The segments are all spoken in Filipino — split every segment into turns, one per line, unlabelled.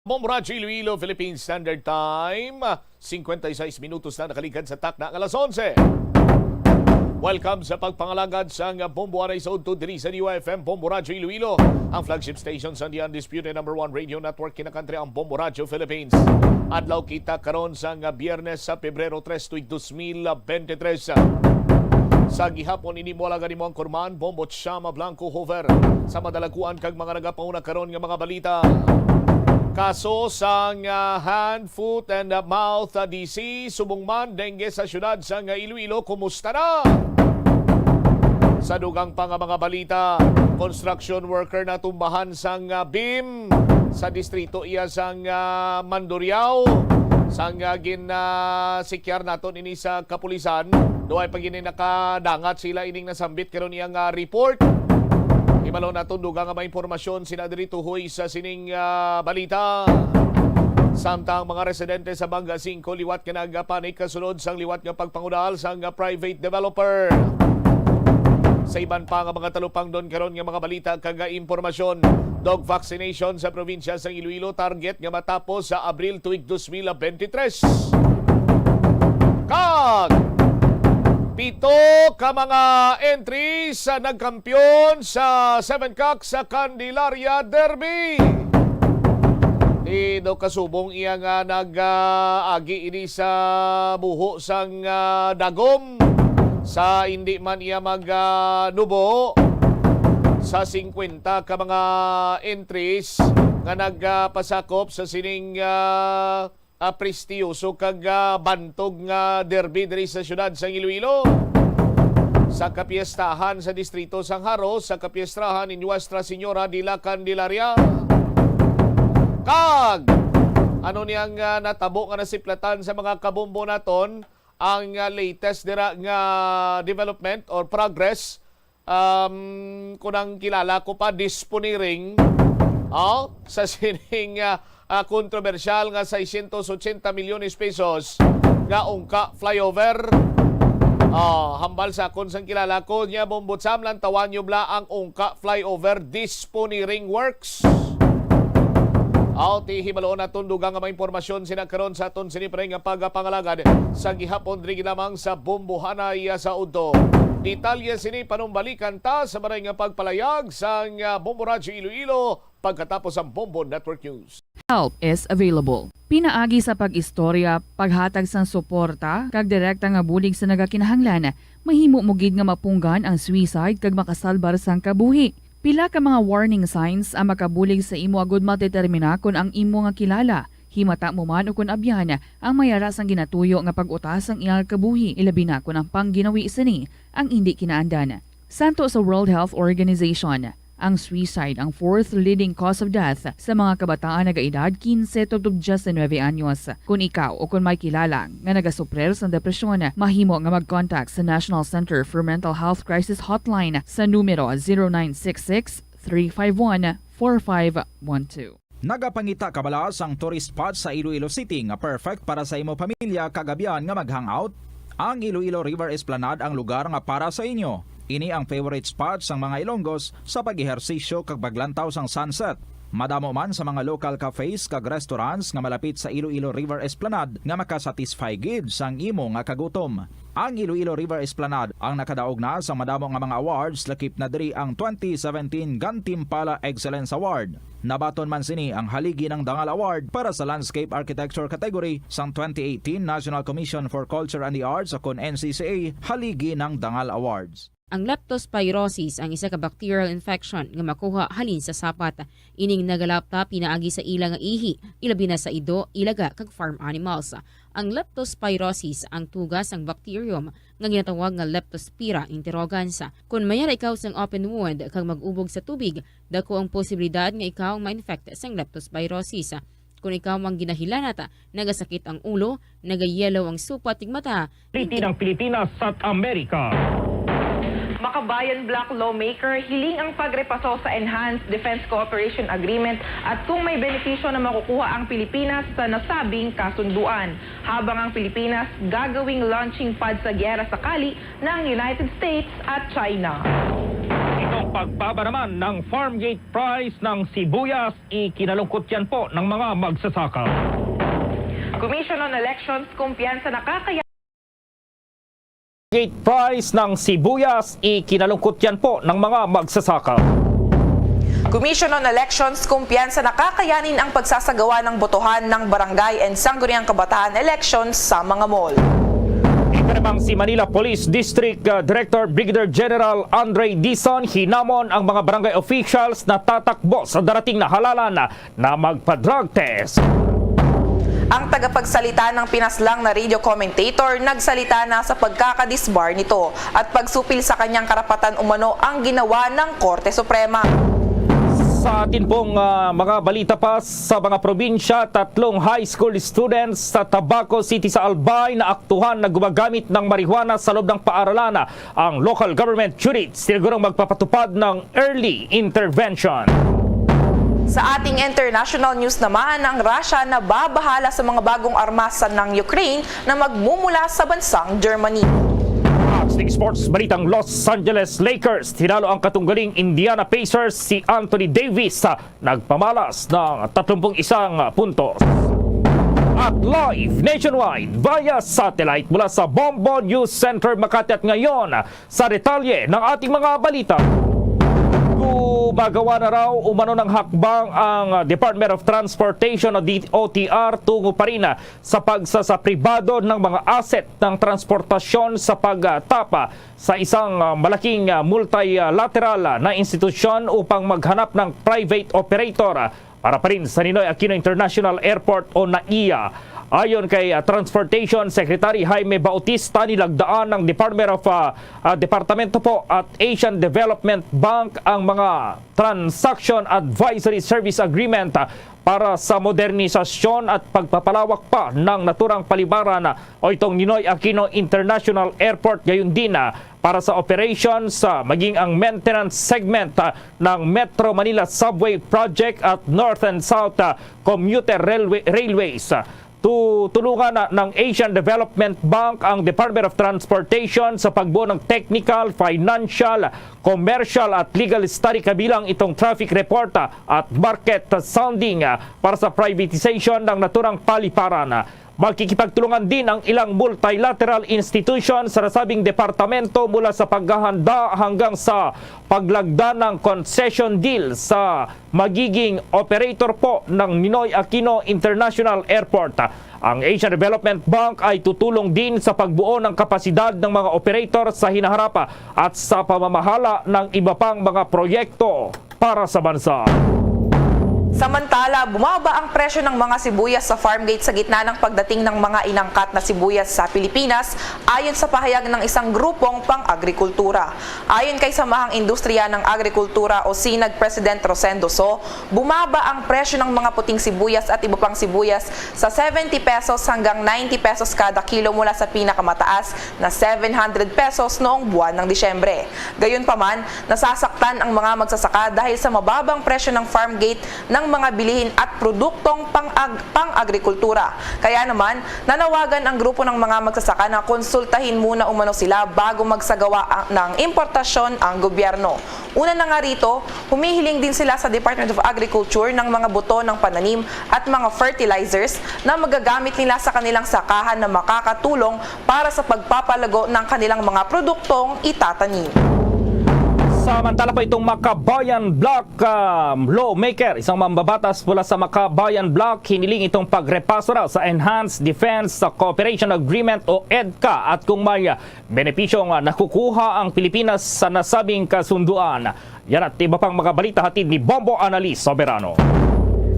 Bomborachi, Iloilo, Philippine Standard Time. 56 minutos na nakalikan sa takna ng alas 11. Welcome sa pagpangalagad sa Bomboaray sa Udto diri sa UFM Bomborachi, Iloilo, ang flagship station sa the undisputed #1 radio network kinakantry ang Bomborachi Philippines. Adlaw kita karon sa Biyernes sa Pebrero 3, 2023. Sa gihapon ini mo lang mo ang kurman, Bombo Chama Blanco Hover. Sa madalaguan kag mga nagapauna karon nga mga balita. Kaso sa hand, foot, and mouth disease, subong man, dengue sa syudad sa Iloilo. Kumusta na? Sa dugang pa nga mga balita, construction worker na tumbahan sa BIM sa distrito iya sa Mandurriao. Sa ginasikyar naton ini sa kapulisan, doay pag ini nakadangat sila ining nasambit karon iyang report. Ibalo na tundugang nga may impormasyon sina diri tuhoy sa sining balita. Samtang mga residente sa Banga 5 liwat nga nagapanik kasunod sang liwat nga pagpangudal sang private developer. Sa iban pa nga mga talupang doon karon nga mga balita kag impormasyon, dog vaccination sa probinsya sa Iloilo target nga matapos sa Abril tuig 2023. Kag pito ka mga entries sa nagkampiyon sa 7 sa Candelaria Derby. Di daw kasubong iya nga nag-agi ini sa buho sang dagom sa hindi man iya magnubo sa 50 ka mga entries nga nagpasakop sa sining prestiyuso kag bantog nga derby diri sa syudad sa Iloilo. Sa kapiestahan sa distrito sang Haro, sa kapiestahan ni Nuestra Señora de la Candelaria. Kag ano niyang natabo nga nasiplatan sa mga kabombo naton ang latest dira nga development or progress, kunang kilala ko pa disponiring sa sining kontrobersyal nga 680 milyones pesos nga ungka flyover. Hambal sa akon sang kilala ko niya bombotsam lang tawanyo bla ang ungka flyover disponiring works. Ti hibaloon na tundugang nga may impormasyon sinakaron sa aton sinipre nga pagapangalagad sa gihapon diri lamang sa Bombohanay sa Udto. Detalye sini panumbalikan ta sa maray nga pagpalayag sa Bomborachi Iloilo pagkatapos ang Bombo Network News.
Help is available. Pinaagi sa pag-istorya, paghatag sang suporta, kag direkta nga bulig sa nagakinahanglan, mahimo mo gid nga mapunggan ang suicide kag makasalbar sang kabuhi. Pila ka mga warning signs ang makabulig sa imo agud matedetermina kung ang imo nga kilala, himata mo man o kung abyan ang mayara sang ginatuyo nga pag-utas ang iyang kabuhi, ilabi na kung ang pangginawi sini ang hindi kinaandan. Santo sa World Health Organization, ang suicide ang fourth leading cause of death sa mga kabataan nagaedad 15 to 19 anyos. Kung ikaw o kung may kilala nga nagasuprer sa depresyon, mahimo nga mag-contact sa National Center for Mental Health Crisis Hotline sa numero 0966-351-4512.
Nagapangita kabalas ang tourist spot sa Iloilo City nga perfect para sa imo pamilya kagabihan nga mag-hangout. Ang Iloilo River Esplanade ang lugar nga para sa inyo. Ini ang favorite spot sang mga Ilonggos sa pag-ehersisyo kag paglantaw sang sunset. Madamo man sa mga local cafes kag restaurants nga malapit sa Iloilo River Esplanade nga makasatisfy gid sang imo nga kagutom. Ang Iloilo River Esplanade ang nakadaog na sa madamo nga mga awards lakip na diri ang 2017 Gantimpala Excellence Award. Nabaton man sini ang haligi ng Dangal Award para sa Landscape Architecture category sang 2018 National Commission for Culture and the Arts o kon NCCA haligi ng Dangal Awards.
Ang leptospirosis ang isa ka bacterial infection nga makuha halin sa sapat. Ining nagalapta pinaagi sa ila nga ihi, ilabi na sa ido, ilaga kag farm animals. Ang leptospirosis ang tugas ang bacterium nga ginatawag nga Leptospira interrogans. Kung mayara ikaw sang open wound kag mag-ubog sa tubig, dako ang posibilidad nga ikaw ma-infect sang leptospirosis. Kung ikaw ang ginahilanata, nagasakit ang ulo, nagayellow ang supat tig mata.
Ng Pilipinas at Amerika.
Makabayan Black lawmaker hiling ang pagrepaso sa Enhanced Defense Cooperation Agreement at kung may benepisyo na makukuha ang Pilipinas sa nasabing kasunduan. Habang ang Pilipinas gagawing launching pad sa gyera sakali ng United States at China.
Ito pagbaba naman ng farm gate price ng sibuyas, ikinalungkot yan po ng mga magsasaka.
Commission on Elections, kumpiyansa nakakaya
Gate price ng sibuyas, ikinalungkot yan po ng mga magsasaka.
Commission on Elections, kumpiyansa na kakayanin ang pagsasagawa ng botohan ng barangay and sangguniang kabataan elections sa mga mall.
Ito namang si Manila Police District Director Brigadier General Andre Dizon hinamon ang mga barangay officials na tatakbo sa darating na halalan na magpa-drug test.
Ang tagapagsalita ng pinaslang na radio commentator nagsalita na sa pagkakadisbar nito at pagsupil sa kanyang karapatan umano ang ginawa ng Korte Suprema.
Sa atin pong mga balita pa sa mga probinsya, 3 high school students sa Tabaco City sa Albay na aktuhan na gumagamit ng marijuana sa loob ng paaralan. Ang local government unit sinigurong magpapatupad ng early intervention.
Sa ating international news naman, ang Russia na babahala sa mga bagong armas ng Ukraine na magmumula sa bansang Germany.
Sa sports balitang, Los Angeles Lakers tinalo ang katunggaling Indiana Pacers si Anthony Davis nagpamalas ng 31 puntos. At live nationwide via satellite mula sa Bombo News Center Makati at ngayon sa detalye ng ating mga balita. Gumagawa na raw umano ng hakbang ang Department of Transportation o DOTR tungo pa rin sa pagsasapribado ng mga asset ng transportasyon sa pagtapa sa isang malaking multilateral na institusyon upang maghanap ng private operator para pa rin sa Ninoy Aquino International Airport o NAIA. Ayon kay Transportation Secretary Jaime Bautista, nilagdaan ng Departamento po at Asian Development Bank ang mga Transaction Advisory Service Agreement para sa modernisasyon at pagpapalawak pa ng naturang palibaran o itong Ninoy Aquino International Airport, gayon din para sa operations maging ang maintenance segment ng Metro Manila Subway Project at North and South Commuter Railways. Tutulungan ng Asian Development Bank ang Department of Transportation sa pagbuo ng technical, financial, commercial at legal study kabilang itong traffic report at market sounding para sa privatization ng naturang paliparan. Magkikipagtulungan din ang ilang multilateral institution sa nasabing departamento mula sa paghahanda hanggang sa paglagda ng concession deal sa magiging operator po ng Ninoy Aquino International Airport. Ang Asian Development Bank ay tutulong din sa pagbuo ng kapasidad ng mga operator sa hinaharap at sa pamamahala ng iba pang mga proyekto para sa bansa.
Samantala, bumaba ang presyo ng mga sibuyas sa farm gate sa gitna ng pagdating ng mga inangkat na sibuyas sa Pilipinas ayon sa pahayag ng isang grupong pang-agrikultura. Ayon kay Samahang Industriya ng Agrikultura o SINAG President Rosendo So, bumaba ang presyo ng mga puting sibuyas at iba pang sibuyas sa 70 pesos hanggang 90 pesos kada kilo mula sa pinakamataas na 700 pesos noong buwan ng Disyembre. Gayunpaman, nasasaktan ang mga magsasaka dahil sa mababang presyo ng farm gate ng mga bilihin at produktong pang-agrikultura. Kaya naman, nanawagan ang grupo ng mga magsasaka na konsultahin muna umano sila bago magsagawa ng importasyon ang gobyerno. Una na nga rito, humihiling din sila sa Department of Agriculture ng mga buto ng pananim at mga fertilizers na magagamit nila sa kanilang sakahan na makakatulong para sa pagpapalago ng kanilang mga produktong itatanim.
Samantala pa itong Makabayan Block lawmaker, isang mambabatas mula sa Makabayan Block, hiniling itong pagrepaso raw sa Enhanced Defense Cooperation Agreement o EDCA at kung may benepisyong nakukuha ang Pilipinas sa nasabing kasunduan. Yan at iba pang mga balita hatid ni Bombo Analis Soberano.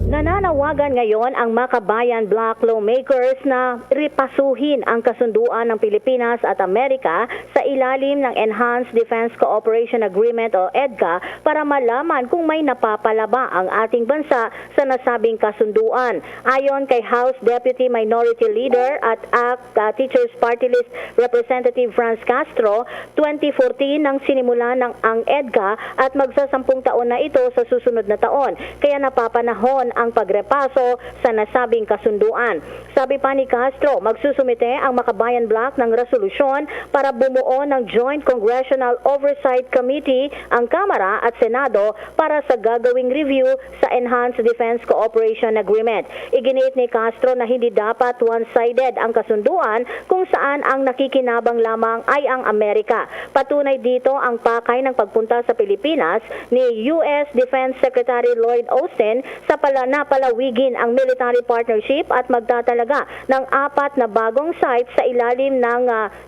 Nananawagan ngayon ang Makabayan Block lawmakers na repasuhin ang kasunduan ng Pilipinas at Amerika sa ilalim ng Enhanced Defense Cooperation Agreement o EDCA para malaman kung may napapalaba ang ating bansa sa nasabing kasunduan. Ayon kay House Deputy Minority Leader at ACT Teachers Party List Representative Franz Castro, 2014 nang sinimula ng ang EDCA at magsasampung taon na ito sa susunod na taon. Kaya napapanahon ang pagrepaso sa nasabing kasunduan. Sabi pa ni Castro, magsusumite ang Makabayan Block ng resolusyon para bumuo magkaroon ng Joint Congressional Oversight Committee ang Kamara at Senado para sa gagawing review sa Enhanced Defense Cooperation Agreement. Iginit ni Castro na hindi dapat one-sided ang kasunduan kung saan ang nakikinabang lamang ay ang Amerika. Patunay dito ang pakay ng pagpunta sa Pilipinas ni U.S. Defense Secretary Lloyd Austin sa napalawigin ang military partnership at magtatalaga ng 4 na bagong sites sa ilalim ng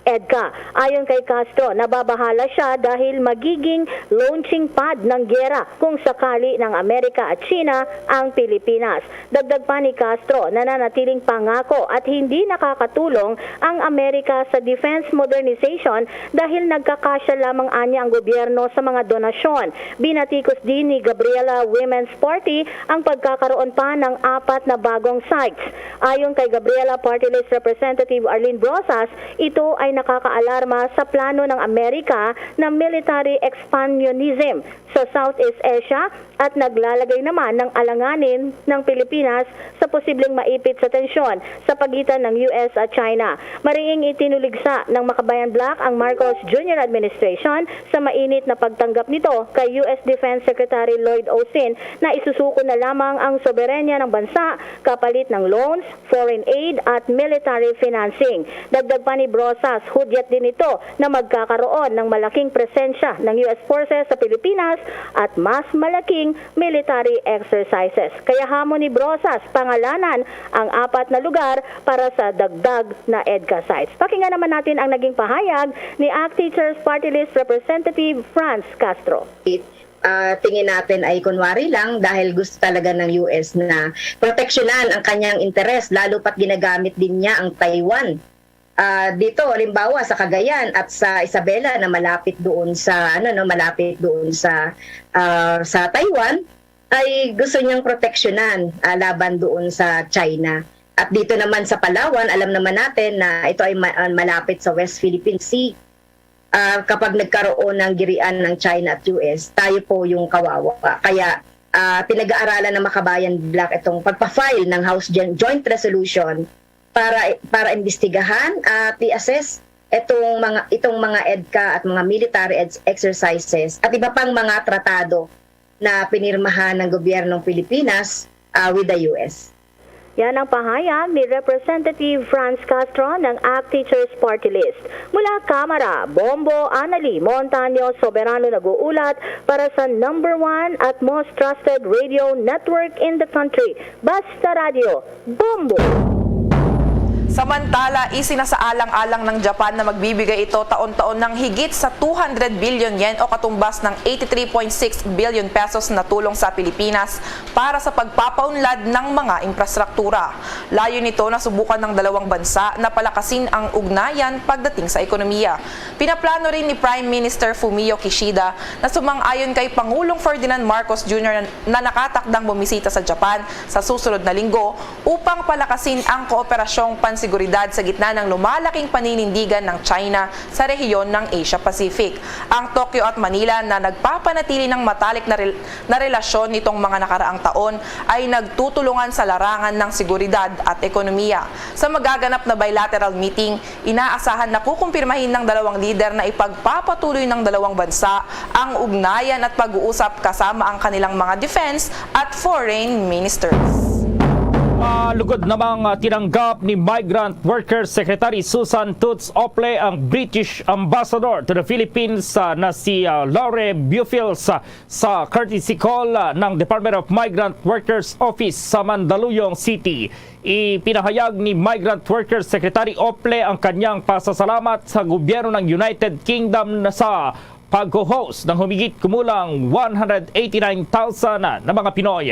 EDCA. Ayon kay Castro, nababahala siya dahil magiging launching pad ng giyera kung sakali ng Amerika at China ang Pilipinas. Dagdag pa ni Castro, nananatiling pangako at hindi nakakatulong ang Amerika sa defense modernization dahil nagkakasya lamang anya ang gobyerno sa mga donasyon. Binatikos din ni Gabriela Women's Party ang pagkakaroon pa ng 4 na bagong sites. Ayon kay Gabriela Party List Representative Arlene Brosas, ito ay nakakaalarma sa plano ng Amerika na military expansionism sa Southeast Asia at naglalagay naman ng alanganin ng Pilipinas sa posibleng maipit sa tensyon sa pagitan ng US at China. Mariing itinuligsa ng Makabayan Black ang Marcos Jr. Administration sa mainit na pagtanggap nito kay US Defense Secretary Lloyd Austin na isusuko na lamang ang soberenya ng bansa kapalit ng loans, foreign aid at military financing. Dagdag pa ni Brosas, hudyat din ito na magkakaroon ng malaking presensya ng US forces sa Pilipinas at mas malaking military exercises. Kaya hamon ni Brosas, pangalanan ang 4 na lugar para sa dagdag na EDCA sites. Pakinggan naman natin ang naging pahayag ni ACT Teachers Party List Representative Franz Castro.
Tingin natin ay kunwari lang dahil gusto talaga ng US na proteksyonan ang kanyang interes, lalo pat ginagamit din niya ang Taiwan. Dito halimbawa sa Cagayan at sa Isabela na malapit doon sa sa Taiwan, ay gusto niyang proteksyonan laban doon sa China. At dito naman sa Palawan, alam naman natin na ito ay malapit sa West Philippine Sea. Kapag nagkaroon ng girian ng China at US, tayo po yung kawawa. Kaya pinag-aaralan ng Makabayan Black itong pagpa-file ng House Joint Resolution para imbestigahan at i-assess itong mga EDCA at mga military exercises at iba pang mga tratado na pinirmahan ng gobyernong Pilipinas with the US.
Yan ang pahayag ni Representative Franz Castro ng ACT Teachers Party List. Mula Kamara, Bombo, Anali, Montaño, Soberano nag-uulat para sa number 1 at most trusted radio network in the country. Basta Radio, Bombo!
Samantala, isinasaalang-alang ng Japan na magbibigay ito taon-taon ng higit sa 200 billion yen o katumbas ng 83.6 billion pesos na tulong sa Pilipinas para sa pagpapaunlad ng mga infrastruktura. Layo nito na subukan ng dalawang bansa na palakasin ang ugnayan pagdating sa ekonomiya. Pinaplano rin ni Prime Minister Fumio Kishida na sumang-ayon kay Pangulong Ferdinand Marcos Jr. na nakatakdang bumisita sa Japan sa susunod na linggo upang palakasin ang kooperasyong pansigurado sa gitna ng lumalaking paninindigan ng China sa rehiyon ng Asia Pacific. Ang Tokyo at Manila na nagpapanatili ng matalik na relasyon nitong mga nakaraang taon ay nagtutulungan sa larangan ng seguridad at ekonomiya. Sa magaganap na bilateral meeting, inaasahan na kukumpirmahin ng dalawang lider na ipagpapatuloy ng dalawang bansa ang ugnayan at pag-uusap kasama ang kanilang mga defense at foreign ministers.
Lugod namang tinanggap ni Migrant Workers Secretary Susan Toots Ople ang British Ambassador to the Philippines na si Laure Bufils sa courtesy call ng Department of Migrant Workers Office sa Mandaluyong City. Ipinahayag ni Migrant Workers Secretary Ople ang kanyang pasasalamat sa gobyerno ng United Kingdom sa pag-host ng humigit kumulang 189,000 na mga Pinoy.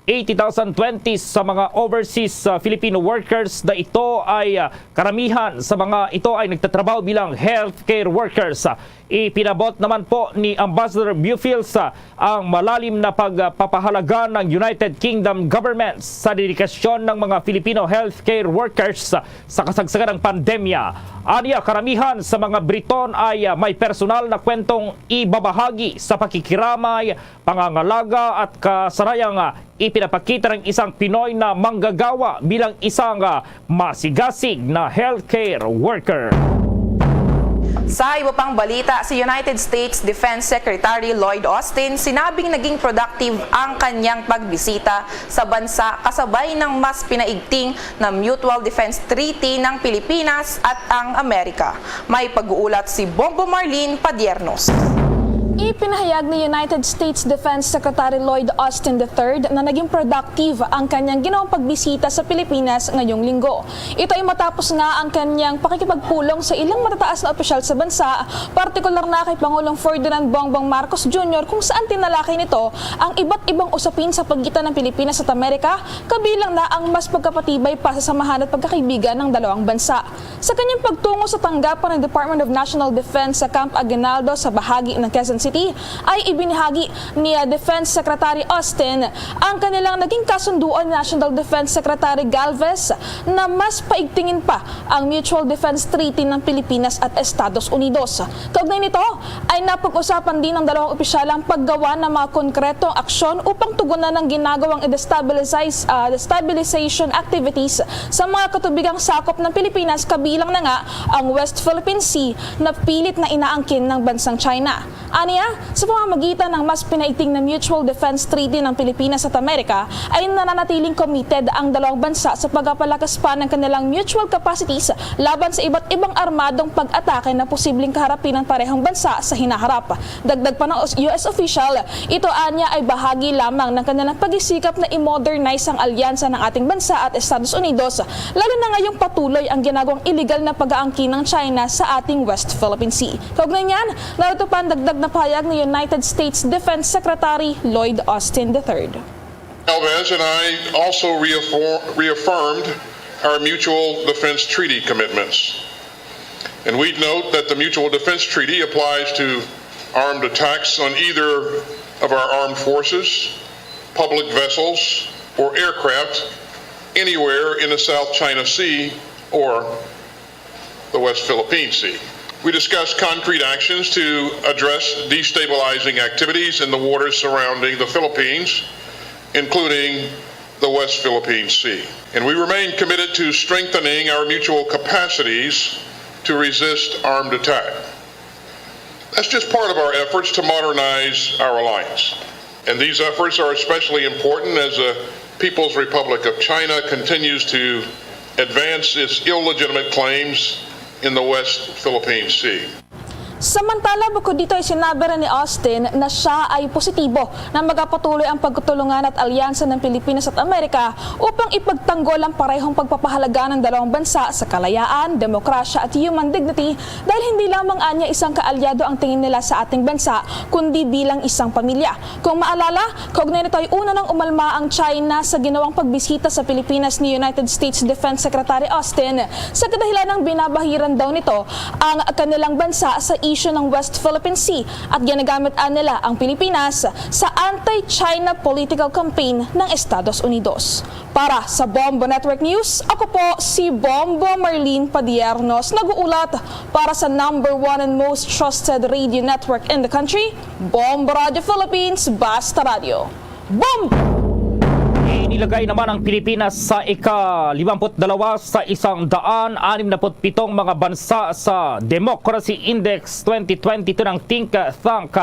80,020 sa mga overseas Filipino workers na ito ay karamihan sa mga ito ay nagtatrabaho bilang healthcare workers. Ipinabot naman po ni Ambassador Bufils ang malalim na pagpapahalaga ng United Kingdom government sa dedikasyon ng mga Filipino healthcare workers sa kasagsagan ng pandemya. Aniya, karamihan sa mga Briton ay may personal na kwentong ibabahagi sa pakikiramay, pangangalaga at kasarayang ipinapakita ng isang Pinoy na manggagawa bilang isang masigasig na healthcare worker.
Sa iba pang balita, si United States Defense Secretary Lloyd Austin sinabing naging productive ang kanyang pagbisita sa bansa kasabay ng mas pinaigting na Mutual Defense Treaty ng Pilipinas at ang Amerika. May pag-uulat si Bombo Marlene Padiernos.
Ipinahayag ni United States Defense Secretary Lloyd Austin III na naging productive ang kanyang ginawang pagbisita sa Pilipinas ngayong linggo. Ito ay matapos nga ang kanyang pakikipagpulong sa ilang matataas na opisyal sa bansa, partikular na kay Pangulong Ferdinand Bongbong Marcos Jr. kung saan tinalakay nito ang iba't ibang usapin sa pagitan ng Pilipinas at Amerika, kabilang na ang mas pagkapatibay pa sa samahan at pagkakaibigan ng dalawang bansa. Sa kanyang pagtungo sa tanggapan ng Department of National Defense sa Camp Aguinaldo sa bahagi ng Quezon City, ay ibinahagi ni Defense Secretary Austin ang kanilang naging kasunduan ni National Defense Secretary Galvez na mas paigtingin pa ang Mutual Defense Treaty ng Pilipinas at Estados Unidos. Kaugnay nito ay napag-usapan din ng dalawang opisyal ang paggawa ng mga konkretong aksyon upang tugunan ng ginagawang destabilization activities sa mga katubigang sakop ng Pilipinas, kabilang na nga ang West Philippine Sea na pilit na inaangkin ng bansang China. Aniya, sa pamamagitan ng mas pinaiting na Mutual Defense Treaty ng Pilipinas at Amerika ay nananatiling committed ang dalawang bansa sa pagpapalakas pa ng kanilang mutual capacities laban sa iba't ibang armadong pag-atake na posibleng kaharapin ng parehong bansa sa hinaharap. Dagdag pa ng US official, ito anya ay bahagi lamang ng kanilang pag-isikap na i-modernize ang alyansa ng ating bansa at Estados Unidos, lalo na ngayong patuloy ang ginagawang illegal na pag-aangkin ng China sa ating West Philippine Sea. Kaugnay niyan, narito pa ang dagdag na pahayag ni United States Defense Secretary Lloyd Austin III.
Galvez and I also reaffirmed our Mutual Defense Treaty commitments. And we'd note that the Mutual Defense Treaty applies to armed attacks on either of our armed forces, public vessels, or aircraft anywhere in the South China Sea or the West Philippine Sea. We discussed concrete actions to address destabilizing activities in the waters surrounding the Philippines, including the West Philippine Sea. And we remain committed to strengthening our mutual capacities to resist armed attack. That's just part of our efforts to modernize our alliance. And these efforts are especially important as the People's Republic of China continues to advance its illegitimate claims in the West Philippine Sea.
Samantala, bukod dito ay sinabi rin ni Austin na siya ay positibo na magpapatuloy ang pagtutulungan at alyansa ng Pilipinas at Amerika upang ipagtanggol ang parehong pagpapahalaga ng dalawang bansa sa kalayaan, demokrasya at human dignity, dahil hindi lamang anya isang kaalyado ang tingin nila sa ating bansa, kundi bilang isang pamilya. Kung maalala, kaugnay nito ay una nang umalma ang China sa ginawang pagbisita sa Pilipinas ni United States Defense Secretary Austin sa kadahilan ng binabahiran daw nito ang kanilang bansa sa issue ng West Philippine Sea at ginagamit nila ang Pilipinas sa anti-China political campaign ng Estados Unidos. Para sa Bombo Network News, ako po si Bombo Marlene Padiernos, nag-uulat para sa #1 and most trusted radio network in the country, Bombo Radio Philippines, Basta Radio. Bombo!
Inilagay naman ang Pilipinas sa ika-52 sa 167 mga bansa sa Democracy Index 2022 ng think tank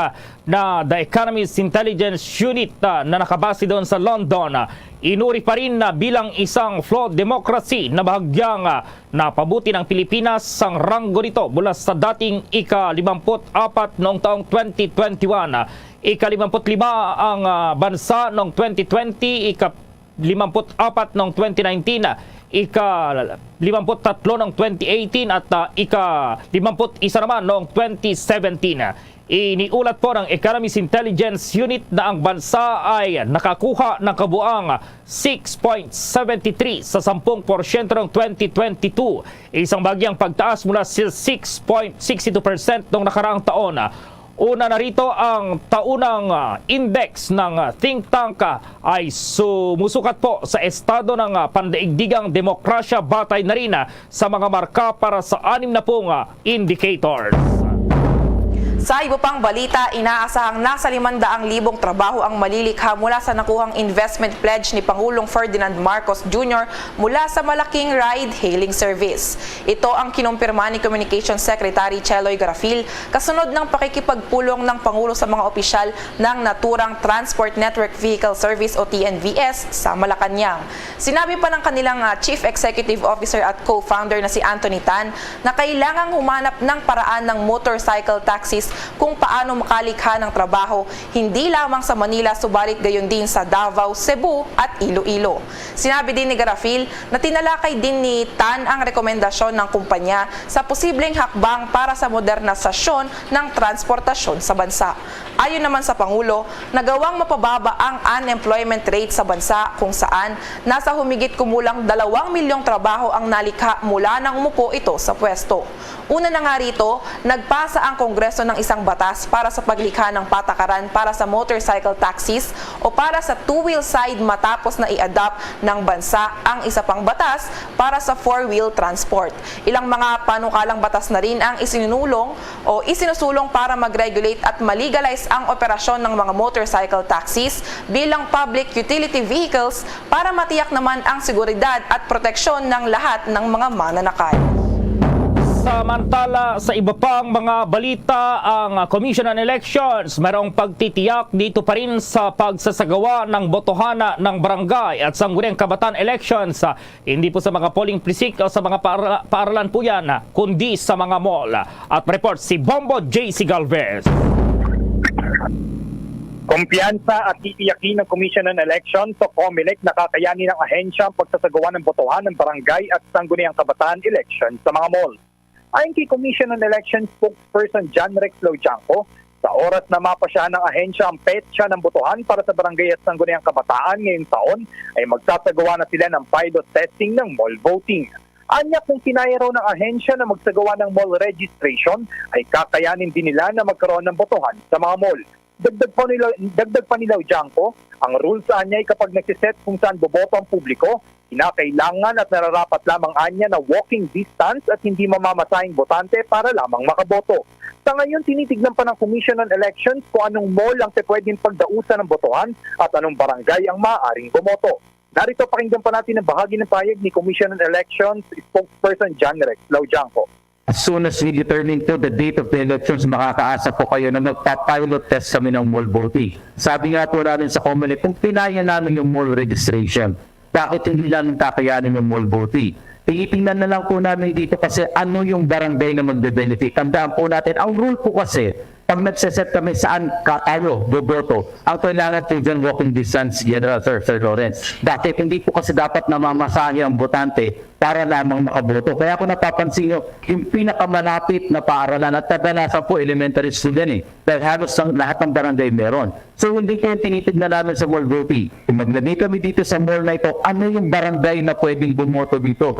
na The Economist Intelligence Unit na nakabase doon sa London. Inuri pa rin na bilang isang flawed democracy na bahagyang napabuti ng Pilipinas ang ranggo nito mula sa dating ika-54 noong taong 2021. Ika-55 ang bansa noong 2020, ika-54 noong 2019, ika-53 noong 2018 at ika-51 naman noong 2017. Iniulat po ng Economist Intelligence Unit na ang bansa ay nakakuha ng kabuang 6.73 sa 10% noong 2022. Isang bagyang pagtaas mula sa 6.62% noong nakaraang taon. Una na rito ang taunang index ng think tank ay sumusukat po sa estado ng pandaigdigang demokrasya, batay na rin sa mga marka para sa 60 indicators.
Sa iba pang balita, inaasahang nasa 500,000 trabaho ang malilikha mula sa nakuhang investment pledge ni Pangulong Ferdinand Marcos Jr. mula sa malaking ride-hailing service. Ito ang kinumpirma ni Communications Secretary Cheloy Garafil kasunod ng pakikipagpulong ng Pangulo sa mga opisyal ng naturang Transport Network Vehicle Service o TNVS sa Malacanang. Sinabi pa ng kanilang Chief Executive Officer at co-founder na si Anthony Tan na kailangang humanap ng paraan ng motorcycle taxis kung paano makalikha ng trabaho hindi lamang sa Manila subalit gayon din sa Davao, Cebu at Iloilo. Sinabi din ni Garafil na tinalakay din ni Tan ang rekomendasyon ng kumpanya sa posibleng hakbang para sa modernisasyon ng transportasyon sa bansa. Ayon naman sa Pangulo, nagawang mapababa ang unemployment rate sa bansa kung saan nasa humigit kumulang 2 milyong trabaho ang nalikha mula nang umupo ito sa pwesto. Una na nga rito, nagpasa ang Kongreso ng isang batas para sa paglikha ng patakaran para sa motorcycle taxis o para sa two-wheel side matapos na i-adopt ng bansa ang isa pang batas para sa four-wheel transport. Ilang mga panukalang batas na rin ang isinusulong para mag-regulate at malegalize ang operasyon ng mga motorcycle taxis bilang public utility vehicles para matiyak naman ang seguridad at proteksyon ng lahat ng mga mananakay.
Samantala, sa iba pang mga balita, ang Commission on Elections mayroong pagtitiyak dito pa rin sa pagsasagawa ng botohana ng barangay at sangguniang kabataan elections. Hindi po sa mga polling precinct o sa mga paaralan po yan, kundi sa mga mall. At report si Bombo J.C. Galvez.
Kumpiyansa at titiyakin ng Commission on Elections o COMELEC na kakayanin ng ahensya ang pagsasagawa ng botohan ng barangay at sangguniang kabataan elections sa mga mall. Ayon kay Commission on Elections spokesperson John Rex Laujanco, sa oras na mapasya ng ahensya ang petsa ng botohan para sa barangay at sangguniang kabataan ngayong taon, ay magsasagawa na sila ng pilot testing ng mall voting. Anya kung kinaya raw ng ahensya na magsagawa ng mall registration, ay kakayanin din nila na magkaroon ng botohan sa mga mall. Dagdag pa ni Laujanco, ang rule sa anya ay kapag nagsiset kung saan boboto ang publiko, kinakailangan at nararapat lamang anya na walking distance at hindi mamamasahing botante para lamang makaboto. Sa ngayon, tinitignan pa ng Commission on Elections kung anong mall ang pwedeng pagdausan ng botohan at anong barangay ang maaaring bumoto. Narito pakinggan pa natin ang bahagi ng payag ni Commission on Elections spokesperson John Rex Laujanco.
As soon as we determine to the date of the elections, makakaasa po kayo na magpa-pilot test kami ng mall voting. Sabi nga po namin sa COMELEC, kung pinaya namin yung mall registration, bakit hindi namin kakayanin yung mall voting? Tinitingnan na lang po namin dito kasi ano yung barangay na magbe-benefit. Tandaan po natin, ang rule po kasi, pag nagsiset kami saan tayo boboto, ang kailangan po dyan walking distance, General Sir Lawrence. Dati hindi po kasi dapat namamasahe ang botante para lamang makaboto. Kaya kung napapansin nyo, yung pinakamalapit na paaralan at kadalasan po elementary student dahil halos lahat ng barangay meron. So hindi kayo tinitignan namin sa mall voting. Kung maglagay kami dito sa mall na ito, ano yung barangay na pwedeng bumoto dito?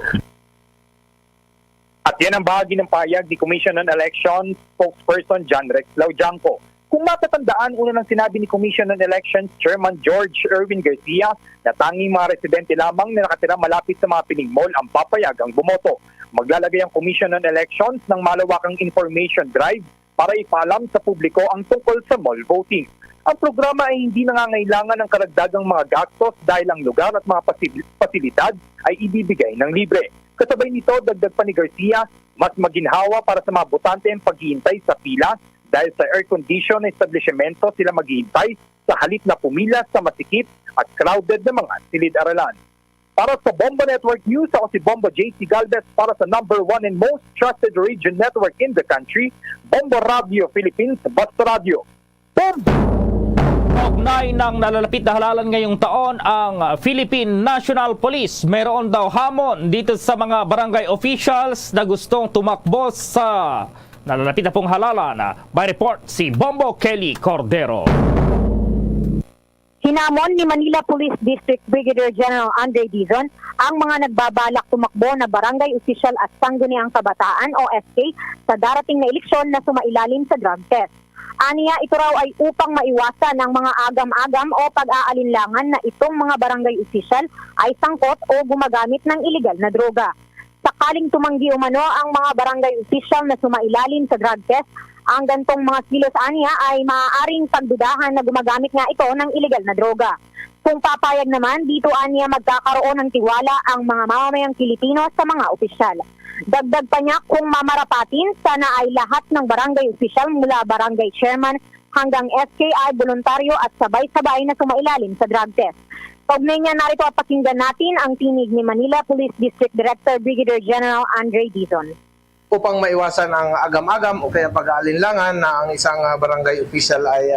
At yan ang bahagi ng payag ni Commission on Elections spokesperson John Rex Laujanco. Kung matatandaan, una nang sinabi ni Commission on Elections Chairman George Erwin Garcia na tanging mga residente lamang na nakatira malapit sa mga piling mall ang papayagang bumoto. Maglalagay ang Commission on Elections ng malawakang information drive para ipaalam sa publiko ang tungkol sa mall voting. Ang programa ay hindi nangangailangan ng karagdagang mga gastos dahil ang lugar at mga pasilidad ay ibibigay ng libre. Kasabay nito, dagdag pa ni Garcia, mas maginhawa para sa mga botante ang paghihintay sa pila dahil sa air condition na establishmento sila maghihintay sa halip na pumila sa masikip at crowded na mga silid-aralan. Para sa Bombo Network News, ako si Bombo J.C. Galvez para sa #1 and most trusted region network in the country, Bombo Radio Philippines, Basta Radio. Bombo!
Kaugnay ng nalalapit na halalan ngayong taon, ang Philippine National Police mayroon daw hamon dito sa mga barangay officials na gustong tumakbo sa nalalapit na pong halalan. By report si Bombo Kelly Cordero.
Hinamon ni Manila Police District Brigadier General Andre Dizon ang mga nagbabalak tumakbo na barangay official at sangguniang kabataan o SK sa darating na eleksyon na sumailalim sa drug test. Aniya, ito raw ay upang maiwasan ng mga agam-agam o pag-aalinlangan na itong mga barangay official ay sangkot o gumagamit ng iligal na droga. Sakaling tumanggi umano ang mga barangay official na sumailalim sa drug test, Ang gantong mga kilos aniya ay maaaring pagdudahan na gumagamit nga ito ng iligal na droga. Kung papayag naman, dito aniya magkakaroon ng tiwala ang mga mamamayang Pilipino sa mga opisyal. Dagdag pa niya, kung mamarapatin, sana ay lahat ng barangay opisyal mula barangay chairman hanggang SKI, voluntaryo at sabay-sabay na sumailalim sa drug test. Kaugnay niya, narito at pakinggan natin ang tinig ni Manila Police District Director Brigadier General Andre Dizon.
Upang maiwasan ang agam-agam o kaya pag-aalinlangan na ang isang barangay official ay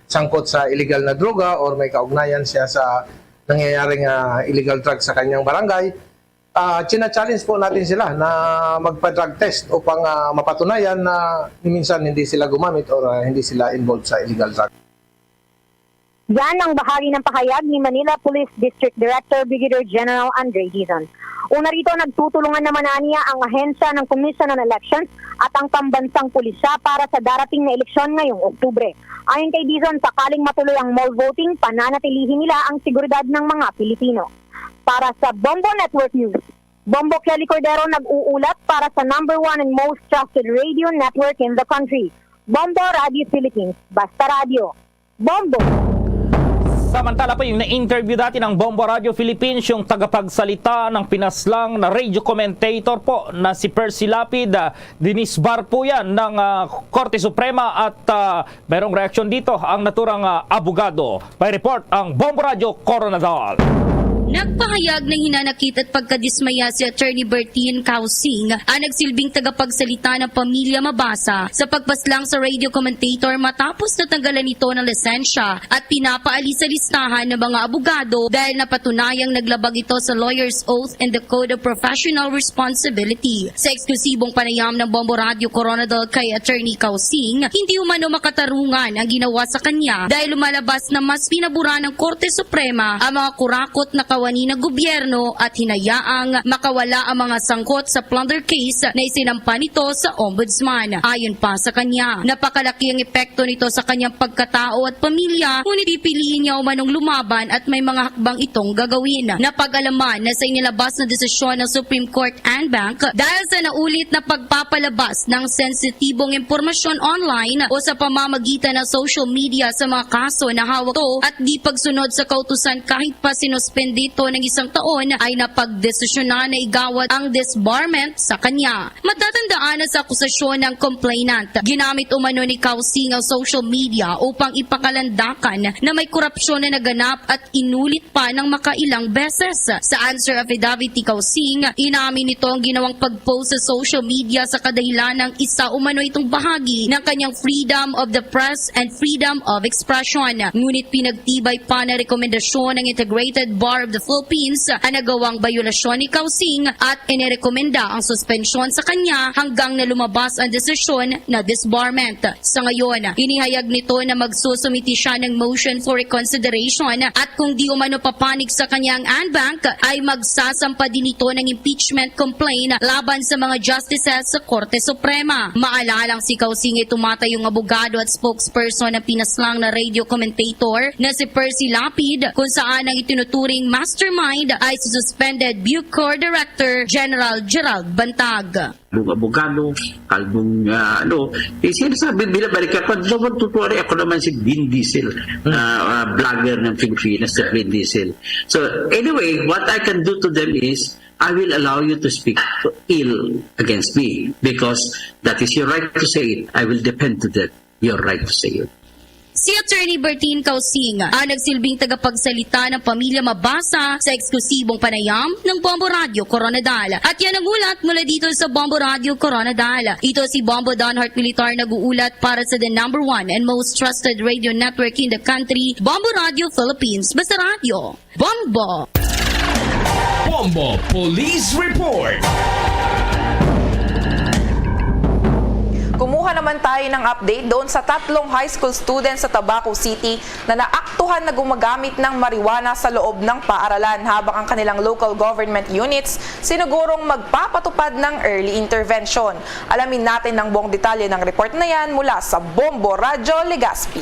sangkot sa illegal na droga or may kaugnayan siya sa nangyayaring illegal drug sa kanyang barangay, china-challenge po natin sila na magpa-drug test upang mapatunayan na minsan hindi sila gumamit or hindi sila involved sa illegal drug.
Yan ang bahagi ng pahayag ni Manila Police District Director Brigadier General Andre Dizon. Una rito, nagtutulungan naman niya ang ahensya ng Commission on Elections at ang pambansang pulisya para sa darating na eleksyon ngayong Oktubre. Ayon kay Dizon, sakaling matuloy ang mall voting, pananatilihin nila ang seguridad ng mga Pilipino. Para sa Bombo Network News, Bombo Kelly Cordero nag-uulat para sa #1 and most trusted radio network in the country, Bombo Radio Philippines. Basta Radio. Bombo!
Samantala po yung na-interview dati ng Bombo Radio Philippines, yung tagapagsalita ng pinaslang na radio commentator po na si Percy Lapid, dinisbar po yan ng Korte Suprema at mayroong reaksyon dito ang naturang abogado. May report ang Bombo Radio Coronadal.
Nagpahayag ng hinanakit at pagkadismaya si Attorney Bertin Causing, ang nagsilbing tagapagsalita ng pamilya Mabasa sa pagpaslang sa radio commentator matapos natanggalan nito ng lisensya at pinapaalis sa listahan ng mga abogado dahil napatunayang naglabag ito sa lawyer's oath and the Code of Professional Responsibility. Sa eksklusibong panayam ng Bombo Radio Coronadal kay Attorney Causing, hindi umano makatarungan ang ginawa sa kanya dahil lumalabas na mas pinabura ng Korte Suprema ang mga kurakot na kawani ng gobyerno at hinayaang makawala ang mga sangkot sa plunder case na isinampa nito sa ombudsman. Ayon pa sa kanya, napakalaki ang epekto nito sa kanyang pagkatao at pamilya, ngunit pipiliin niya umanong lumaban at may mga hakbang itong gagawin. Napag-alaman na sa inilabas na desisyon ng Supreme Court en banc dahil sa naulit na pagpapalabas ng sensitibong impormasyon online o sa pamamagitan ng social media sa mga kaso na hawak to at di pagsunod sa kautusan kahit pa sinuspende ito ng 1 taon ay napagdesisyonan na igawad ang disbarment sa kanya. Matatandaan na sa akusasyon ng complainant, ginamit umano ni Causing ang social media upang ipakalandakan na may korupsyon na naganap at inulit pa ng makailang beses. Sa answer affidavit ni Causing, inamin nito ang ginawang pag-post sa social media sa kadahilan ng isa umano itong bahagi ng kanyang freedom of the press and freedom of expression. Ngunit pinagtibay pa na rekomendasyon ng Integrated Bar of the Philippines ang nagawang bayulasyon ni Causing at inirekomenda ang suspensyon sa kanya hanggang na lumabas ang desisyon na disbarment. Sa ngayon, inihayag nito na magsusumiti siya ng motion for reconsideration at kung di umano papanig sa kanyang en banc ay magsasampa din ito ng impeachment complaint laban sa mga justices sa Korte Suprema. Maalalang si Causing ay tumatayong abogado at spokesperson ng pinaslang na radio commentator na si Percy Lapid kung saan ang itinuturing mastermind ay si suspended Bucor Director General Gerald Bantag.
Abogado, kalbong sinasabi, binabalik ako, doon tutuwari ako naman si Vin Diesel, vlogger ng Pilipinas, si Vin Diesel. So anyway, what I can do to them is, I will allow you to speak ill against me because that is your right to say it. I will depend to that, your right to say it.
Si Attorney Bertin Causing ang nagsilbing tagapagsalita ng pamilya Mabasa sa eksklusibong panayam ng Bombo Radio Coronadal. At yan ang ulat mula dito sa Bombo Radio Coronadal. Ito si Bombo Donhart Militar nag-uulat para sa the #1 and most trusted radio network in the country, Bombo Radio Philippines. Basta Radio. Bombo!
Bombo Police Report.
Kumuha naman tayo ng update doon sa 3 high school students sa Tabaco City na naaktuhan na gumagamit ng marijuana sa loob ng paaralan habang ang kanilang local government units sinugurong magpapatupad ng early intervention. Alamin natin ng buong detalye ng report na yan mula sa Bombo Radyo Legazpi.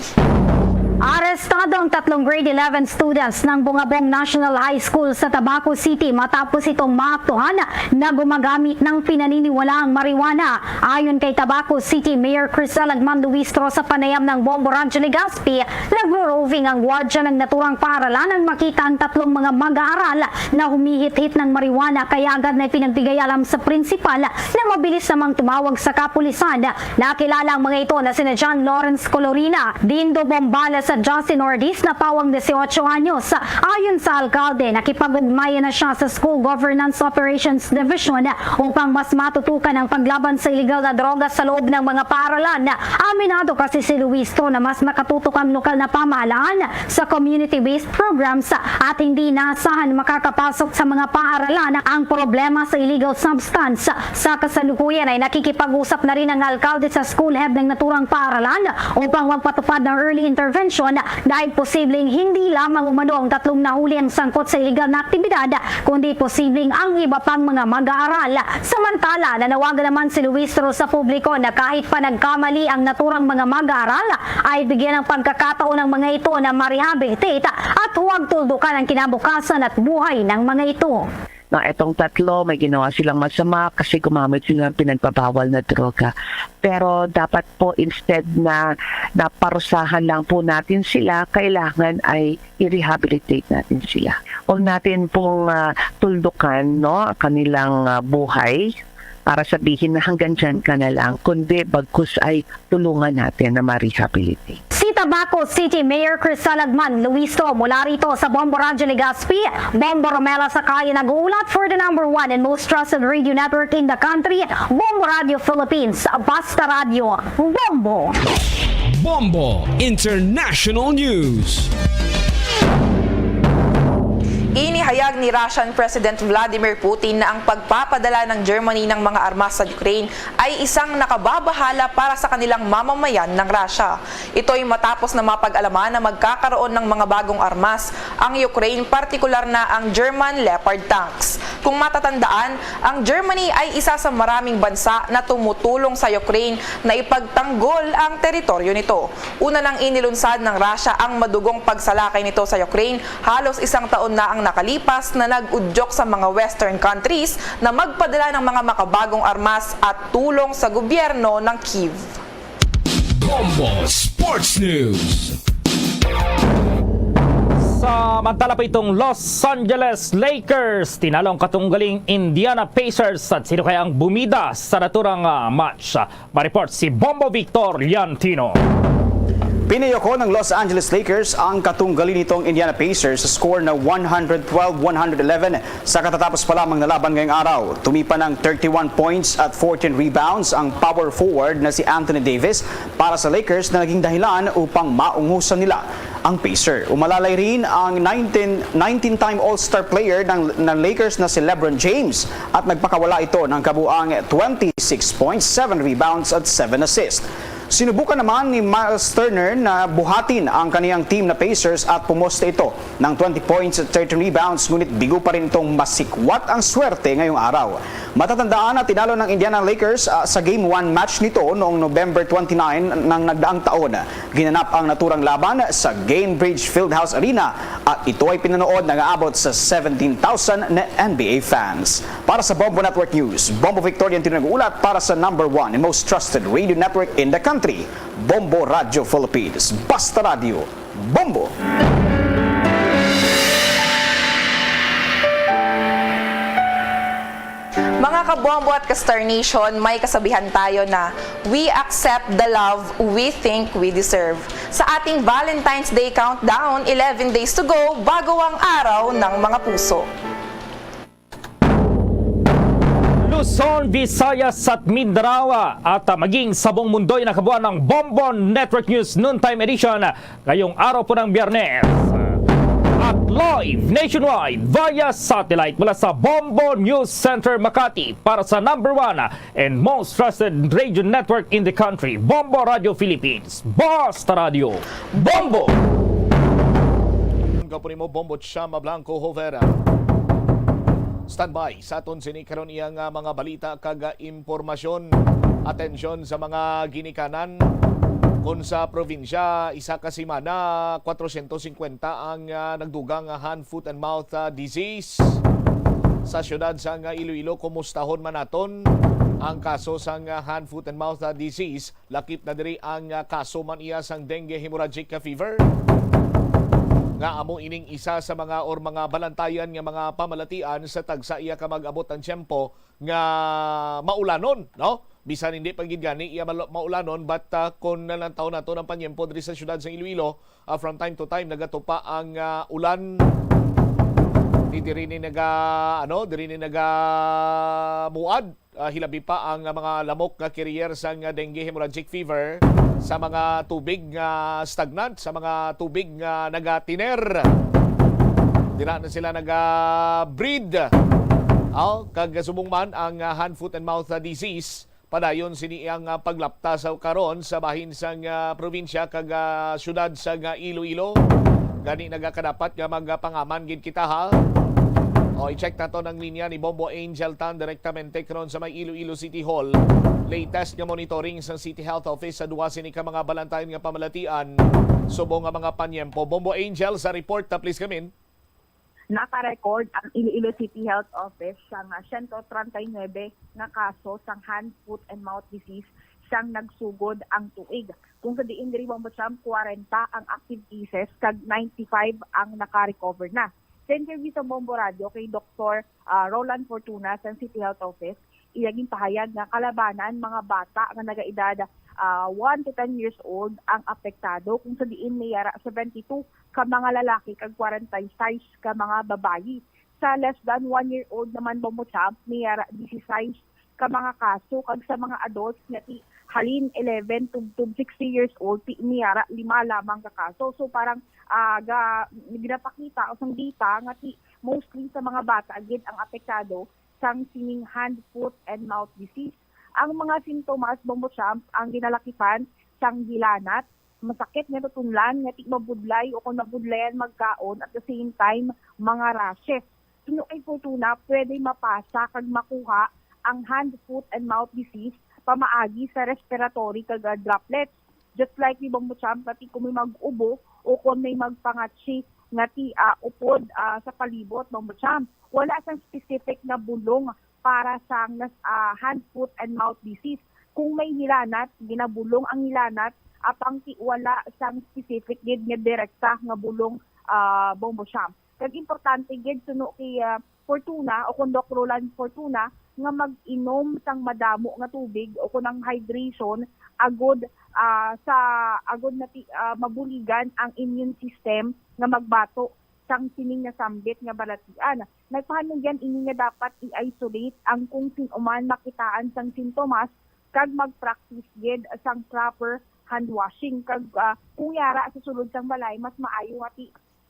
Arestado ang 3 grade 11 students ng Bungabong National High School sa Tabaco City matapos itong maaktuhan na gumagamit ng pinaniniwalaang marijuana. Ayon kay Tabaco City Mayor Crisel Agman Luistro sa panayam ng Bombo Radyo Legazpi, nagro-roving ang gwardya ng naturang paaralan nang makita ang 3 mga mag-aaral na humihit-hit ng marijuana, kaya agad na pinagbigay alam sa principal na mabilis namang tumawag sa kapulisan. Nakilala ang mga ito na sina John Lawrence Colorina, Dindo Bombala sa Justin Ortiz na pawang 18 anyos. Ayon sa alkalde, nakipag-ugnayan na siya sa School Governance Operations Division upang mas matutukan ang paglaban sa illegal na droga sa loob ng mga paaralan. Aminado kasi si Luistro na mas nakatutok ang lokal na pamahalaan sa community-based programs at hindi naasahan makakapasok sa mga paaralan ang problema sa illegal substance. Sa kasalukuyan ay nakikipag-usap na rin ang alkalde sa school head ng naturang paaralan upang magpatupad ng early intervention dahil posibleng hindi lamang umano ang 3 nahuli ang sangkot sa iligal na aktibidad, kundi posibleng ang iba pang mga mag-aaral. Samantala, nanawagan naman si Luistro sa publiko na kahit pa nagkamali ang naturang mga mag-aaral, ay bigyan ng pagkakataon ng mga ito na ma-rehabilitate at huwag tuldukan ang kinabukasan at buhay ng mga ito.
Na etong 3 may ginawa silang masama kasi gumamit sila ng pinagpabawal na droga. Pero dapat po instead na parusahan lang po natin sila, kailangan ay i-rehabilitate natin sila. Huwag natin pong tuldukan kanilang buhay para sabihin na hanggang dyan ka na lang, kundi bagkus ay tulungan natin na ma-rehabilitate.
Si Tabaco City Mayor Crisel Agman Luistro mula rito sa Bombo Radyo Legazpi, Bombo Romela Sakaya nag-uulat for the number 1 and most trusted radio network in the country, Bombo Radio Philippines, Basta Radio, Bombo.
Bombo International News.
Inihayag ni Russian President Vladimir Putin na ang pagpapadala ng Germany ng mga armas sa Ukraine ay isang nakababahala para sa kanilang mamamayan ng Russia. Ito ay matapos na mapag-alaman na magkakaroon ng mga bagong armas ang Ukraine, partikular na ang German Leopard tanks. Kung matatandaan, ang Germany ay isa sa maraming bansa na tumutulong sa Ukraine na ipagtanggol ang teritoryo nito. Una nang inilunsad ng Russia ang madugong pagsalakay nito sa Ukraine, halos isang taon na ang nakalipas na nag-udyok sa mga Western countries na magpadala ng mga makabagong armas at tulong sa gobyerno ng Kyiv.
Bombo Sports News.
Samantala po itong Los Angeles Lakers tinalo ang katunggaling Indiana Pacers at sino kaya ang bumida sa naturang match? Ma-report si Bombo Victor Liantino.
Pinayoko ng Los Angeles Lakers ang katunggali nitong Indiana Pacers sa score na 112-111 sa katatapos pa lamang na laban ngayong araw. Tumipa ng 31 points at 14 rebounds ang power forward na si Anthony Davis para sa Lakers na naging dahilan upang maungusan nila ang Pacer. Umalalay rin ang 19-time All-Star player ng Lakers na si LeBron James at nagpakawala ito ng kabuang 26 points, 7 rebounds at 7 assists. Sinubukan naman ni Miles Turner na buhatin ang kaniyang team na Pacers at pumoste ito ng 20 points at 13 rebounds, ngunit bigo pa rin itong masikwat ang swerte ngayong araw. Matatandaan na tinalo ng Indiana Lakers sa Game 1 match nito noong November 29 ng nagdaang taon. Ginanap ang naturang laban sa Gainbridge Fieldhouse Arena at ito ay pinanood ng aabot sa 17,000 na NBA fans. Para sa Bombo Network News, Bombo Victorian nag-uulat para sa number 1 and most trusted radio network in the country, Bombo Radio Philippines. Basta Radio, Bombo!
Mga kabombo at ka-Star Nation, may kasabihan tayo na we accept the love we think we deserve. Sa ating Valentine's Day countdown, 11 days to go bago ang araw ng mga puso.
Luzon, Visayas at Mindanao at maging sa buong mundo ay nakabuan ng Bombo Network News Noontime Edition ngayong araw po ng Biyernes. At live nationwide via satellite mula sa Bombo News Center Makati para sa number 1 and most trusted radio network in the country, Bombo Radio Philippines. Basta Radio, Bombo!
Kapunin mo, Bombo Chama Blanco Hovera. Standby sa aton sinikaron iyang mga balita kag impormasyon. Atensyon sa mga ginikanan. Kung sa probinsya, isa ka semana, 450 ang nagdugang hand, foot and mouth disease. Sa syudad sa Iloilo, kumustahon man naton ang kaso sa hand, foot and mouth disease. Lakip na diri ang kaso man iya sang dengue hemorrhagic fever. Nga amo ining isa sa mga balantayan nga mga pamalatian sa tagsa iya ka mag-abot ang tiyempo nga maulanon, no? Bisan hindi pagid gani iya maulanon, but kung nalantaw nato ng panyempo diri sa syudad sa Iloilo, from time to time nagatupa ang ulan. Diri ni muad. Hilabi pa ang mga lamok nga carrier sa dengue hemorrhagic fever sa mga tubig nga stagnant, sa mga tubig nga nagatiner. Dira na sila naga-breed. Kag sumungman ang hand, foot and mouth disease. Padayon sini ang paglapta sa karon sa bahin sa probinsya kag syudad sa Iloilo. Gani nagakadapat nga magpangaman gid kita ha. I-check nato ng linya ni Bombo Angel Tan direktamente karon sa may Iloilo City Hall. Latest nga monitoring sa City Health Office sa duwa sini ka mga balantayan nga pamalatian subong nga mga panyempo. Bombo Angel sa report please come in.
Naka-record ang Iloilo City Health Office sa 139 nga kaso sang hand, foot and mouth disease siyang nagsugod ang tuig. Kung sa diin diri mo 40 ang active cases kag 95 ang naka-recover na. Sa interview sa Bombo Radio kay Dr. Roland Fortuna sa City Health Office, iyaging pahayag na kalabanan mga bata nga nagaedad 1 to 10 years old ang apektado, kung sa diin may yara 72 ka mga lalaki kag 46 ka mga babayi. Sa less than 1 year old naman Bombo-champ, may yara 16 ka mga kaso, kag sa mga adults nga halin 11 to 60 years old niyara 5 lamang ka kaso. So parang ginapakita o sang data nga mostly sa mga bata agad ang apektado sang sining hand, foot and mouth disease. Ang mga sintomas Bombo-champ ang ginalakipan sang gilanat, masakit nga tutunlan, nga mabudlay o kung nabudlayan magkaon, at the same time mga rashes. Sino ay Fortuna pwede mapasa kag makuha ang hand, foot and mouth disease pamaagi sa respiratory kag droplets. Just like ni Bombo-champ, kung may mag-ubo o kung may magpangatsi nga upod sa palibot, Bombo-champ, wala sang specific na bulong para sa hand, foot and mouth disease. Kung may hilanat, ginabulong ang hilanat, apang wala sang specific gid nga direkta nga bulong Bombo-champ. Kag importante gid suno kay Fortuna o kung Dr. Roland Fortuna nga mag-inom sang madamo nga tubig o kunang hydration agod mabuligan ang immune system nga magbato sang sining nasambit nga balatian. Nagpahanugyan ini nga dapat i-isolate ang kung sinuman makitaan sang sintomas kag mag-practice gid sang proper hand washing. Kag kung yara sa sulod sang balay, mas maayo nga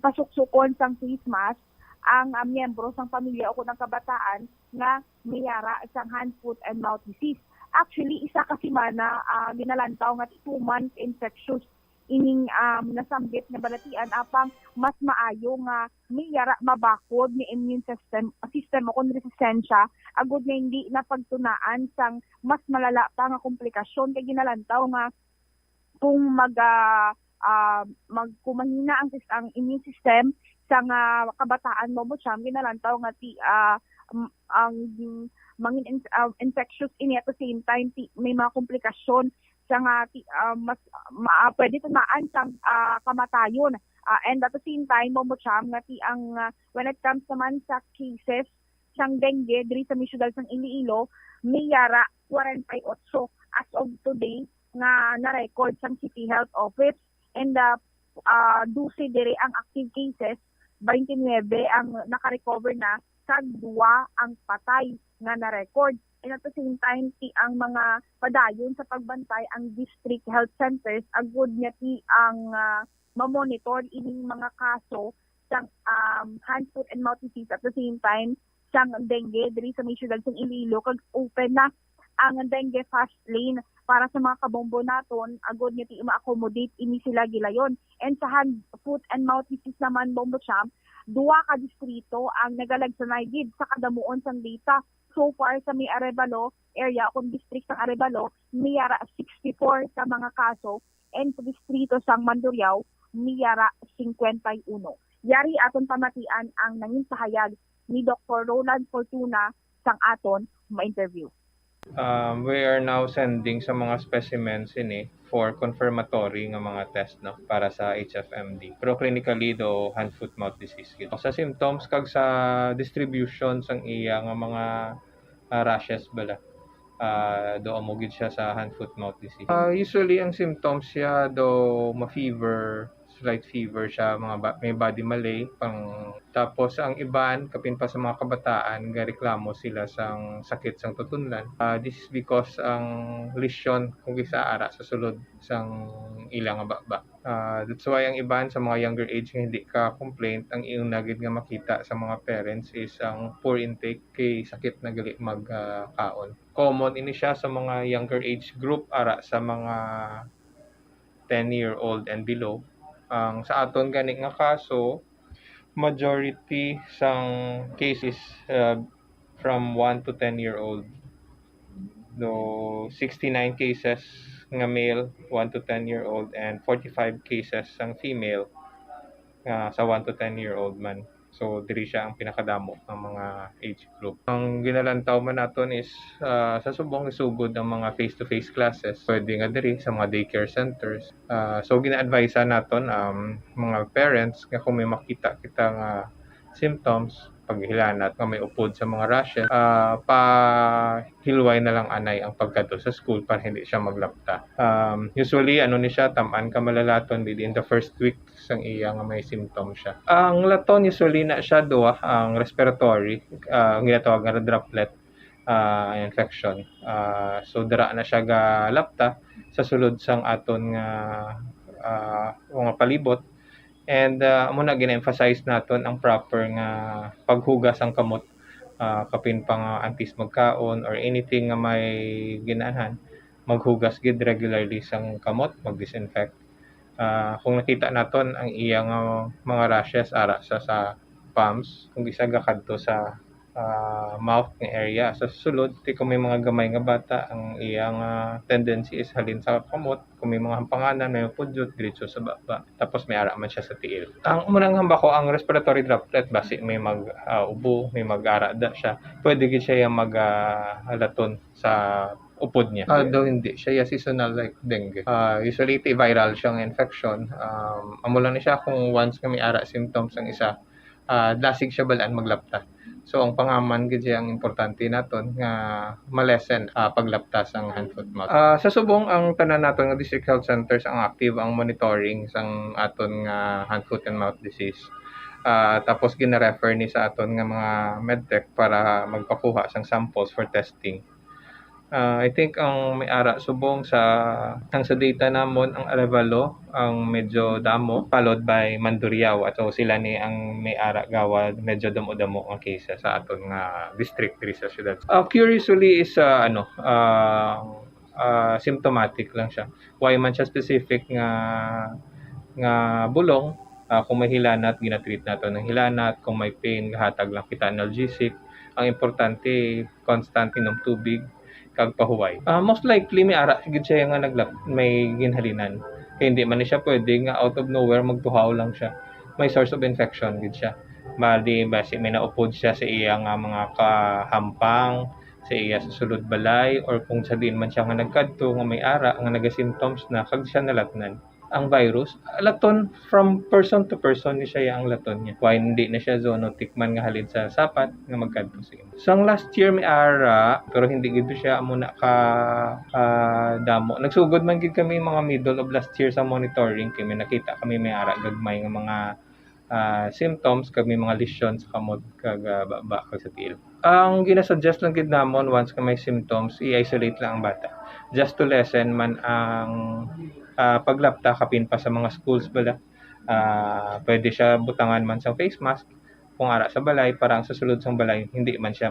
pasuksukon sang face mask ang miyembro sang pamilya o kunang kabataan nga mayara sang hand, foot and mouth disease. Actually, isa ka semana ginalantaw nga 2 months infectious ining nasambit nga balatian, apang mas maayo nga mayara mabakod ni immune system o kung resistensya agud nga hindi na pagtunaan sang mas malala pa nga komplikasyon. Kay ginalantaw nga kung kumahina ang immune system sa kabataan Bombo-champ, ginalantaw nga ang mangin infectious ini at the same time may mga komplikasyon sa nga mas pwede tunaan sang kamatayon. And at the same time Bombo-champ nga ang when it comes naman sa cases sang dengue diri sa syudad sang Iloilo, may yara 48 as of today nga na-record sang City Health Office, and 12 dire ang active cases, 29 ang naka-recover na, kag 2 ang patay nga na-record. And at the same time, ang mga padayon sa pagbantay ang district health centers, agud nga ang mamonitor ining mga kaso sang hand, foot and mouth disease. At the same time, sang dengue diri sa syudad sang Iloilo, kag open na ang dengue fast lane para sa mga kabombo naton, agud nga ma-accommodate ini sila gilayon. And sa hand, foot and mouth disease naman Bombo-champ, 2 ka distrito ang nagalagsanay gid sa kadamuon sang data. So far sa may Arevalo area, kung district ng Arevalo, may yara 64 sa mga kaso, and distrito sang Mandurriao, Miyara 51. Yari aton pamatian ang nanging pahayag ni Dr. Roland Fortuna sang aton ma-interview.
We are now sending sa mga specimens for confirmatory nga mga test para sa HFMD. Pero clinically do hand foot mouth disease gid. Sa symptoms kag sa distribution sang iya nga mga rashes bala. Do amugid siya sa hand foot mouth disease. Usually ang symptoms siya do ma-fever, slight fever siya, may body malay, tapos ang iban kapin pa sa mga kabataan gareklamo sila sang sakit sang tutunlan. This is because ang lesion kung gisaara sa sulod sang ilang baba. That's why ang iban sa mga younger age nga hindi ka complaint, ang iyong nagid nga makita sa mga parents is ang poor intake kay sakit na gali magkaon. Common ini siya sa mga younger age group ara sa mga 10-year-old and below. Ang sa aton gani nga kaso, majority sang cases from 1 to 10-year-old. No, 69 cases nga male 1 to 10-year-old and 45 cases sang female sa 1 to 10-year-old man. So diri siya ang pinakadamo ng mga age group. Ang ginalantaw man naton is sa subong isugod ang mga face-to-face classes. Pwede nga diri sa mga daycare centers. So gina-advise naton mga parents nga kung may makita kita nga symptoms, paghilanat nga may upod sa mga rashes, hilway na lang anay ang pagkadto sa school para hindi siya maglapta. Usually ni siya tamaan ka malalaton within the first week sang iya nga may symptoms siya. Ang laton usually na siya ang respiratory, ang ginatawag nga droplet infection. So dara na siya ga lapta sa sulod sang aton nga mga palibot. And muna gina-emphasize naton ang proper nga paghugas ang kamot kapin pa nga antis magkaon or anything nga may ginaanhan, maghugas gid regularly sang kamot, mag-disinfect. Kung nakita naton ang iyang mga rashes ara sa palms, kung isa gakadto sa mouth nga area sa sulod, kung may mga gamay nga bata, ang iyang tendency is halin sa kamot. Kung may mga hampanganan, may pudyot, diretso sa baba. Tapos may ara man siya sa tiil. Ang unang hamba ko, ang respiratory droplet, basi may mag-ubo, may mag-arada siya. Pwede gid siya mag-halaton sa upod niya. Although hindi siya seasonal like dengue. Usually viral siyang infection. Amo lang ni siya kung once nga may ara symptoms ang isa, lasig siya balaan maglapta. So ang pangaman gid ang importante naton nga malesen paglaptas ang hand foot mouth. Sa subong ang tanan naton nga district health centers ang active ang monitoring sang aton nga hand foot and mouth disease. Tapos gina-refer ni sa aton nga mga medtech para magpakuha sang samples for testing. I think ang may ara subong sa data namon ang Arevalo ang medyo damo, followed by Mandurriao, at sila ni ang may ara gawa medyo damo-damo ang cases sa aton nga district diri sa syudad. Curiously is symptomatic lang siya. Why man siya specific nga bulong, kung may hilanat ginatreat nato ng hilanat, kung may pain hatag lang kita analgesic. Ang importante constant inom tubig kag pahuway. Most likely may ara gid siya nga may ginhalinan. Kaya hindi man siya pwede nga out of nowhere magtuhaw lang siya. May source of infection gid siya. Bali basi may naupod siya sa iya nga mga kahampang, sa iya sa sulod balay, or kung sa din man siya nga nagkadto nga may ara nga naga-symptoms na kag siya nalatnan ang virus. Laton from person to person ni siya ang laton niya. Why hindi na siya zoonotic man nga halin sa sapat nga magkadto sa imo. So last year may ara pero hindi gid siya muna ka damo. Nagsugod man gid kami mga middle of last year sa monitoring kay may nakita kami may ara gagmay nga mga symptoms kag may mga lesions sa kamot kag baba kag sa tiil. Ang ginasuggest lang gid namon once ka may symptoms, i-isolate lang ang bata just to lessen man ang paglapta kapin pa sa mga schools bala. Pwede siya butangan man sa face mask kung ara sa balay para ang susulod sang balay hindi man siya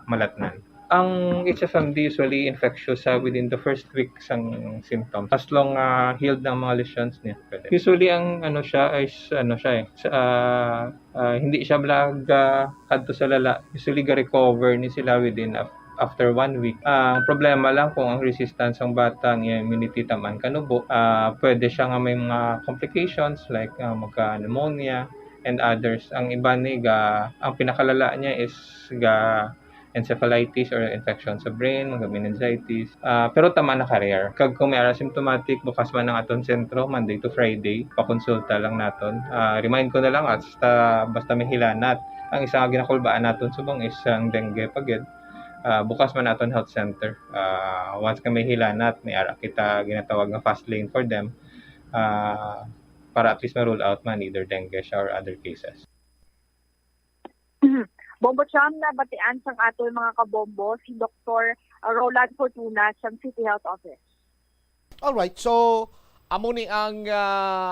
malatnan. Ang HFMD usually infectious within the first week sang symptoms. As long healed ang mga lesions niya. Pwede. Usually ang hindi siya kadto sa lala. Usually ga-recover ni sila within after 1 week. Ang problema lang kung ang resistance ng bata ang immunity taman kanubo, pwede siya nga may mga complications like magka-pneumonia and others. Ang iba ni ang pinakalala niya is encephalitis or infection sa brain, mga meningitis. Pero tama na career. Kung may asymptomatic, bukas man ang aton sentro, Monday to Friday, pakonsulta lang naton. Remind ko na lang, basta may hilanat. Ang isang ginakulbaan naton subong is ang dengue pagid. Bukas man naton health center. Once ka may hilanat, may ara kita ginatawag na fast lane for them para at least ma-rule out man either dengue siya or other cases.
Bombo Cham, na batian sang ato mga kabombo si Dr. Roland Fortuna sa City Health Office.
Alright, so amo ni ang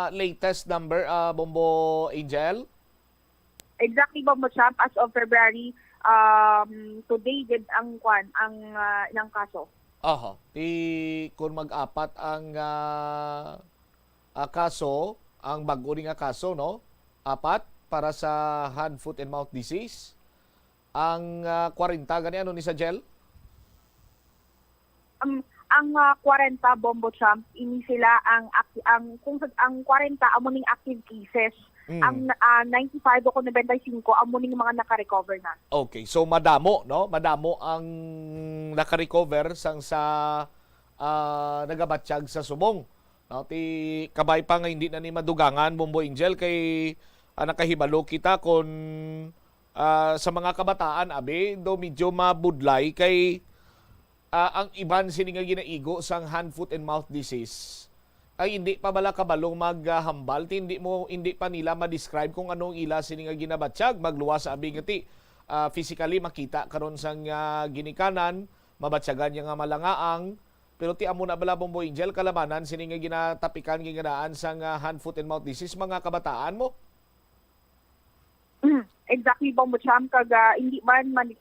latest number, Bombo Angel?
Exactly, Bombo Cham, as of February, today did ang ilang kaso.
Aha, kung mag-apat ang kaso, ang bago rin nga kaso, no? 4 para sa hand, foot, and mouth disease. Ang 40 gani ano ni sa gel?
Ang 40 Bombo Champ, ini sila ang 40 amo ning active cases. Ang 95 o 95 amo ning mga naka-recover na.
Okay, so madamo, no? Madamo ang naka-recover sang sa nagabatsyag sa subong. No, ti kabay pa nga hindi na ni madugangan, Bombo Angel, kay nakahibalo kita kung sa mga kabataan, do medyo mabudlay kay ang iban sini nga ginaigo sang hand, foot, and mouth disease ay hindi pa bala kabalong maghambal, hindi pa nila ma-describe kung anong ila sini nga ginabatsyag, magluwas sa abing ngati physically makita karon sang ginikanan, mabatsyagan niya nga malangaang, pero ti amo na bala, Bombo Angel, kalabanan sini nga ginatapikan ginadaan sang hand, foot, and mouth disease mga kabataan mo.
Exactly, Bombo Cham, hindi man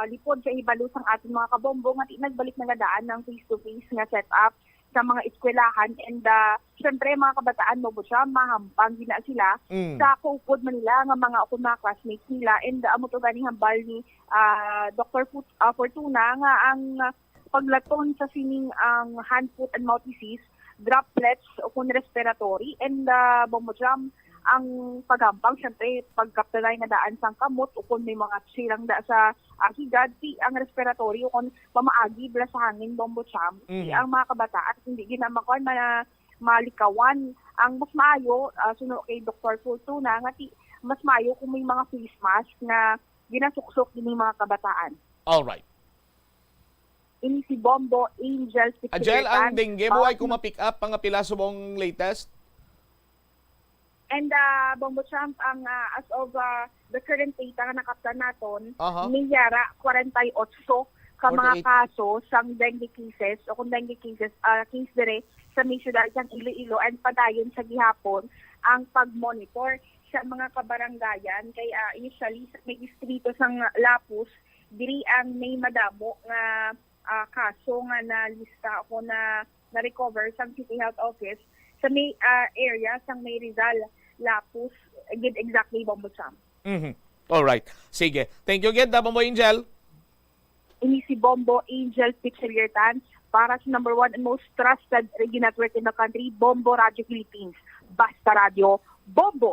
lipod sa ibalo sang ating mga kabombo nga nagbalik na daan ng face-to-face nga setup sa mga eskwelahan, and syempre mga kabataan, Bombo Cham, mahampang gina sila sa kaupod Manila nga mga classmates nila, and amo to ganing hambal ni Dr. Fortuna nga ang paglaton sa sining ang hand, foot, and mouth disease, droplets o kung respiratory, and Bombo Cham, ang paghampang, syempre, pagkaptalay na daan sang kamot o kung may mga silang da sa higad, ang respiratory o kung pamaagi bala sa hangin, Bombo Cham, ang mga kabataan, hindi ginamakuan malikawan. Ang mas maayo, sunod kay Dr. Fortuna, nga mas maayo kung may mga face mask na ginasuksok din ng mga kabataan.
Alright.
Ini si Bombo Angel.
Angel, ang dengue mo ay kumapick up pang pila subong latest?
And Bombo Champ, ang as of the current data nga nakaptan naton, may yara 48 ka mga kaso sang dengue cases o kung dengue cases, case dire sa may syudad ng Iloilo, and padayon sa gihapon ang pag-monitor sa mga kabaranggayan. Kaya initially sa may distrito sang Lapus, diri ang may madamo nga kaso nga na lista ako na recover sa City Health Office sa may area sang may Rizal, Lapus, exactly, Bombo Cham.
Alright. Sige. Thank you again, Bombo Angel.
Ini si Bombo Angel Picheliertan para sa number 1 and most trusted radio network in the country, Bombo Radio Philippines. Basta Radio, Bombo!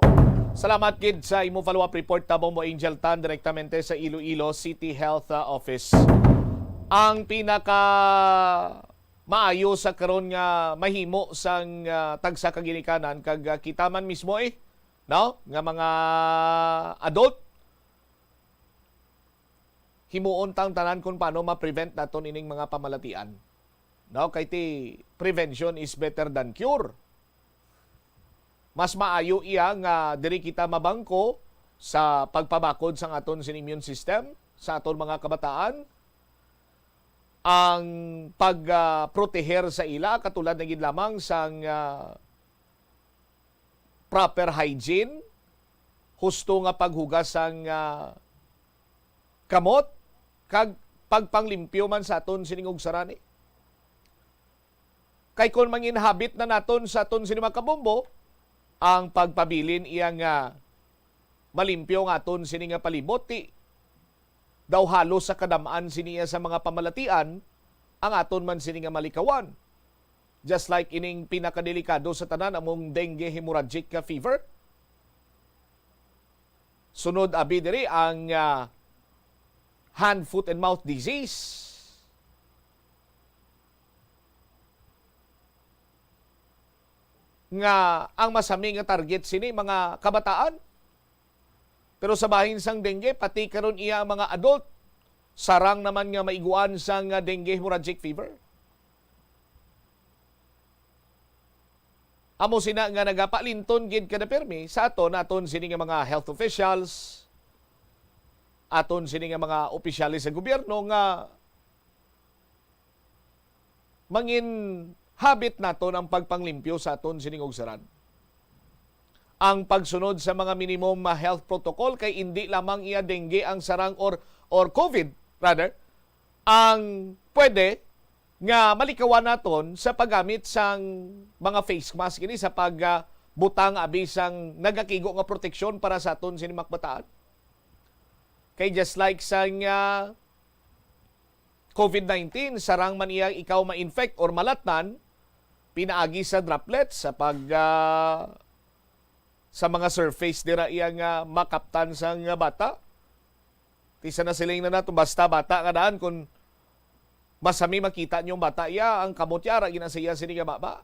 Salamat, kid, sa imo follow-up report ta, Bombo Angel Tan, direktamente sa Iloilo City Health Office. Ang pinaka maayo sa karon nga mahimo sang tagsa kaginikanan kag kita man mismo no, nga mga adult himuon tang tanan kung paano ma-prevent naton ining mga pamalatian, no, kay ti prevention is better than cure. Mas maayo iya nga diri kita mabangko sa pagpabakod sang aton sin immune system sa aton mga kabataan, ang pag-proteher sa ila, katulad na gid lamang sang proper hygiene, husto nga paghugas sang kamot, kag pagpanglimpyo man sa aton siningog sarani. Kay kung manginhabit na naton sa aton sinima kabombo, ang pagpabilin iyang malimpyo nga aton sininga palibot, daw halos sa kadamaan siniya sa mga pamalatian ang aton man sini nga malikawan. Just like ining pinakadelikado sa tanan among dengue hemorrhagic fever. Sunod abi diri ang hand, foot, and mouth disease. Nga ang masami nga target sini mga kabataan. Pero sa bahin sang dengue, pati karon iya mga adult, sarang naman nga maiguan sang dengue hemorrhagic fever. Amo sina nga nagapalinton gid kada permi sa aton sini nga mga health officials, aton sini nga mga opisyalis sa gobyerno nga mangin habit naton ang pagpanglimpyo sa aton sining ugsaran. Ang pagsunod sa mga minimum health protocol kay hindi lamang iya dengue ang sarang or COVID rather ang pwede nga malikawan naton sa paggamit sang mga face mask ini sa pagbutang abisang nagakigo nga proteksyon para sa aton sining makbataan. Kay just like sang COVID-19, sarang man iya ikaw ma-infect or malatnan, pinaagi sa droplets sa sa mga surface dira iyang makaptan sang bata. Tisa na siling na nato basta bata kadaan kung masami makita niyong bata iya ang kamot yara ginasaya sini nga baba.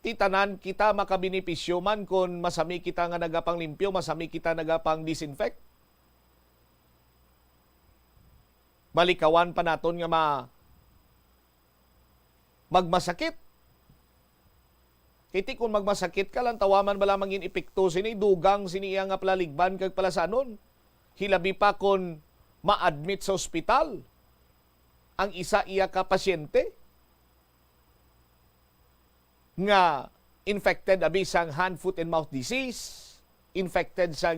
Titanan kita makabinipisyo man kung masami kita nga nagapang limpyo, masami kita nagapang disinfect. Malikawan pa naton nga magmasakit. Kiti kung magmasakit ka lang, tawaman bala mangin epekto sini, dugang sini nga palaligban kag palasanon. Hilabi pa kung ma-admit sa ospital ang isa iya ka pasyente nga infected abisang hand, foot, and mouth disease, infected sa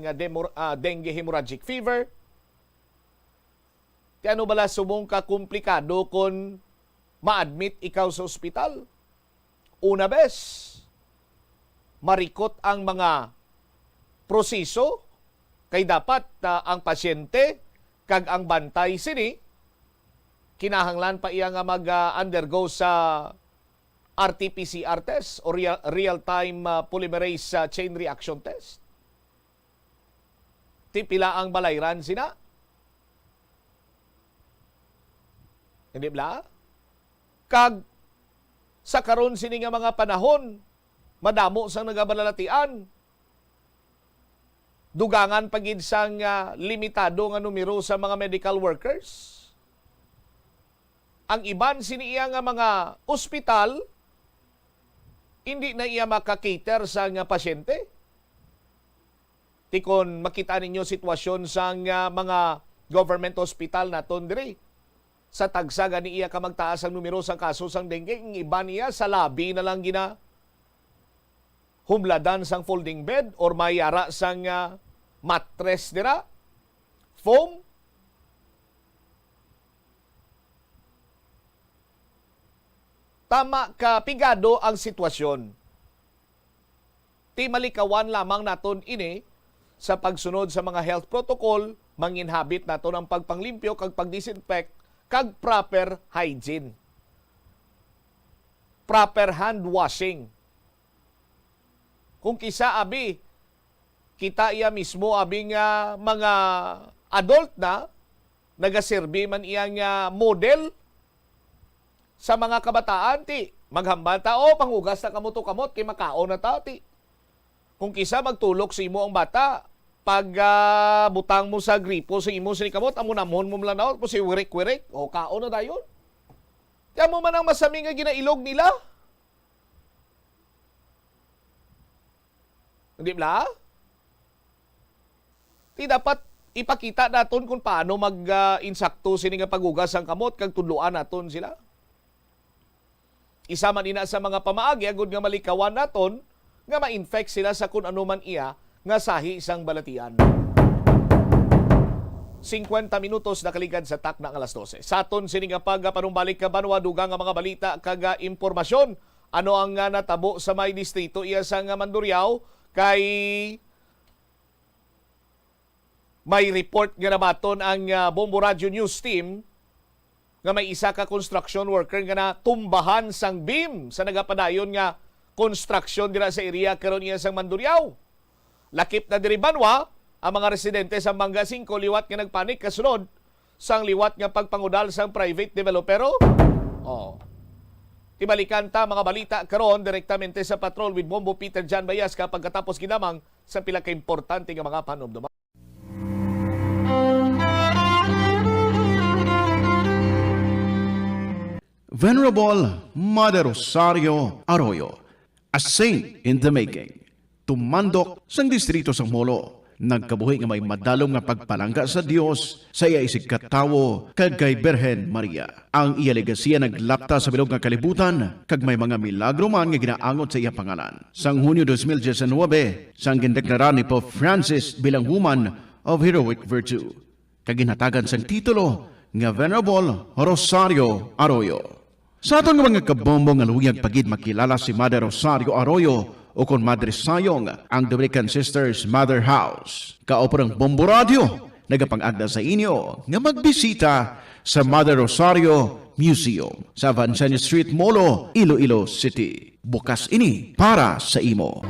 dengue hemorrhagic fever. Ti ano bala sumong ka komplikado kung ma-admit ikaw sa ospital? Una bes, marikot ang mga proseso kay dapat ang pasyente kag ang bantay sini kinahanglan pa iya nga mag-undergo sa RT-PCR test o real-time polymerase chain reaction test. Ti pila ang balayran sina? Hindi bla? Kag sa karon sini nga mga panahon, madamo sang nagabalalatian. Dugangan pagid sang limitado nga numero sa mga medical workers. Ang iban sini iya nga mga ospital, hindi na iya makakater sa nga pasyente. Tikon makita ninyo sitwasyon sa mga government hospital naton diri. Sa tagsa gani iya ka magtaas ang numero sa kaso sang dengue, ang iba niya sa labi na lang gina humladan sang folding bed or mayara sang mattress dira, foam. Tama ka pigado ang sitwasyon. Ti malikawan lamang naton ini sa pagsunod sa mga health protocol, manginhabit naton ang pagpanglimpyo kag pagdisinfect kag proper hygiene. Proper hand washing. Kung kisa abi, kita iya mismo abing mga adult na, nagaserbi man iyang model sa mga kabataan, ti maghambal ta, panghugas na kamuto-kamot, kay makao na ta, ti. Kung kisa magtulok sa imo ang bata, pag butang mo sa gripo sa imo sini kamot, amo namon mo mlanaw, po si wirik-wirik, kao na dayon. Tiyan mo man ang masami nga ginailog nila. Hindi ba? Ti dapat ipakita naton kung paano mag-insakto sini nga paghugas ang kamot, kag tudloan naton sila. Isa man ina sa mga pamaagi, agud nga malikawan naton, nga ma-infect sila sa kung ano man iya, nga sahi isang balatian. 50 minutos nakaligad sa tak na alas 12. Sa aton sini nga panumbalik ka banwa dugang nga mga balita kag impormasyon. Ano ang natabo sa may distrito iya sa Mandurriao kay may report nga nabaton ang Bombo Radio News team nga may isa ka construction worker nga natumbahan sang beam sa nagapadayon nga construction dira sa area karon niya sang Mandurriao. Lakip na diri Banwa ang mga residente sa Manga 5 liwat nga nagpanik kasunod sang liwat nga pagpangudal sang private developero. Tibalikan ta mga balita karon direktamente sa Patrol with Bombo Peter Jan Bayas kapag katapos ginamang sa pila ka importante nga mga panumduma.
Venerable Mother Rosario Arroyo, a saint in the making, tumandok sang distrito sang Molo, nagkabuhi nga may madalom nga pagpalangga sa Dios sa iya isig katawo kag kay Birhen Maria. Ang iya legasiya naglapta sa bilog nga kalibutan kag may mga milagro man nga ginaangot sa iya pangalan. Sang Hunyo 2019, sang gindeklara ni Pope Francis bilang woman of heroic virtue, kag ginhatagan sang titulo nga Venerable Rosario Arroyo. Sa aton nga mga kabombo nga luyag pagid makilala si Mother Rosario Arroyo o kon Madre Sayong, ang Dominican Sisters Mother House. Kaoperang Bombo Radio, nagapangagda sa inyo nga magbisita sa Mother Rosario Museum sa Vanzani Street, Molo, Iloilo City. Bukas ini para sa imo.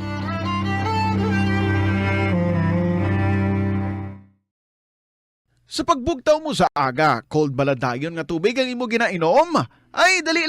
Sa pagbugtaw mo sa aga, cold baladayon nga tubig ang imo ginainom? Ay, dali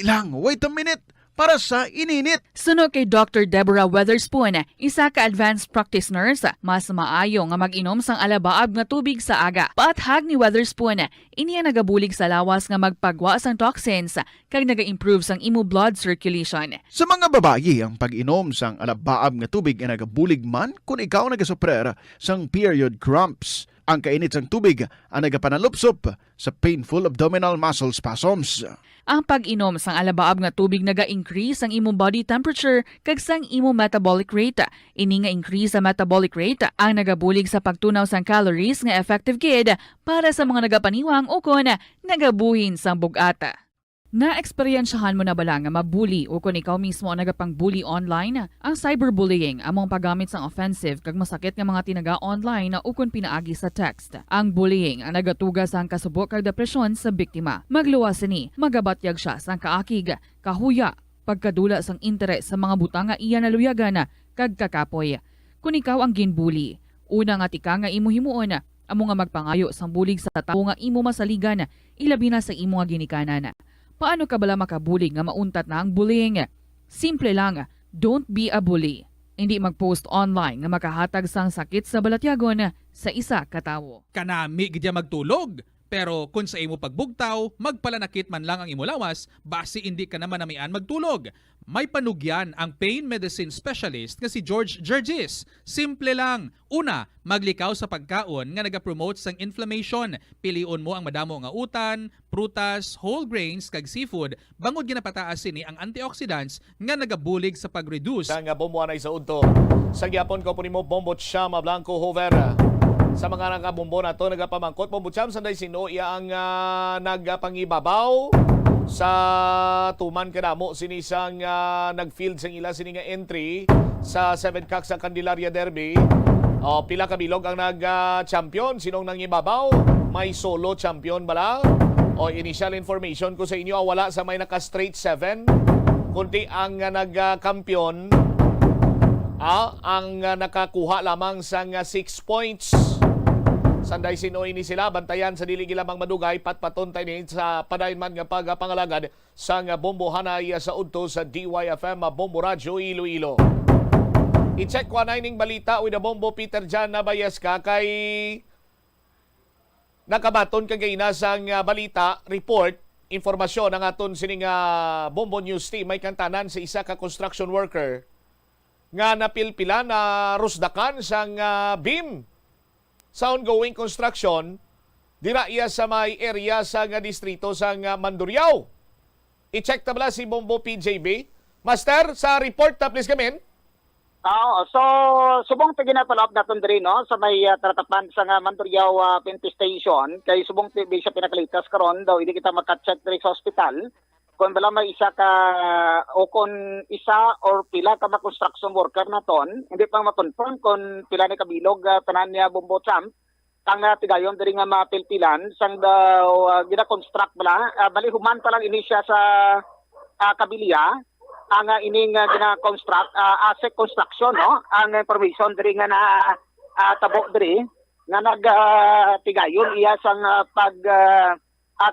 lang, wait a minute, para sa ininit.
Suno kay Dr. Deborah Weatherspoon, isa ka advanced practice nurse, mas maayo nga mag-inom sang alabaab nga tubig sa aga. Paathag ni Weatherspoon, iniya nagabulig sa lawas nga magpagwa sang toxins, kag naga-improve sang imo blood circulation.
Sa mga babayi, ang pag-inom sang alabaab nga tubig ay nagabulig man kung ikaw nagasuprer sang period cramps. Ang kainit sang tubig ang nagapanalupsop sa painful abdominal muscle spasms.
Ang pag-inom sang alabaab nga tubig naga-increase ang imong body temperature kag sang imong metabolic rate. Ini nga increase sa metabolic rate ang nagabulig sa pagtunaw sang calories nga effective gid para sa mga nagapaniwang o kon nagabuhin sang bugata. Na-eksperyensyahan mo na bala nga mabuli o kung ikaw mismo ang nagapang-bully online? Ang cyberbullying among paggamit sang offensive kag masakit nga mga tinaga online na ukon pinaagi sa text. Ang bullying ang nagatuga sang kasubok kag depresyon sa biktima. Magluwas ni, magabatyag siya sang kaakig, kahuya, pagkadula sang interes sa mga butang nga iya naluyagan kag kakapoy. Kung ikaw ang ginbully, una nga tika nga imo himuon, amo nga magpangayo sang bulig sa tao nga imo masaligan, ilabi na sa imo nga ginikanan. Paano ka bala makabulig nga mauntat na ang bullying? Simple lang, don't be a bully. Hindi mag-post online nga makahatag sang sakit sa balatyagon sa isa ka tawo.
Kanami gidya magtulog, pero kung sa imo pagbugtaw, magpalanakit man lang ang imo lawas, base hindi ka naman namian magtulog. May panugyan ang pain medicine specialist nga si George Gergis. Simple lang. Una, maglikaw sa pagkaon nga nagapromote sang inflammation. Pilion mo ang madamo nga utan, prutas, whole grains kag seafood. Bangod ginapataas sini ang antioxidants nga nagabulig sa pag-reduce.
Nga bombo anay sa udto. Sa gyapon ko po nimo Bombo Chama Blanco Hover. Sa mga nakabombo na to nagapamangkot Bombo Cham sanday sino iya ang nagapangibabaw sa tuman kadamo sinisang nagfield sang ila sini nga entry sa 7 Cacks sa Candelaria Derby. Pila ka bilog ang nag-champion, sinong nangibabaw? May solo champion bala? Initial information ko sa inyo, wala sa may naka-straight 7 kundi ang nag-kampiyon ang nakakuha lamang sang 6 points. Sanday sinoy ni sila, bantayan sa dili gilamang madugay, patpaton tayo sa padayman nga pagpangalagad sa Bombo Hanay sa udto sa DYFM Bombo Radio Iloilo. I-check ko na ining balita with the Bombo Peter Jan Nabayas ka kay nakabaton kagay na sang balita, report, informasyon ng aton sining Bombo News Team may kantanan sa isa ka construction worker nga napilpila na rusdakan sang beam sa ongoing construction dira iya sa may area sa distrito sa Mandurriao. I-check tabla si Bombo PJB. Master, sa report ta please kamin.
So subong ta ginapalop naton diri no sa may tratapan sa Mandurriao PNP station kay subong ti siya pinakalitas karon daw hindi kita maka-check diri sa hospital kung bala may isa ka o kung isa or pila ka construction worker naton hindi pa ma-confirm kung pila ni kabilog tanan niya Bombo Champ kang tigayon diri nga mapilpilan sang daw gina-construct bala bali human pa lang ini siya sa Kabilia ang ining gina-construct asset construction no ang information diri nga na tabo diri nga nagtigayon iya sang pag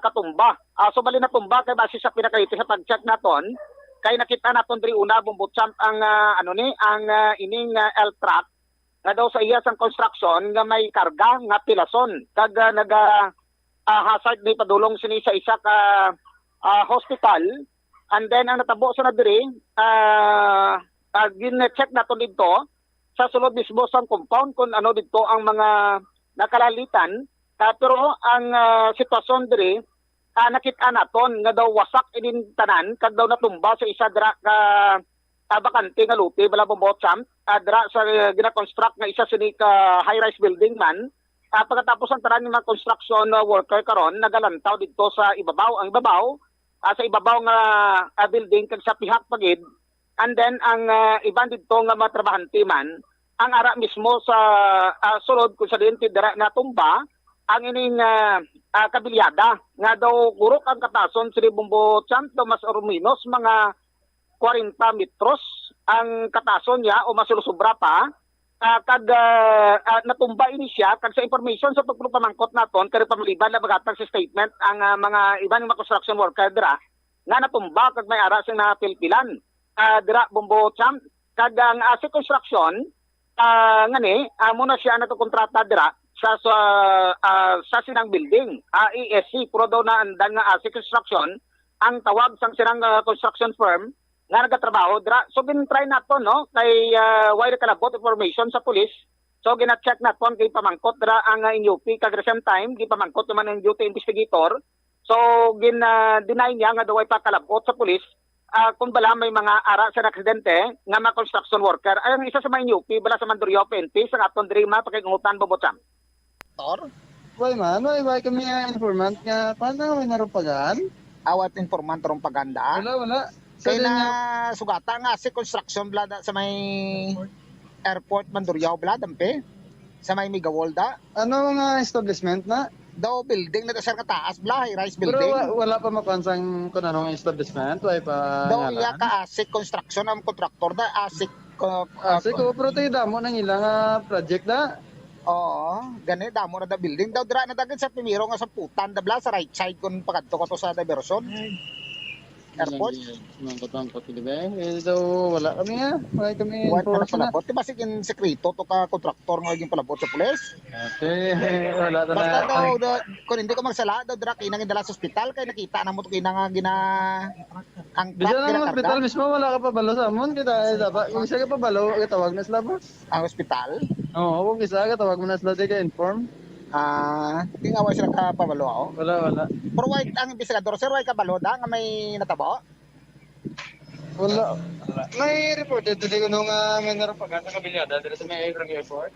katumba. So bali na tumba kay base sa pinakalito sa pag-check naton kay nakita naton diri una bumbutsamp ang ang ining L-track nga daw sa iya sang construction nga may karga nga pilason kag hazard ni padulong sini sa isa ka hospital and then ang natabo sa na diri gin-check naton dito sa sulod mismo sang compound kung ano dito ang mga nakalalitan pero ang sitwasyon diri nakita naton nga daw wasak inin tanan kag daw natumba sa isa dra ka bakante nga lupi bala bombotsamp dra sa gina-construct nga isa sini ka high-rise building man pagkatapos ang tanan ng mga construction worker karon nagalantaw dito sa ibabaw ang ibabaw sa ibabaw nga building kag sa pihak pagid and then ang iban dito nga mga trabahante man ang ara mismo sa sulod kung sa diin dra na tumba ang ining Kabiliada nga daw gurok ang katason sa Bombotsamp daw mas or minus mga 40 metros ang katason niya o masulusubra pa kag natumba ini siya kag sa information sa pagpamangkot naton kay pamaliban na magatag sa statement ang mga ibang mga construction worker dira nga natumba kag may ara sing napilpilan dira Bombotsamp kag ang asset construction ngani muna siya nagkontrata dira sa sinang building ESC pro daw na andan nga asset construction ang tawag sang sinang construction firm nga nagatrabaho dira so gin-try nato no kay wire kalabot information sa police so gina-check naton kay pamangkot dira ang NUP kag at the same time gipamangkot man ang duty investigator so deny niya nga daw ay pakalabot sa police kung bala may mga ara sa aksidente nga mga construction worker ay ang isa sa mga NUP bala sa Mandurriao PNP sa aton diri mapakigungutan Bobotsam
Why man, why kami informant nga paano may narupagan?
Awat informant ron paganda.
Wala.
Kaya na sugata nga si construction blada sa may airport Mandurriao blada dampe sa may Migawolda.
Ano mga establishment na?
Daw building na sa kataas bla, high-rise building.
Pero wala pa makansang kung anong establishment, why pa
daw iya ka ASIC construction ang contractor da ASIC
ko pero tayo damo nang ilang project da.
Oo, gani damo na da building daw dira na dagit sa Pimiro nga sa putan da bla sa right side kun pagadto ko to sa diversion. Airport.
Mangkot di ba? So wala kami nga. Wala kami
information. Ti basi kin sekreto to ka kontraktor nga gin palabot sa pulis.
Okay, wala ta na.
Basta daw kun hindi ko magsala daw dira kinang dala sa ospital kay nakita na mo to kinang gina ang
bisa na hospital mismo wala ka pa balo sa amon kita dapat kung isa ka pa balo tawag na sila boss.
Ang ospital?
Oo, kung isa ka tawag mo na sila ka inform.
Di nga wala sila kapabalo ako?
Wala.
Pero why ang investigador, sir, why kabalo da nga may natabo?
Wala. May reported today ko nung may narapagan sa Kabiliada dito sa may airport.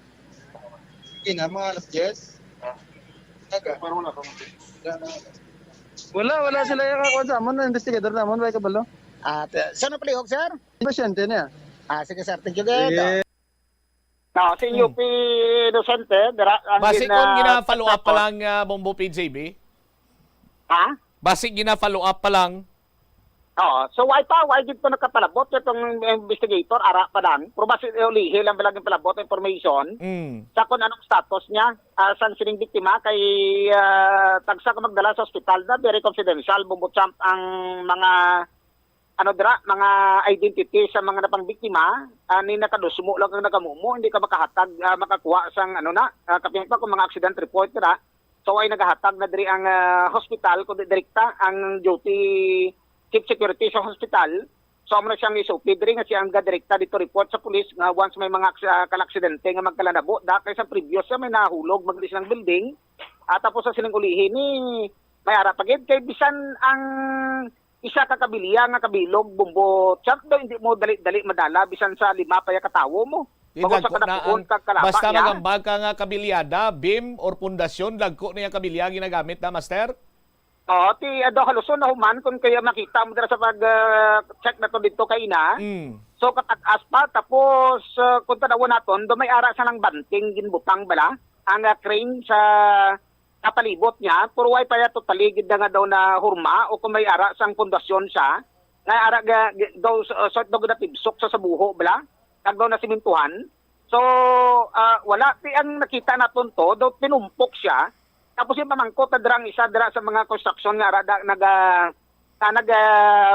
Ina, mga alas 10. Pero wala pa. Wala sila yung kakuha sa amon, investigador naman, why kabalo?
Saan na palihog, sir?
Pasyente niya.
Sige, sir. Thank you, good. No, si UP Docente,
base kung gina-follow up pa lang Bombo PJB?
Ha?
Base gina-follow up pa lang?
Oo. So, why dito nakapalabot itong investigator, ara pa lang. Pero base ulihi lang ba lang yung palabot information sa kung anong status niya, saan sining biktima, kay tagsa ka magdala sa ospital na, very confidential, Bombotsamp ang mga mga identity sa mga napangbiktima ni nakadusmo lang ang nagamumo hindi ka makahatag makakuha sang kapin pa kung mga accident report dira so ay nagahatag na diri ang hospital kun direkta ang duty chief security sa hospital so amo na siyang isupid diri nga siyang direkta dito report sa police nga once may mga kalaksidente nga magkalanabo da kay sa previous may nahulog maglis ng building tapos sa sining ulihin ni may ara pagid kay bisan ang isa ka Kabilia nga kabilog Bombotsamp daw hindi mo dali madala bisan sa 5 pa ya katawo mo. Bago sa kadapuon kag kalapa
basta magambag ka nga Kabiliada, BIM or pundasyon lagko niya Kabilia ginagamit na master?
Oo, ti haluson na human kung kaya makita mo dira sa pag check na to dito kay ina. So katag-as pa tapos kung tanaw naton do may ara sa nang banting ginbutang bala. ang crane sa kapalibot niya, pero way pa yato taligid na nga daw na hurma o kung may ara sang pundasyon siya, nga ara daw sort daw na tibsok sa sabuho, bala, kag daw na simintuhan. So, wala. Ang nakita naton to, daw pinumpok siya, tapos yung pamangkot na drang isa dra sa mga construction nga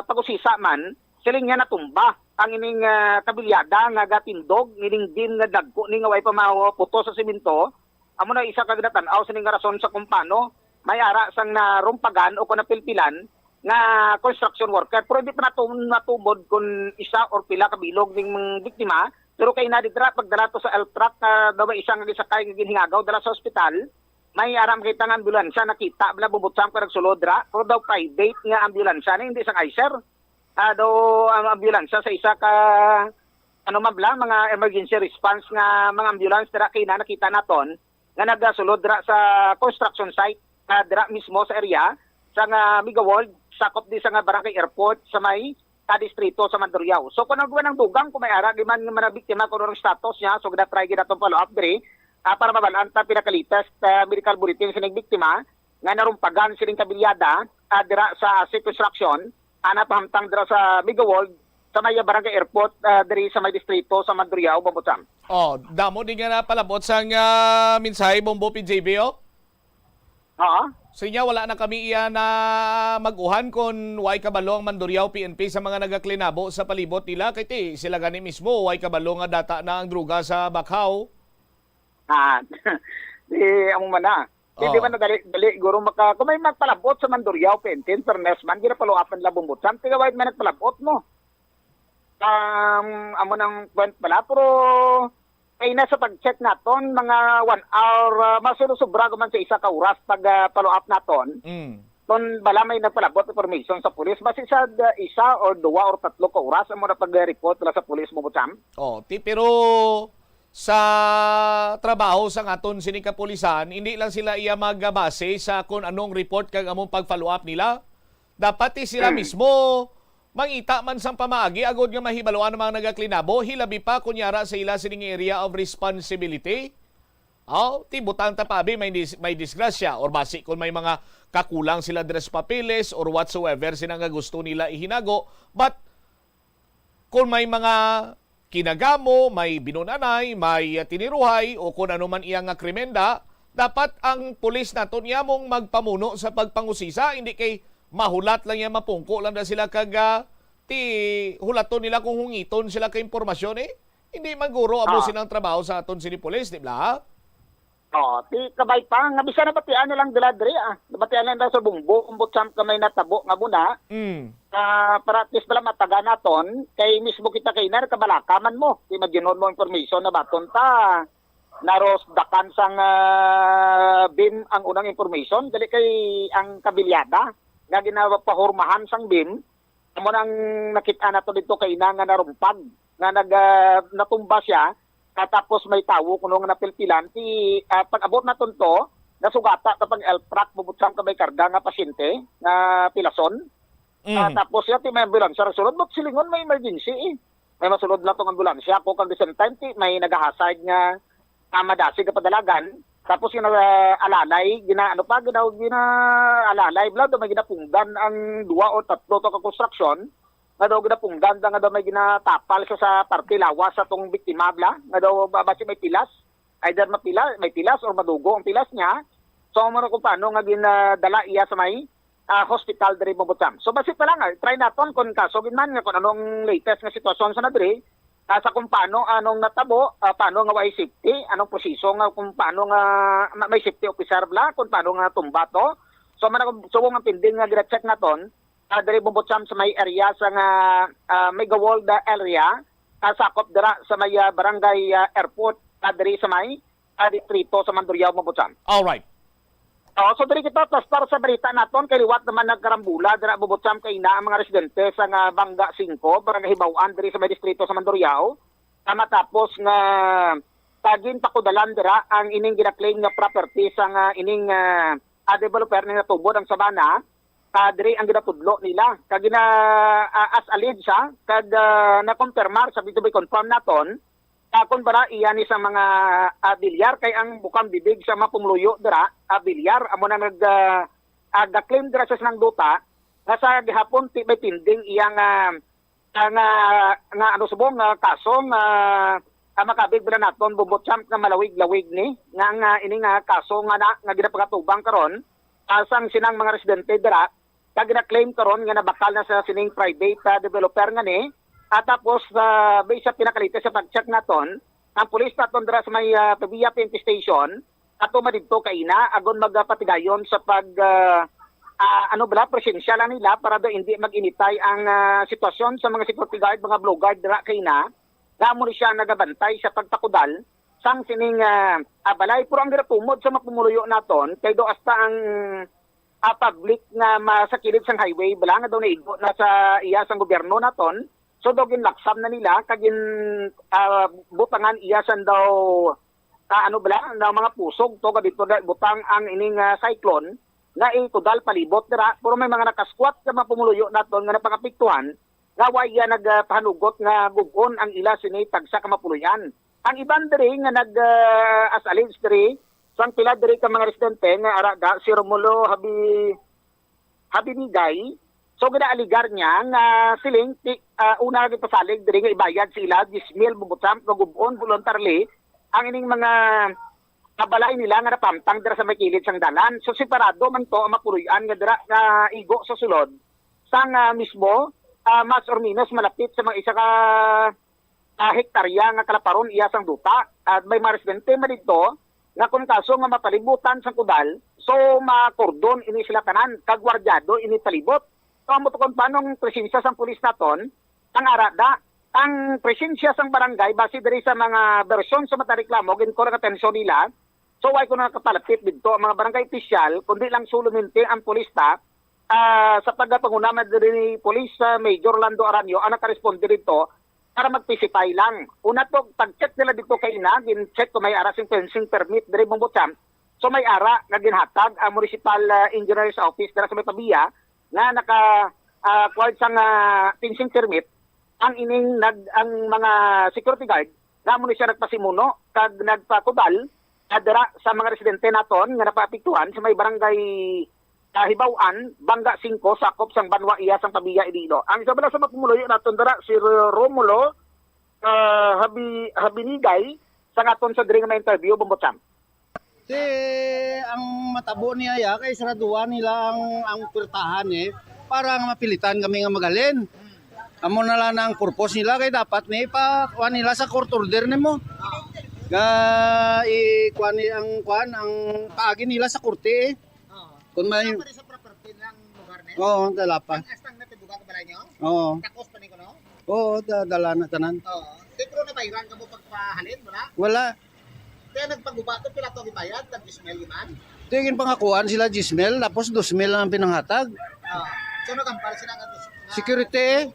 pag-usisa man, siling niya natumba ang ining kabilyada nga gatindog, ining din nga dagko ni nga way pa maputo sa simento. Amo na isa kag natanaw sa ning rason sa kung paano may ara sang narumpagan o kung napilpilan nga construction worker. Pero hindi pa natubod kung isa or pila kabilog ning mga biktima. Pero kay na ditra pagdala to sa L-truck daw isang gisakay nga ginhingagaw dala sa ospital. May aram kita ng ambulansya, nakita bala bubutsam ka nagsulod ra, pero daw private nga ambulansya na hindi isang ICER. Daw ang ambulansya sa isa ka mga emergency response nga mga ambulance dira kay na nakita naton nga nagasulod ra sa construction site dira mismo sa area sa nga Migawald, sakop di sa nga Barangay Airport sa may distrito sa Mandurriao. So kung nagwa ng dugang kung may ara di man nga biktima kung anong status niya, so try gid atong follow up diri para mabalaan ta pinakalitas medical bulletin sining biktima nga narumpagan sining kabilyada dira sa Asset Construction pahamtang dira sa Migawald sa may Barangay Airport diri sa may distrito sa Mandurriao, Bobotsam.
Damo din nga napalabot sang mensahe Bombo PJB,
Oo.
Sa inyo, wala na kami iyan na mag-uhan kung way kabalo ang Mandurriao PNP sa mga nagaklinabo sa palibot nila. Kaya sila gani mismo, way kabalo nga data na ang druga sa Bakhaw.
Ang mana. Hindi man na dali guro kung may magpalabot sa Mandurriao PNP, internet man, ginapaloapan labong butsan, tiga white man nagpalabot mo. Amo ng point pala, pero ay nasa pag-check naton mga 1 hour, masunod-sobra man sa isa ka oras pag follow up naton. Ton bala may nagpalabot information sa pulis, basi sa isa or 2 or 3 ka oras amo na pag-report sa pulis mo butsam.
Pero sa trabaho sa aton sini kapulisan, hindi lang sila iya magbase sa kung anong report kag among pag-follow up nila. Dapat sila mismo mangita man sang pamaagi agod nga mahibaluan ng mga nagaklinabo, hilabi pa kunyara sa ila sining area of responsibility. Tibutan tapabi may disgrasya or basi kung may mga kakulang sila dress papeles or whatsoever sinang gusto nila ihinago. But kung may mga kinagamo, may binunanay, may tiniruhay o kung ano man iyang krimenda, dapat ang pulis naton niya mong magpamuno sa pagpangusisa, hindi kay mahulat lang yan, mapungko lang na sila hulaton nila kung hungiton sila ka impormasyon Hindi man guro amo silang trabaho sa aton sini pulis, di ba?
Kabay pa, nga bisa na batian lang dila diri Nabatian lang daw sa bungbo, kumbutsam kamay natabo nga muna. Para at least pala mataga naton, kay mismo kita kay na kabalakaman mo. Di maginon mo information na baton ta. Naros dakan sang BIM ang unang information, dali kay ang kabilyada nga ginapahurmahan sang BIM, amo nang nakita nato dito kay nga narumpag, nga natumba siya, tapos may tawo kuno nga napilpilan, pag-abot naton to, nasugata kapag L-truck, bubutsam ka may karga nga pasyente, nga pilason, tapos yan, may ambulansya, rasulod, ba't silingon may emergency may masulod lang tong ambulansya, kung kang the same time, may nagahasad nga madasi ka padalagan, tapos yung alalay, alalay, bla, may ginapunggan ang 2 o 3 to ka-construction, nga daw ginapunggan, nga daw may ginatapal sa parte lawas sa tong biktima, bla, nga daw basi may pilas, either may pilas or madugo ang pilas niya, so ano kung paano nga ginadala iya sa may hospital diri Bobotsam. So basi pa lang, try naton kung kaso ginman nga kung anong latest nga sitwasyon sa nadiri, sa kung paano anong natabo, paano nga way safety, anong proseso nga kung paano nga may safety officer bla, kung paano nga tumba to. So ang pending nga gina-check naton, diri Bobotsam sa may area sa nga Migawald area, sakop dira sa may Barangay Airport, diri sa may distrito sa Mandurriao, Bobotsam.
All right.
So diri kita para sa balita naton kay liwat naman nagkarambula dira Bobotsam kay na ang mga residente sa nga Bangga 5 Barangay Hibaw-an diri sa may distrito sa Mandurriao. Matapos nga tagin pakudalan dira ang ining gina-claim nga property sa nga ining developer nga tubod ang Sabana. Diri ang ginatudlo nila kag as alleged siya kag na-confirmar sa dito by confirm naton Takon para iyan ni sa mga bilyar kay ang bukang bibig sa mga pumuluyo dira bilyar amo na nag-claim dira sa nang duta nga sa gihapon ti may tinding iyang nga ano subong kasong makabig bala naton bubot champ nga malawig-lawig ni nga ini nga kaso nga ginapagatubang karon asang sinang mga residente dira kag gina-claim karon nga nabakal na sa sining private developer nga ni. At tapos, based sa pinakalita sa pag-check naton, ang pulis naton dira sa may Pavia PNP Station, ato madidto kaina, agon magpatigayon sa presensya lang nila para do hindi mag-initay ang sitwasyon sa mga security guard, mga blue guard dira kaina, nga mo siya nagabantay sa pagtakudal, sang sining balay. Pero ang ginapumod sa mapumuluyo naton, kay do hasta ang public nga masakilid sang highway, bala nga daw naigo na sa iya sang gobyerno naton. So dogin laksam na nila kagin butangan iyasan daw mga pusog to dito butang ang ining cyclone na itudal palibot dira pero may mga nakasquat sa mga pumuluyo naton nga napakapiktuhan nga waya nagpahanugot nga gugon ang ila sini tagsa ka mapuluyan. Ang iban diri nga as alleged diri sang pila diri ka mga residente nga araga si Romulo Habinigay. So ginaaligar niya nga siling una nga pasalig diri nga ibayad sila 10,000 bubutam nga gubon voluntarily ang ining mga kabalay nila nga napamtang dira sa may kilid sang dalan. So separado man to ang mapuluyan nga dira nga igo sa sulod sang mismo mas or minus malapit sa mga isa ka hektarya nga kalaparon iya sang duta. At may mga residente man dito nga kung kaso nga mapalibutan sang kudal so makordon ini sila tanan kagwardyado ini palibot. So, mo to kung paanong presensya sang pulis naton, ang arada, ang presensya sang barangay, base diri sa mga bersyon sa matareklamo, ginko na katensyon nila, so why ko na kapalapit dito ang mga barangay opisyal, kundi lang suluminti ang pulis ta, sa pagpapangunaman diri ni Police Major Lando Aranyo, ang nakaresponde dito, para magpisipay lang. Una to, pag-check nila dito kay ina, gin-check kung may ara sing fencing permit diri Bumbutsam, so may ara na ginhatag ang Municipal Engineer's Office dira sa may Pabia, nga naka-acquired sang fencing permit ang ining ang mga security guard nga mo siya nagpasimuno kag nagpakudal dira sa mga residente naton nga napaapektuhan sa may barangay Hibaw-an, Bangga 5, sakop sang Banwa iya sang Pabia Iloilo. Ang isa bala sa mapumuluyo naton dira si Romulo Habinigay sa aton sa diri nga interview Bumbutsam.
Ang matabo niya kay saraduan nila ang pirtahan para mapilitan kami nga magalin. Amo na lang ang purpose nila kay dapat pa kuan nila sa court order nimo. Ga kuan ang paagi nila sa korte Kun may sa property ng lugar na. Oo, dala pa. Astang na tibuga ka balay nyo? Oo. Takos pa ni ko no? Oo, dala na tanan. Oo. Pero nabayran ka mo pagpahalin, wala? Wala. Kaya nagpagubato pila to gibayad tag 10,000 man. Tingin pangakuan sila 10,000 tapos 2,000 lang ang pinanghatag. So nagambal sila nga security.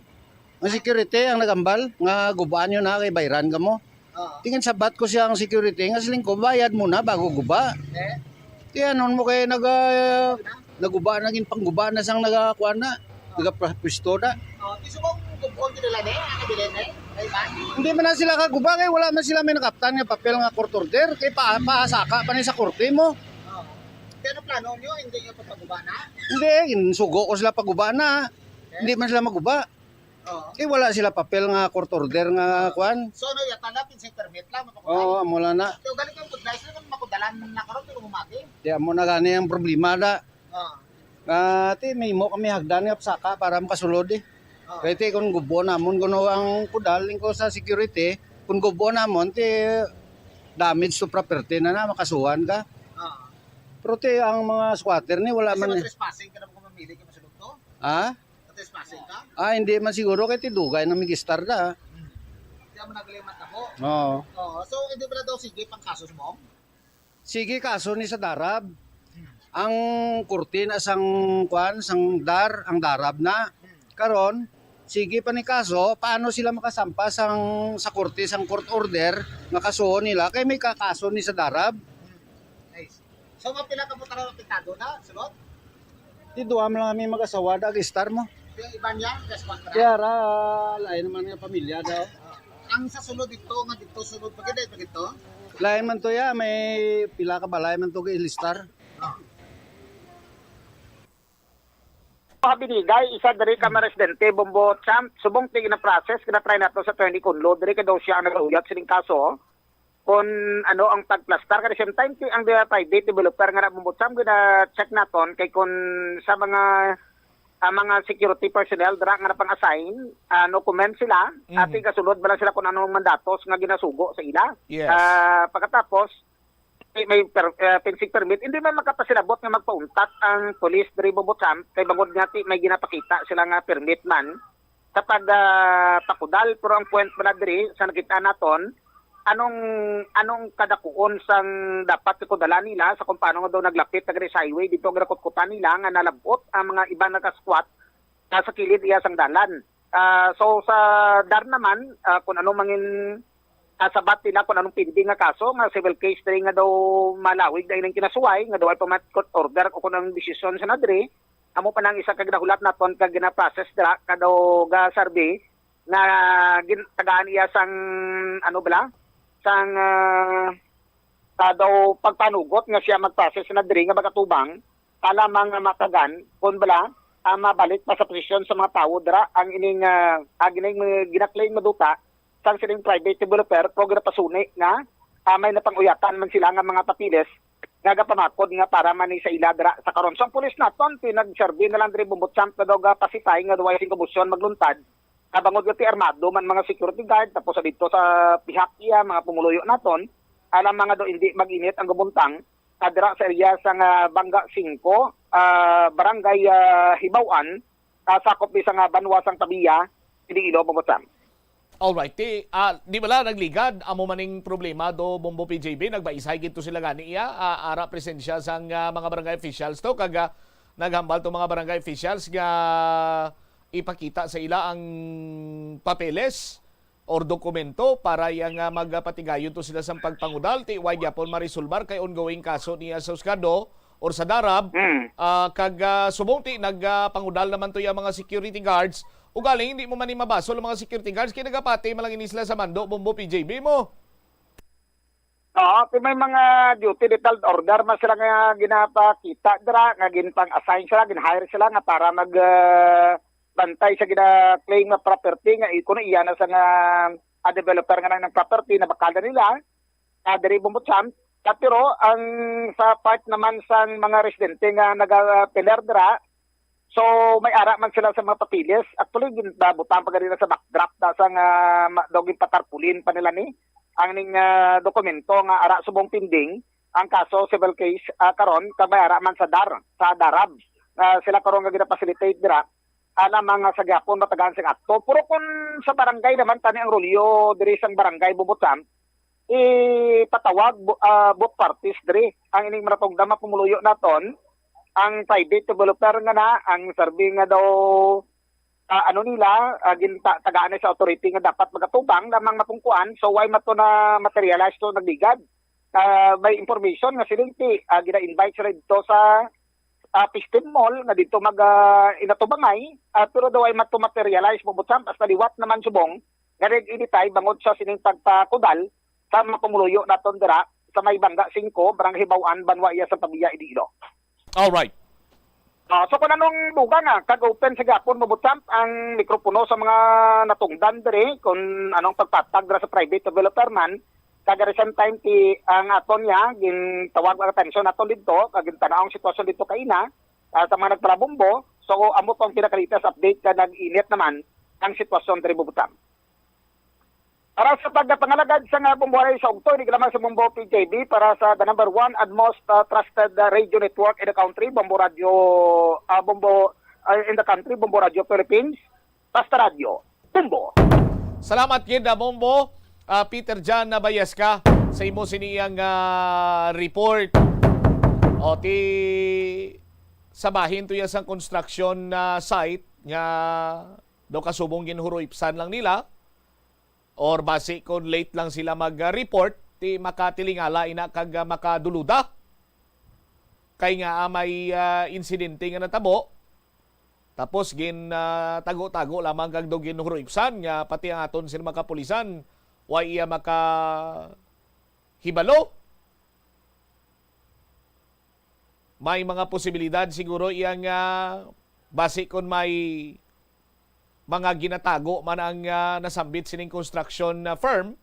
Ang security ang nagambal nga gubaan nyo na kay bayran ka mo. Tingin sabat ko siya ang security nga siling ko bayad muna bago guba. Kaya noon mo kay naguba naging pangguba na sang nagakuan na. Nagapwesto na. Isubong gubon nila ni ang hindi man na sila kaguba kay wala man sila may nakaptan nga papel nga court order kay paasaka pa ni sa korte mo. Pero plano niyo hindi niyo papaguba na? Hindi, sugo ko sila paguba na. Hindi man sila maguba. Kay wala sila papel nga court order nga kuan. So no yata na pinsay permit lang mapakuha. Oo, mula na. So galing ang pudlay sila makudalan na karon pero umagi. Di amo na gani ang problema da. Ti may mo kami hagdan nga pasaka para makasulod Kaya ti kung gubo namon kuno ang kudaling ko sa security, kung gubo namon ti damage to property na makasuhan ka. Pero ti ang mga squatter ni wala man. Trespassing ka na mo mamili ka masulod to? Trespassing ka? Hindi man siguro kay ti dugay na migistar da. Di mo naglimat ako. Oo. So hindi ba daw sige pang kaso mo? Sige kaso ni sa darab. Ang kurti na sang ang darab na. Karon sige pa ni kaso, paano sila makasampa sa korte sang court order nga kasuon nila kay may kakaso ni sa darab. Nice. So mapila ka mo tara apektado na sulod? Di duam lang kami mag-asawa da star mo. Yung iba niya, kaya lain naman nga pamilya daw. ang sa sulod dito nga dito sulod pagid ito. Lain man to ya, may pila ka balay man to kay listar.
Binigay isa diri ka residente Bombo Champ subong tig na process kina-try nato sa attorney Kunlo diri ka daw siya ang nagahuyat sining kaso kung ano ang pagplastar kada same time ang private developer nga na Bombo Champ gina check naton kay kung sa mga security personnel dira nga pang-assign no comment sila at kasunod ba lang sila kung anong mandatos nga ginasugo sa ila.
Yes.
Pagkatapos may fencing permit, hindi man makapasilabot nga magpauntat ang police diri Bombo Champ kay bangod nga may ginapakita sila nga permit man sa pagpakudal. Pero ang point pa na diri sa nakita naton, anong kadakuon sang dapat ikudala nila sa kung paano nga daw naglapit na sa highway dito nga kutkutan nila nga nalabot ang mga iba naka-squat sa kilid iya sang dalan. So sa dar naman kung ano mangin sabat nila kung anong pindi nga kaso nga civil case diri nga daw malawig dahil ng kinasuway nga daw ay court order o kung ang desisyon sa nadri amo pa nang isa kag nahulat naton kag gina-process dira kadaw ga survey nga tagaan iya sang ano bala sang daw pagpanugot nga siya mag-process na nadri nga magatubang talamang matagan kung bala mabalik pa sa posisyon sa mga tao dira ang ining ginaklaim maduta sang sining private developer program pasuni nga may napanguyatan man sila nga mga papiles nga gapamakod nga para man sa ila dira sa karon. So ang pulis naton pinag-survey na lang diri Bombo Champ nga daw pacify nga duwa sing kabusyon magluntad bangod ti armado man mga security guard tapos dito sa pihak iya mga pumuluyo naton alam mga do hindi mag-init ang gubuntang dira sa area sa Bangga 5 barangay Hibawan sakop di sa Banwa sang Tabiya Iloilo Bombo Champ.
Alright, di bala nagligad amo maning problema do Bombo PJB nagbaisay gito sila gani iya ara presensya sang mga barangay officials to kag naghambal to mga barangay officials nga ipakita sa ila ang papeles or dokumento para yang magpatigayon to sila sa pagpangudal ti way gyapon marisolbar kay ongoing kaso niya sa Husgado or sa Darab kag subong ti nagpangudal naman to yung mga security guards. Ugaling hindi mo man mabasol ang mga security guards kaya nagapati malangin sila sa mando Bombo PJB mo.
May mga duty detailed order man sila nga ginapakita dira nga ginpang-assign sila, gin-hire sila nga para mag bantay sa gina-claim na property nga iko na iyan sa nga developer nga ng property na bakada nila diri Bombo Champ. Pero ang sa part naman sa mga residente nga nagapiler dira so may ara man sila sa mga papilis. Actually ginabutang pa ganina sa backdrop sang doging patarpulin pa nila ni ang ning dokumento nga ara subong pinding ang kaso civil case karon kag may ara man sa Darab sila karon nga gina-facilitate dira alam mga sa gyapon matagaan sing akto. Pero kung sa barangay naman tani ang rolyo diri sang barangay Bombo Champ patawag both parties diri ang ining maratongdama pumuluyo naton ang private developer nga na ang survey nga daw nila tagaan sa authority nga dapat magatubang lamang mapungkuan so why mato na materialize to nagligad may information nga silinti gina-invite sila dito sa Pistin Mall nga dito mag inatubangay pero daw ay mato materialize Bombo Champ as liwat naman subong nga editay bangod sa sining pagpakudal sa mga pumuluyo naton dira sa may Bangga 5 barangay Hibawan Banwa iya sa Tabiya Iloilo.
All right.
So kung anong lugar kag-open sa gapon Bombo Champ ang mikropono sa mga natungdan diri kung anong pagpatag sa private developer man kag recent time ti ang aton niya gintawag ang atensyon naton dito kag tanaw ang sitwasyon dito kaina sa mga nagtrabombo. So amo pang pinakalitas update ka nag-init naman ang sitwasyon diri Bombo Champ. Para sa pagpangalagad sa pambuhay sa ugto, hindi lamang sa Bombo PJB para sa the number 1 and most trusted radio network in the country, Bombo Radio, in the country, Bombo Radio Philippines, Basta Radio, Bombo.
Salamat gid Bombo. Peter Jan Nabayeska sa imo siniyang report. O ti sabahin to ya sang construction site nga do kasubong ginhuroipsan lang nila. Or base kung late lang sila mag-report, ti makatilingala ina kag makaduluda. Kay nga may insidente nga natabo. Tapos tago-tago lamang kag dogin huruipsan nga pati ang aton sila makapulisan wa iya maka hibalo. May mga posibilidad siguro iyang base kung may mga ginatago man ang nasambit sining construction firm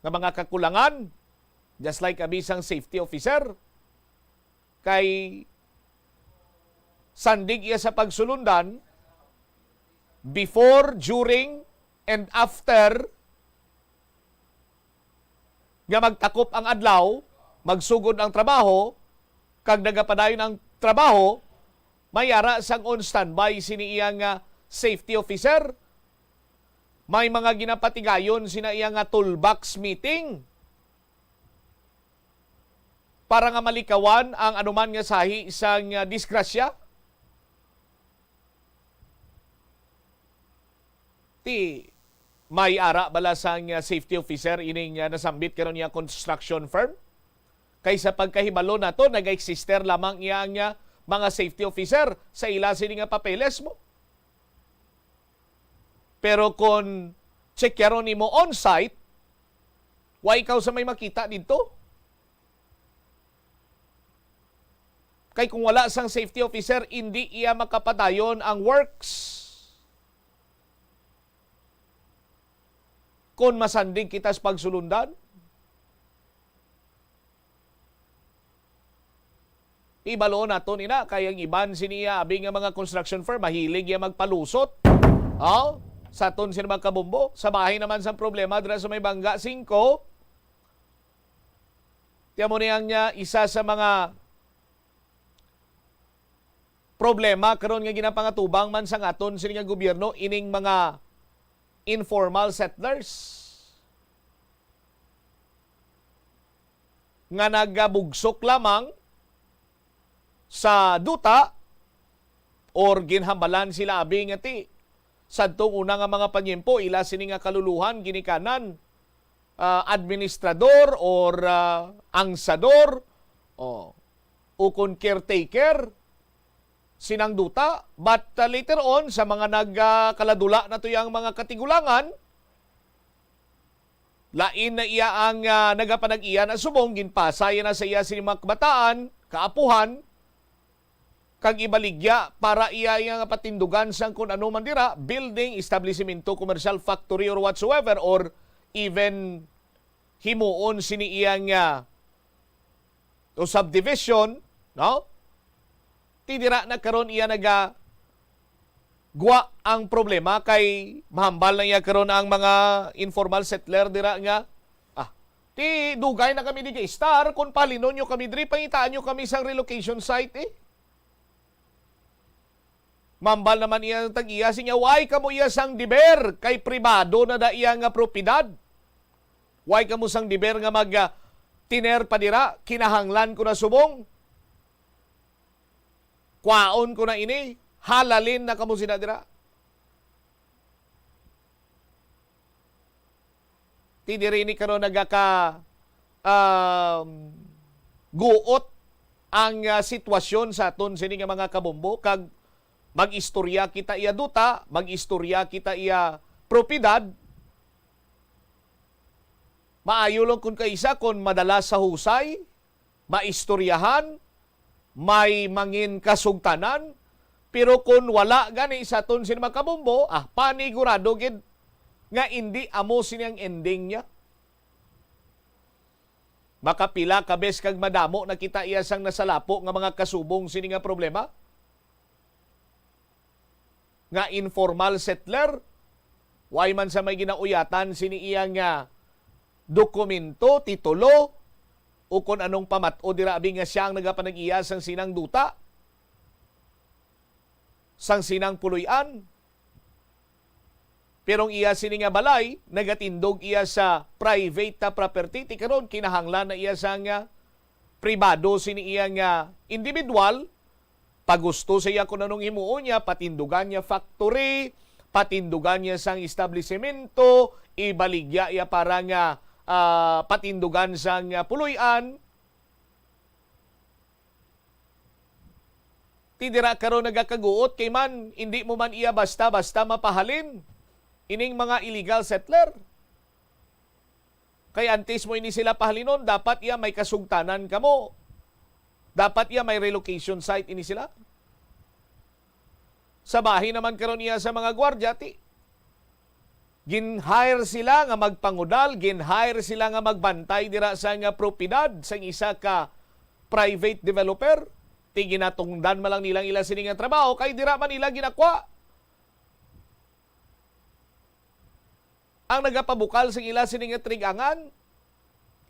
nga mga kakulangan, just like abisang safety officer. Kay sandig iya sa pagsulundan before, during, and after nga magtakop ang adlaw, magsugod ang trabaho, kag nagapadayon ang trabaho, mayara sang on standby sini iyang safety officer. May mga ginapatigayon sina iyang toolbox meeting para nga malikawan ang anuman nga sahi isang disgrasya. Ti may ara bala sang safety officer ining nasambit karon niya construction firm. Kaysa pagkahibalo na to, nag-eksister lamang iyang mga safety officer sa ila sini nga papeles mo. Pero kung check karon nimo on-site, wa ikaw sa may makita dito. Kay kung wala sang safety officer, hindi iya makapadayon ang works. Kung masandig kita sa pagsulundan, ibalo na to nina, kayang iban siniya, abing nga mga construction firm, mahilig ya magpalusot. Oh, sa ton sila magkabumbo. Sa bahay naman sa problema, dira sa may Bangga 5, tiyan mo niyang niya, isa sa mga problema karon nga ginapangatubang man sa aton sila nga gobyerno, ining mga informal settlers nga nagabugsok lamang sa duta or ginhambalan sila abing ati sadtong una nga mga panyempo ila sini nga kaluluhan ginikanan administrador or angsador o ukon caretaker sinang duta, but later on sa mga nagkaladula na to yung mga katigulangan, lain na iya ang nagapanag-iya na subong, ginpasaya na sa iya sinimakbataan, kaapuhan, kag ibaligya para iya yung patindugan sang kung ano man dira, building, establishmento, commercial factory or whatsoever, or even himuon sini iyang o subdivision, no? Tidira na karon iya naga guwa ang problema kay mahambal na iya karon ang mga informal settler dira nga ti dugay na kami di star kung palinon nyo kami diri pangitaan nyo kami sang relocation site mambal naman iya tag-iya sinya why kamo iya sang diber kay pribado na da iya nga propiedad why kamo sang diber nga mag tiner pa dira kinahanglan ko na subong kwaon ko na ini, halalin na kamo sina dira. Ti diri ni karon nagaka guot ang sitwasyon sa aton sini nga mga kabombo kag mag-istorya kita iya duta, mag-istorya kita iya propiedad. Maayo lang kun kaisa kun madalas sa husay, maistoryahan, may mangin kasugtanan, pero kung wala gani sa ton sin makabombo, panigurado gid nga hindi amo siniyang ending niya. Makapila kabes kag madamo nakita iya sang nasalapo nga mga kasubong sini nga problema. Nga informal settler, way man sa may ginauyatan sini iya nga dokumento, titulo, o kung anong pamat-o dirabi nga siyang nagapanag-iya sang sinang duta, sang sinang puluyan. Pero iya sini nga balay, nagatindog iya sa private property, ti karon kinahanglan na iya sang pribado sini iya nga individual, pagusto sa iya kung anong himuo niya, patindugan niya factory, patindugan niya sang establishmento, ibaligya iya para nga patindugan sang puluyan. Tidira karon nagakaguot kay man hindi mo man iya basta-basta mapahalin ining mga illegal settler. Kay antes mo ini sila pahalinon, dapat iya may kasugtanan kamo. Dapat iya may relocation site ini sila. Sa bahay naman karon iya sa mga gwardiya, gin-hire sila nga magpangudal, gin-hire sila nga magbantay dira sa nga propiedad sa isa ka private developer. Ginatungdan malang nilang ila sini nga trabaho kay dira man nila ginakwa. Ang nagapabukal sa ila sini nga trigangan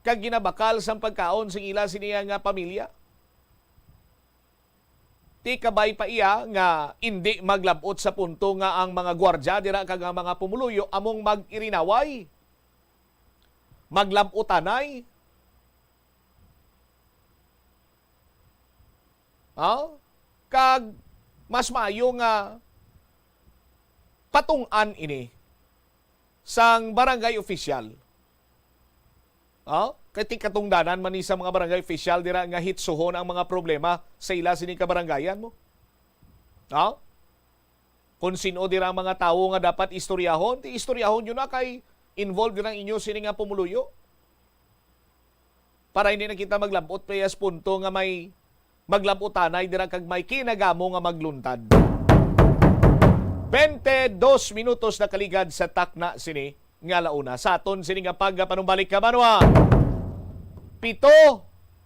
kag ginabakal sa pagkaon sa ila sini nga pamilya. Ti kabay pa iya nga hindi maglabot sa punto nga ang mga gwardya dira kag ang mga pumuluyo among mag-irinaway. Maglabotanay. Kag mas maayo nga patung-an ini sang barangay official. Kati katungdanan man ni sa mga barangay official dira nga hitsuhon ang mga problema sa ila sini kabarangayan mo. Kung sino dira ang mga tawo nga dapat istoryahon, ti istoryahon yun na kay involved dira ang inyo sini nga pumuluyo. Para hindi na kita maglabot payas punto nga may maglabutanay dira kag may kinagamo nga magluntad. 22 minutos na kaligad sa takna sini nga launa. Sa aton sini nga pagpanumbalik ka banwa. 7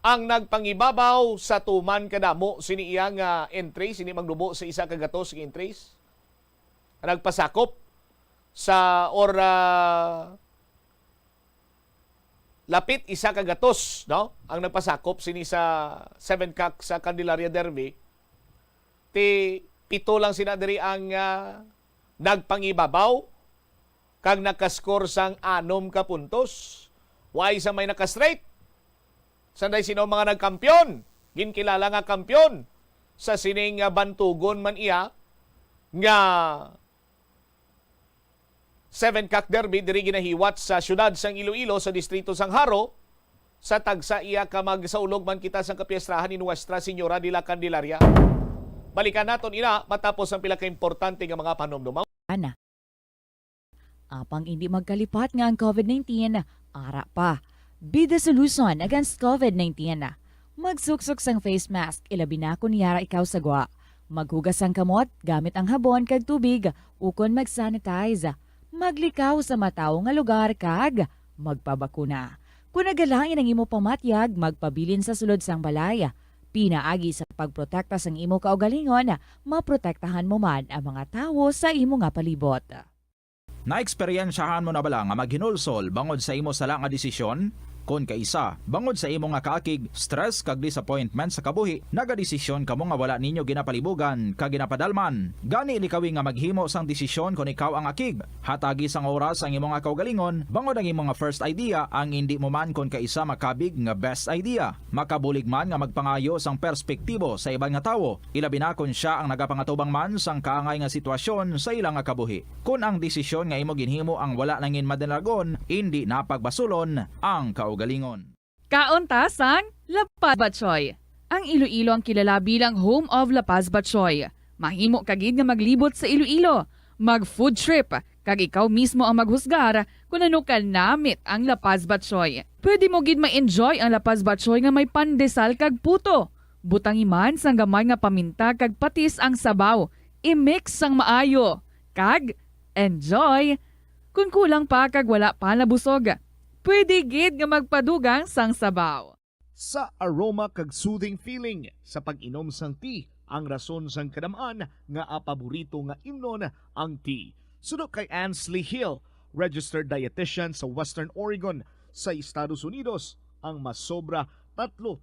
ang nagpangibabaw sa tuman kadamo sini iyang entry, sini magdubo sa isa ka gatos nga entries. Nagpasakop sa lapit isa ka gatos, no? Ang nagpasakop sini sa 7 kak sa Candelaria Derby. Ti 7 lang sina diri ang nagpangibabaw kag nakascore sang 6 ka puntos. Why sa may naka-straight? Sanday sino mga nagkampiyon? Ginkilala nga kampiyon sa sining bantugon man iya nga 7 kak derby diri ginahiwat sa syudad sang Iloilo sa distrito sang Haro sa tagsa iya ka magsaulog man kita sang kapiyestahan ni Nuestra Señora de la Candelaria. Balikan naton ina matapos ang pila ka importante nga mga panumdumaw.
Apang hindi magkalipat nga ang COVID-19, ara pa. Be the solution against COVID-19. Magsuksok sang face mask, ilabi na kung niyara ikaw sagwa. Maghugas ang kamot, gamit ang habon kag tubig, ukon mag-sanitize. Maglikaw sa mataw nga lugar kag magpabakuna. Kung nagalangin ang imo pamatyag, magpabilin sa sulod sang balay. Pinaagi sa pagprotekta sang imo kaugalingon, maprotektahan mo man ang mga tawo sa imo nga palibot.
Naeksperyensyahan mo na bala nga maghinulsol bangod sa imo sala nga desisyon? Kon kaisa, bangod sa imo nga kaakig, stress kag disappointment sa kabuhi, nagadesisyon kamo nga wala ninyo ginapalibugan kag ginapadalman. Gani likawi nga maghimo sang desisyon kon ikaw ang akig. Hatagi sang oras ang imo nga kaugalingon, bangod ang imo nga first idea ang hindi mo man kon kaisa makabig nga best idea. Makabulig man nga magpangayo sang perspektibo sa ibang nga tawo, ilabi na kon siya ang nagapangatubang man sang kaangay nga sitwasyon sa ilang nga kabuhi. Kun ang desisyon nga imo ginhimo ang wala nangin madalagon, hindi napagbasulon ang kaugalingon.
Kauntasang La Paz Batchoy. Ang Iloilo ang kilala bilang home of La Paz Batchoy. Mahimo kagid nga maglibot sa Iloilo, mag-food trip, kag ikaw mismo ang maghusgar kung ano ka namit ang La Paz Batchoy. Pwede mo gid ma-enjoy ang La Paz Batchoy nga may pandesal kag puto. Butangi man sang gamay nga paminta kag patis ang sabaw. I-mix sang maayo. Kag enjoy. Kung kulang pa kag wala pa nabusog, pwede gid nga magpadugang sang sabaw.
Sa aroma kag soothing feeling sa pag-inom sang tea, ang rason sang kadamaan nga paborito nga imnon ang tea. Suno kay Ansley Hill, registered dietitian sa Western Oregon sa Estados Unidos, ang mas sobra 3-4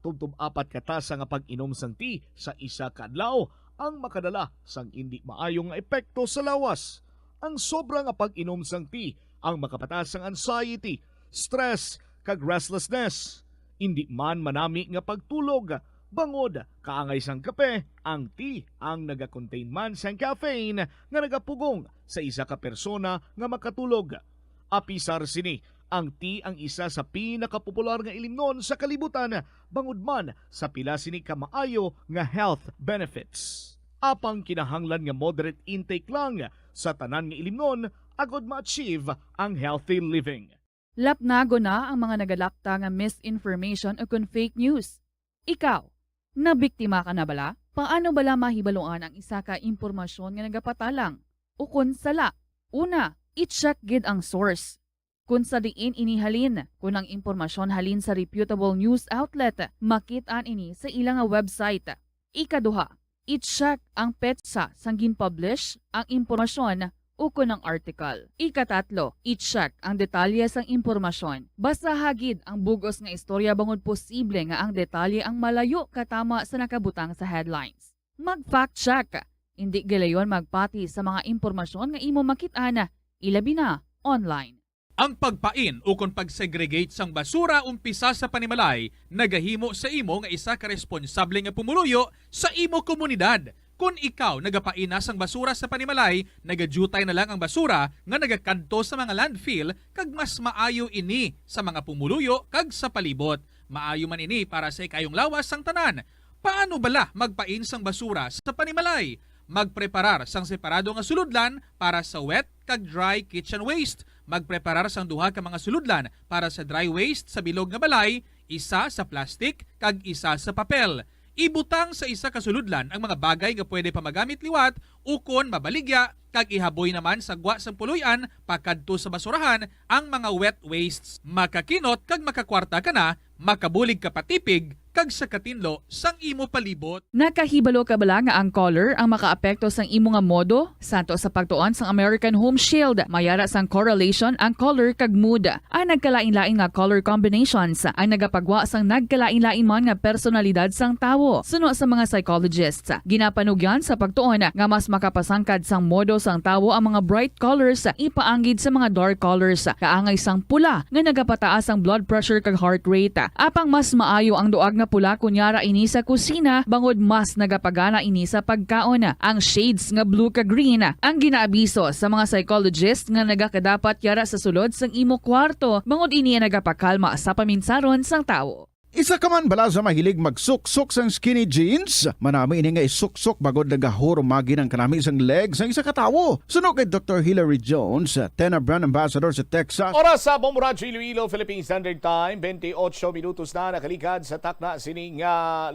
katasa nga pag-inom sang tea sa isa ka adlaw ang makadala sang hindi maayong epekto sa lawas. Ang sobra nga pag-inom sang tea ang makapatas sang anxiety, stress kag restlessness. Hindi man manami nga pagtulog, bangod kaangay sang kape, ang tea ang naga-contain man sang caffeine nga nagapugong sa isa ka persona nga makatulog. Apisar sini, ang tea ang isa sa pinakapopular nga ilimnon sa kalibutan, bangod man sa pila sini ka maayo nga health benefits. Apang kinahanglan nga moderate intake lang sa tanan nga ilimnon agod ma-achieve ang healthy living.
Lapnago na ang mga nagalakta nga misinformation o kun fake news. Ikaw, nabiktima ka na bala? Paano bala mahibaluan ang isa ka impormasyon nga nagapatalang? O kun sala? Una, i-check gid ang source. Kung sa diin inihalin, kung ang impormasyon halin sa reputable news outlet, makit-an ini sa ilang website. Ikaduha, i-check ang petsa sang gin-publish ang impormasyon o kung ang article. Ikatatlo, i-check ang detalye sang impormasyon. Basta hagid ang bugos nga istorya bangod posible nga ang detalye ang malayo katama sa nakabutang sa headlines. Mag-fact check. Hindi galayon magpati sa mga impormasyon nga imo makit-an, ilabi na online.
Ang pagpain o kung pag-segregate sang basura umpisa sa panimalay, nagahimo sa imo nga isa ka responsable nga pumuluyo sa imo komunidad. Kung ikaw nagapain na sang basura sa panimalay, nagadutay na lang ang basura nga nagakanto sa mga landfill kag mas maayo ini sa mga pumuluyo kag sa palibot. Maayo man ini para sa ikayong lawas sang tanan. Paano bala magpain sang basura sa panimalay? Magpreparar sang separado nga suludlan para sa wet kag dry kitchen waste. Magpreparar sang duha ka mga suludlan para sa dry waste sa bilog nga balay, isa sa plastic kag isa sa papel. Ibutang sa isa ka suludlan ang mga bagay nga pwede pa magamit liwat ukon mabaligya kag ihaboy naman sa gwa sang puluyan pakadto sa basurahan ang mga wet wastes. Makakinot kag makakwarta ka na, makabulig ka patipig kag sa katinlo sang imo palibot.
Nakahibalo ka bala nga ang color ang makaapekto sang imo nga modo? Santo sa pagtuon sang American Home Shield, mayara sang correlation ang color kag mood. Ang nagkalain-lain nga color combinations ang nagapagwa sang nagkalain-lain man nga personalidad sang tawo. Suno sa mga psychologists, ginapanugyan sa pagtuon nga mas makapasangkad sang modo sang tawo ang mga bright colors ipaanggid sa mga dark colors. Kaangay sang pula nga nagapataas ang blood pressure kag heart rate. Apang mas maayo ang duag na pula kunyara ini sa kusina bangod mas nagapagana ini sa pagkaon. Ang shades nga blue ka green ang ginaabiso sa mga psychologist nga nagakadapat yara sa sulod sang imo kwarto bangod ini nagapakalma sa paminsaron sang tawo.
Isa ka man bala sa mahilig magsuksok sang skinny jeans? Manami ini nga isuksok bagod nagahurumagi ng kanami sang legs ng isa katawo. Suno kay Dr. Hilary Jones, Tena Brand Ambassador sa Texas.
Oras sa Bombo Radio Iloilo, Philippine Standard Time, 28 minutos na nakaligad sa takna sining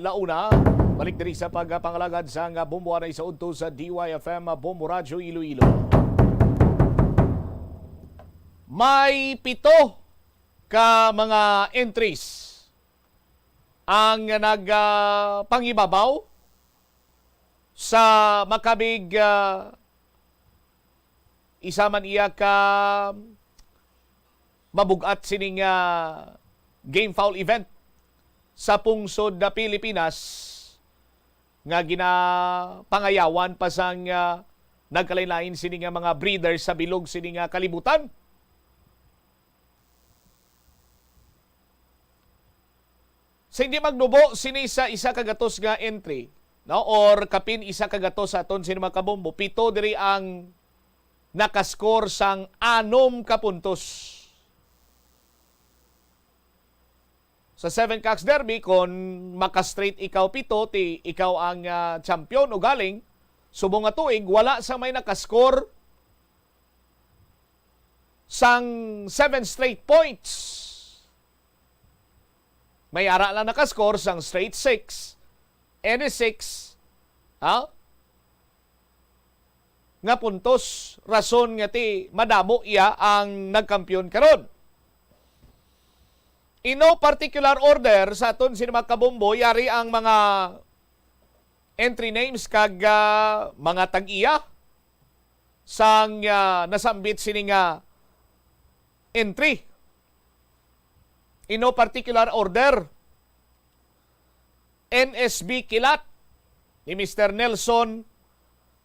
launa. Balik diri sa pagpangalagad sa Bombo Aray sa udto sa DYFM Bombo Radio Iloilo. May 7 ka mga entries ang nagpangibabaw sa makabig isa man iya ka mabugat sining game foul event sa pungsod na Pilipinas nga ginapangayawan pa sang nagkalain-lain sining mga breeders sa bilog sining kalibutan. Sa hindi magnubo sini sa isa kagatos nga entry, no, or kapin isa kagatos sa aton sini mga kabombo, 7 diri ang nakascore sang 6 ka puntos. Sa 7 Cacks Derby, kung makastraight ikaw 7, ti ikaw ang champion o galing, subong nga tuig, wala sa may nakascore sang 7 straight points. May ara lang nakascore sang straight 6. Any 6. Nga puntos. Rason nga ti madamo iya ang nagkampiyon karon. In no particular order sa aton sinima kabombo, yari ang mga entry names kag mga tag-iya sang nasambit sining entry. In no particular order, NSB Kilat ni Mr. Nelson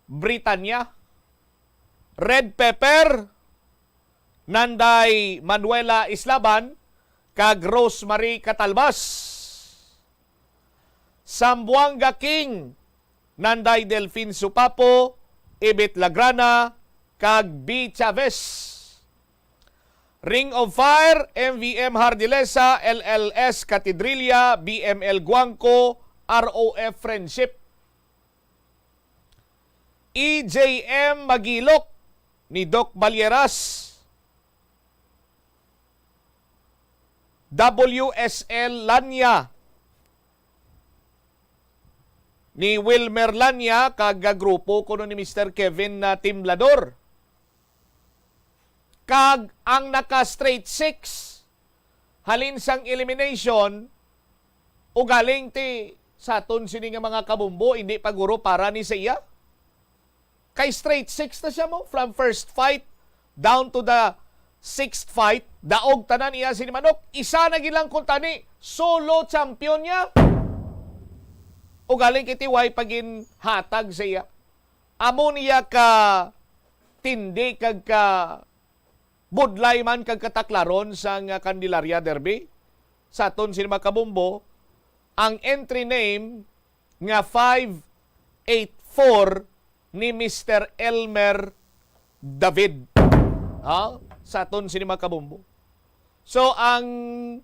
Britanya, Red Pepper Nanday Manuela Islaban kag Rosemary Catalbas, Sambuanga King Nanday Delfin Supapo, Ibit Lagrana kag B. Chavez, Ring of Fire, MVM Hardilesa, LLS Catedrilla, BML Guangco, ROF Friendship. EJM Magilok ni Doc Balyeras. WSL Lanya ni Wilmer Lanya kag grupo kuno ni Mr. Kevin na Timblador. Kag ang naka straight 6 halin sang elimination o galing ti sa aton sini nga mga kabumbo hindi paguro para ni siya. Kay straight 6 na siya mo from first fight down to the 6th fight, daog tanan iya si Manok, isa na gilang kuntani, solo champion niya. O galing kiti way pagin hatag siya. Amo niya ka tindi kag ka budlay man kag kataklaron sa Candelaria Derby. Sa aton sini makabumbo, ang entry name nga 584 ni Mr. Elmer David. Sa aton sini makabumbo. So, ang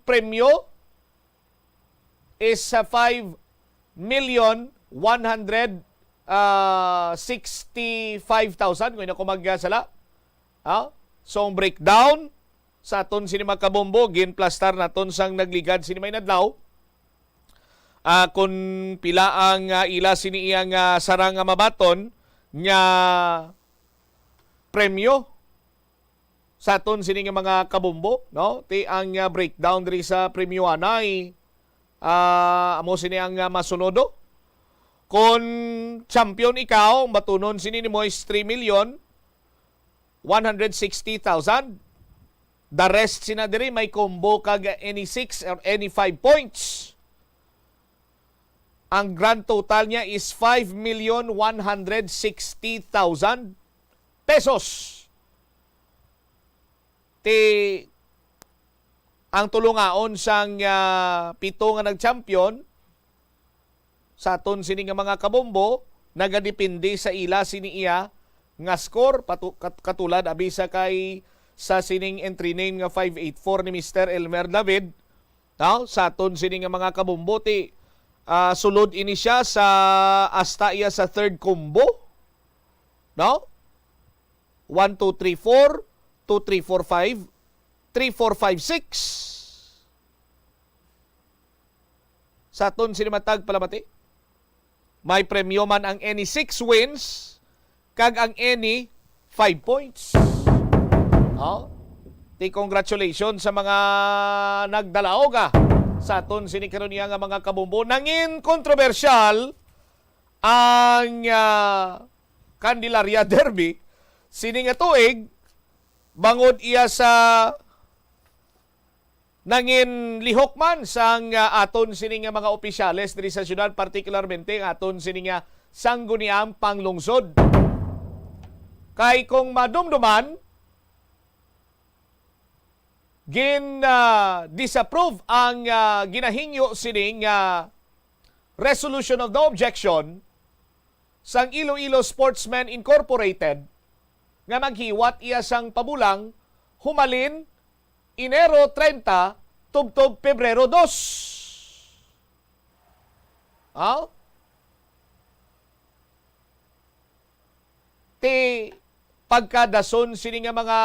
premyo is 5,165,000 kung ako magsala. So, ang breakdown sa aton sini makabumbo, ginplastar naton sang nagligad sini may nadlaw. Kung pila ang ila sini iyang sarang mabaton nga premyo sa aton sini nga mga kabumbo, no? Ti ang breakdown diri sa premyo anay amo sini ang masunodo. Kung champion ikaw, matunon sini ni mo is 3,160,000. The rest sina diri may combo kag any 6 or any 5 points. Ang grand total niya is 5,160,000 pesos. Ang tulungaon sang pito nga nag-champion sa aton sini nga mga kabombo nagadepende sa ila sini iya nga score katulad abisa kay sa sining entry name nga 584 ni Mr. Elmer David. Sa aton sini nga mga kabombo sulod ini siya sa asta iya sa third combo. 1, 2, 3, 4 2, 3, 4, 5 3, 4, 5, 6. Sa aton sinimatag palamati. May premyo man ang any 6 wins kag ang any 5 points. Congratulations sa mga nagdalaog sa aton sinikaron niya nga mga kabumbo. Nangin kontrobersyal ang Candelaria Derby sini nga tuig bangod iya sa nangin lihok man sang aton sini nga mga opisyales diri sa syudad, partikularmente aton sini nga sangguniang panglungsod. Kay kung madumduman disapprove ang ginahingyo sining resolution of no objection sang Iloilo Sportsmen Incorporated nga maghiwat iya sang pabulang humalin Enero 30 tubtob Pebrero 2. Pagkadason sini nga mga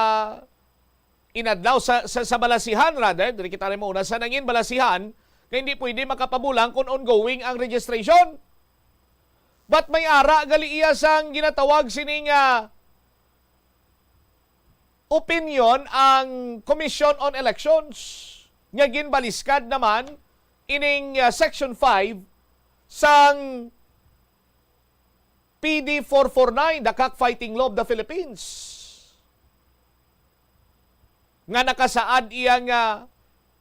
inadlaw sa balasihan rather, dili kita rin muna sa nangin balasihan kaya hindi pwede makapabulang kung ongoing ang registration. But may ara gali iya sang ginatawag sini nga opinion ang Commission on Elections nga ginbaliskad naman ining Section 5 sang PD 449, the Cockfighting Law of the Philippines. Nga nakasaad iya nga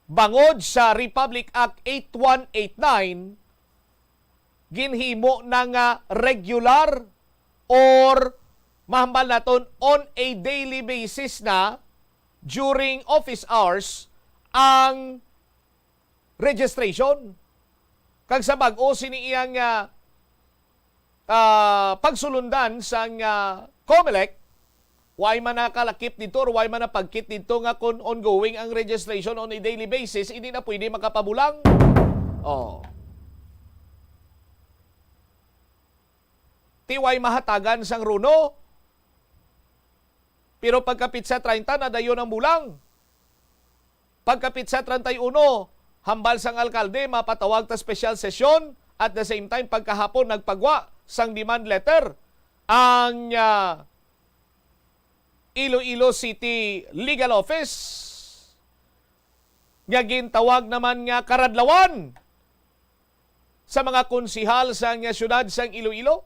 bangod sa Republic Act 8189 ginhimo na nga regular or mahambal naton on a daily basis na during office hours ang registration. Kag sa bag-o sini iyang pagsulundan sang COMELEC, why man nakalakip dito or why man napagkit dito nga kung ongoing ang registration on a daily basis, hindi na pwede makapabulang. Tiway mahatagan sang runo. Pero pagkapit sa 30 na dayon ang bulang. Pagkapit sa 31, hambal sang alkalde, mapatawag ta special session at the same time pagkahapon nagpagwa sang demand letter ang Iloilo City Legal Office. Nga gintawag naman nga karadlawan sa mga konsihal sa syudad sang Iloilo.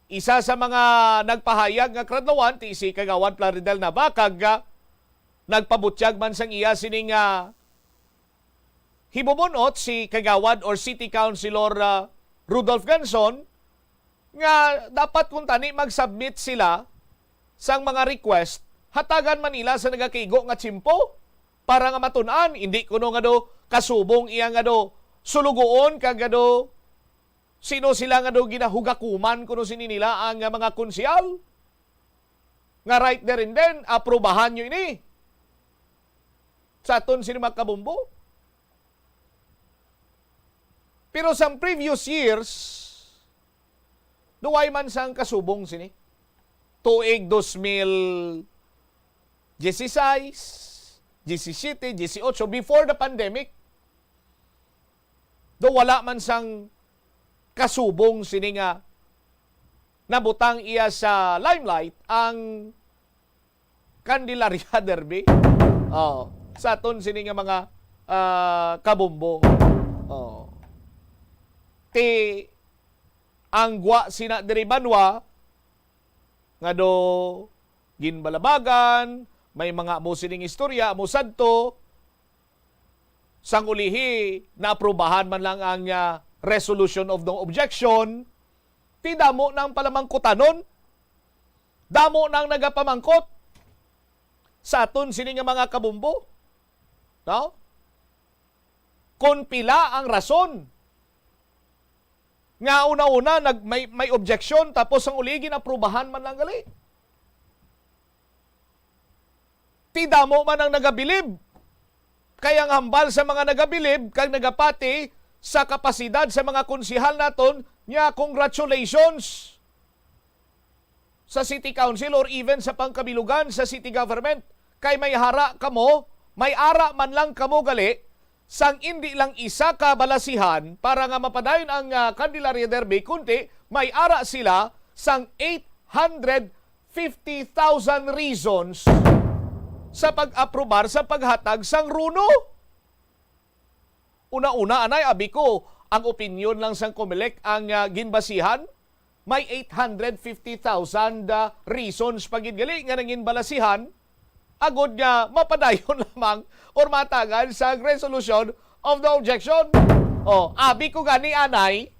Isa sa mga nagpahayag nga karadlawan ti si Kagawad Plaridel Navacag nagpabutyag man sang iya sining hibubunot si Kagawad or City Councilor Rudolph Ganson nga dapat kung tani mag-submit sila sang mga request hatagan Manila sa nagakaigo nga tsimpo para nga matun-an hindi kuno nga do kasubong iya nga do sulugoon kag do sino sila nga do ginahugakuman kuno sini nila ang mga konsyal nga right there and then aprobahan nyo ini sa aton sini makabumbo. Pero sa previous years duway man sang kasubong sini tuig 2016, 17, 18 before the pandemic. Do wala man sang kasubong sini nga nabutang iya sa limelight ang Candelaria Derby. Sa aton sini nga mga kabumbo. Ti angwa sina diri banwa nga do ginbalabagan, may mga mo sining istorya, mo sadto, sang ulihi, naaprubahan man lang ang resolution of no objection, ti damo nang palamangkutanon, damo nang nagapamangkot sa aton sini nga mga kabumbo. No? Kung pila ang rason nga una-una may objection tapos ang uli ginaprubahan man lang gali. Ti damo man ang nagabilib. Kaya ang hambal sa mga nagabilib kag nagapati sa kapasidad sa mga konsihal naton nya congratulations sa City Council or even sa pangkabilugan sa city government kay may hara kamo, may ara man lang kamo gali sang hindi lang isa ka balasihan para nga mapadayon ang Candelaria Derby, kundi may ara sila sang 850,000 reasons sa pag-aprobar sa paghatag sang runo. Una-una, anay, abi ko, ang opinion lang sang COMELEC ang ginbasihan, may 850,000 reasons pagidgali nga nangin balasihan, agod nga mapadayon lamang or matagan sa resolution of the objection. Abi ko gani anay,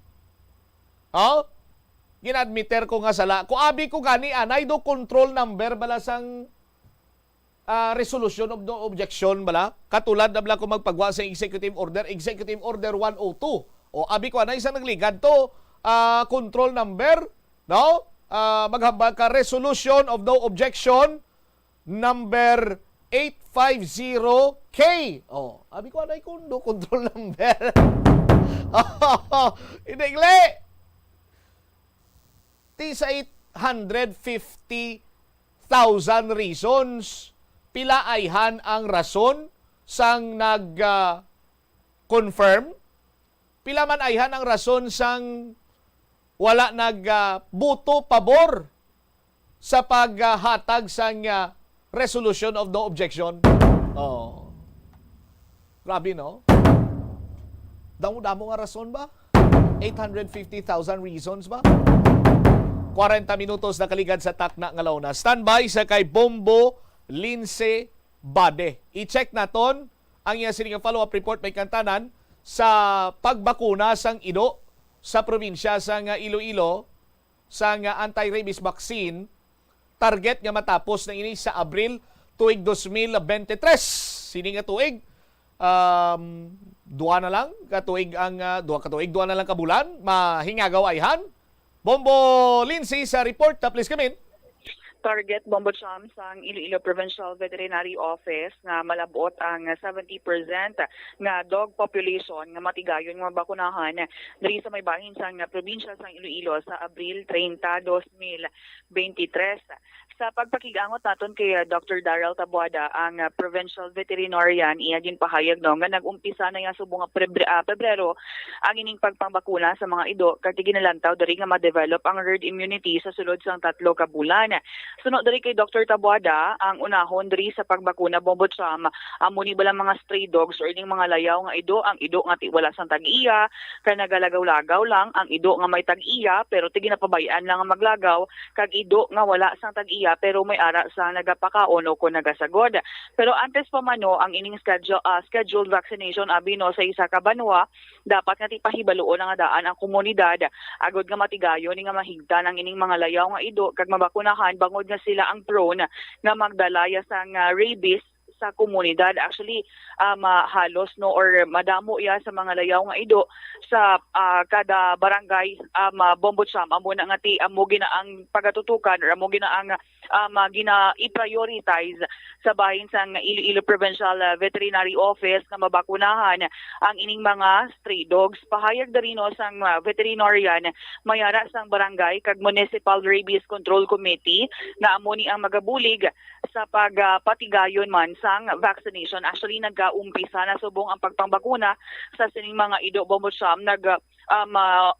ginadmiter ko nga sala, kung abi ko gani anay, do control number bala sang resolution of no objection bala, katulad na bala ko magpagwa sa Executive Order 102. Abi ko anay, isang nagligad to, control number, no? Maghambal ka resolution of no objection, number 850K. Abi ko anay kundo control number. Inigli. Ti sa 850,000 reasons, pila ayhan ang rason sang nag-confirm, pila man ayhan ang rason sang wala nag-buto pabor sa paghatag sang resolution of no objection. Grabe, no? Damo-damo nga rason ba? 850,000 reasons ba? 40 minutos na kaligad sa takna nga launa. Standby sa kay Bombo Lince Bade. I-check naton ang iya sining follow-up report may kantanan sa pagbakuna sang ido sa probinsya sang Iloilo sang anti-rabies vaccine. Target nga matapos na ini sa Abril tuig 2023. Sini nga tuig duha na lang katuig kabulan mahingagaw ayhan. Bombo Lindsay sa report, please come in.
target Bombocham sa Iloilo Provincial Veterinary Office nga malabot ang 70% nga dog population nga matigayon nga mabakunahan diri sa may bahin sa probinsya sa Iloilo sa Abril 30, 2023. Sa pagpakigangot naton kay Dr. Daryl Taboada, ang provincial veterinarian, iya ginpahayag nga nag-umpisa na nga subong Pebrero ang ining pagpambakuna sa mga ido kag ginalantaw diri nga ma-develop ang herd immunity sa sulod sang 3 ka bulan. Sunod diri kay Dr. Taboada, ang unahon diri sa pagbakuna Bombocham amo ni balang mga stray dogs or ining mga layaw nga ido, ang ido nga wala sang tag-iya kay nagalagaw-lagaw lang, ang ido nga may tag-iya pero ginapabayaan lang nga maglagaw, kag ido nga wala sang tag-iya pero may ara sa nagapakaon o kung nagasagod. Pero antes pa mano ang ining scheduled vaccination abino sa isa ka banwa, dapat nga tipahibaluon nga daan ang komunidad agod nga matigayon nga mahigtan ang ining mga layaw nga ido kag mabakunahan bangod nga sila ang prone nga magdalaya sang rabies sa komunidad. Actually, halos no or madamo ya sa mga layaw nga ido sa kada barangay Bombocham amo na nga amo gina ang pagatutukan or amo gina ang gina i-prioritize sa bahin sa Iloilo Provincial Veterinary Office na mabakunahan ang ining mga stray dogs. Pahayag darino sang veterinarian mayara sang barangay kag Municipal Rabies Control Committee na amo ni ang magabulig sa pagpatigayon man sang vaccination. Actually nag-umpisa na subong ang pagpangbakuna sa sining mga ido Bombocham.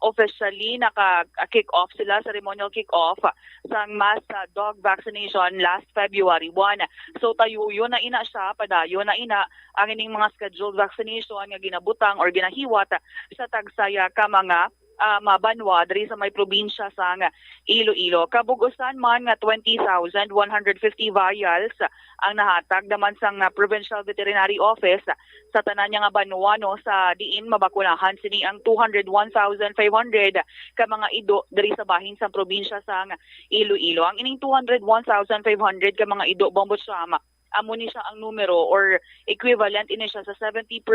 Officially naka-kick off sila, ceremonial kick off sang mass dog vaccination last February 1. So tayo yun na ina siya, padayo na ina ang ining mga scheduled vaccination nga ginabutang or ginahiwat sa tagsaya ka mga mabanwa diri sa may probinsya sa Iloilo. Kabugusan man nga 20,150 vials ang nahatag naman sang Provincial Veterinary Office sa tanan nga banwa no sa diin mabakunahan sini ang 201,500 ka mga ido diri sa bahin sa probinsya sa Iloilo. Ang ining 201,500 ka mga ido Bombocham amo ni siya ang numero or equivalent ini siya sa 70%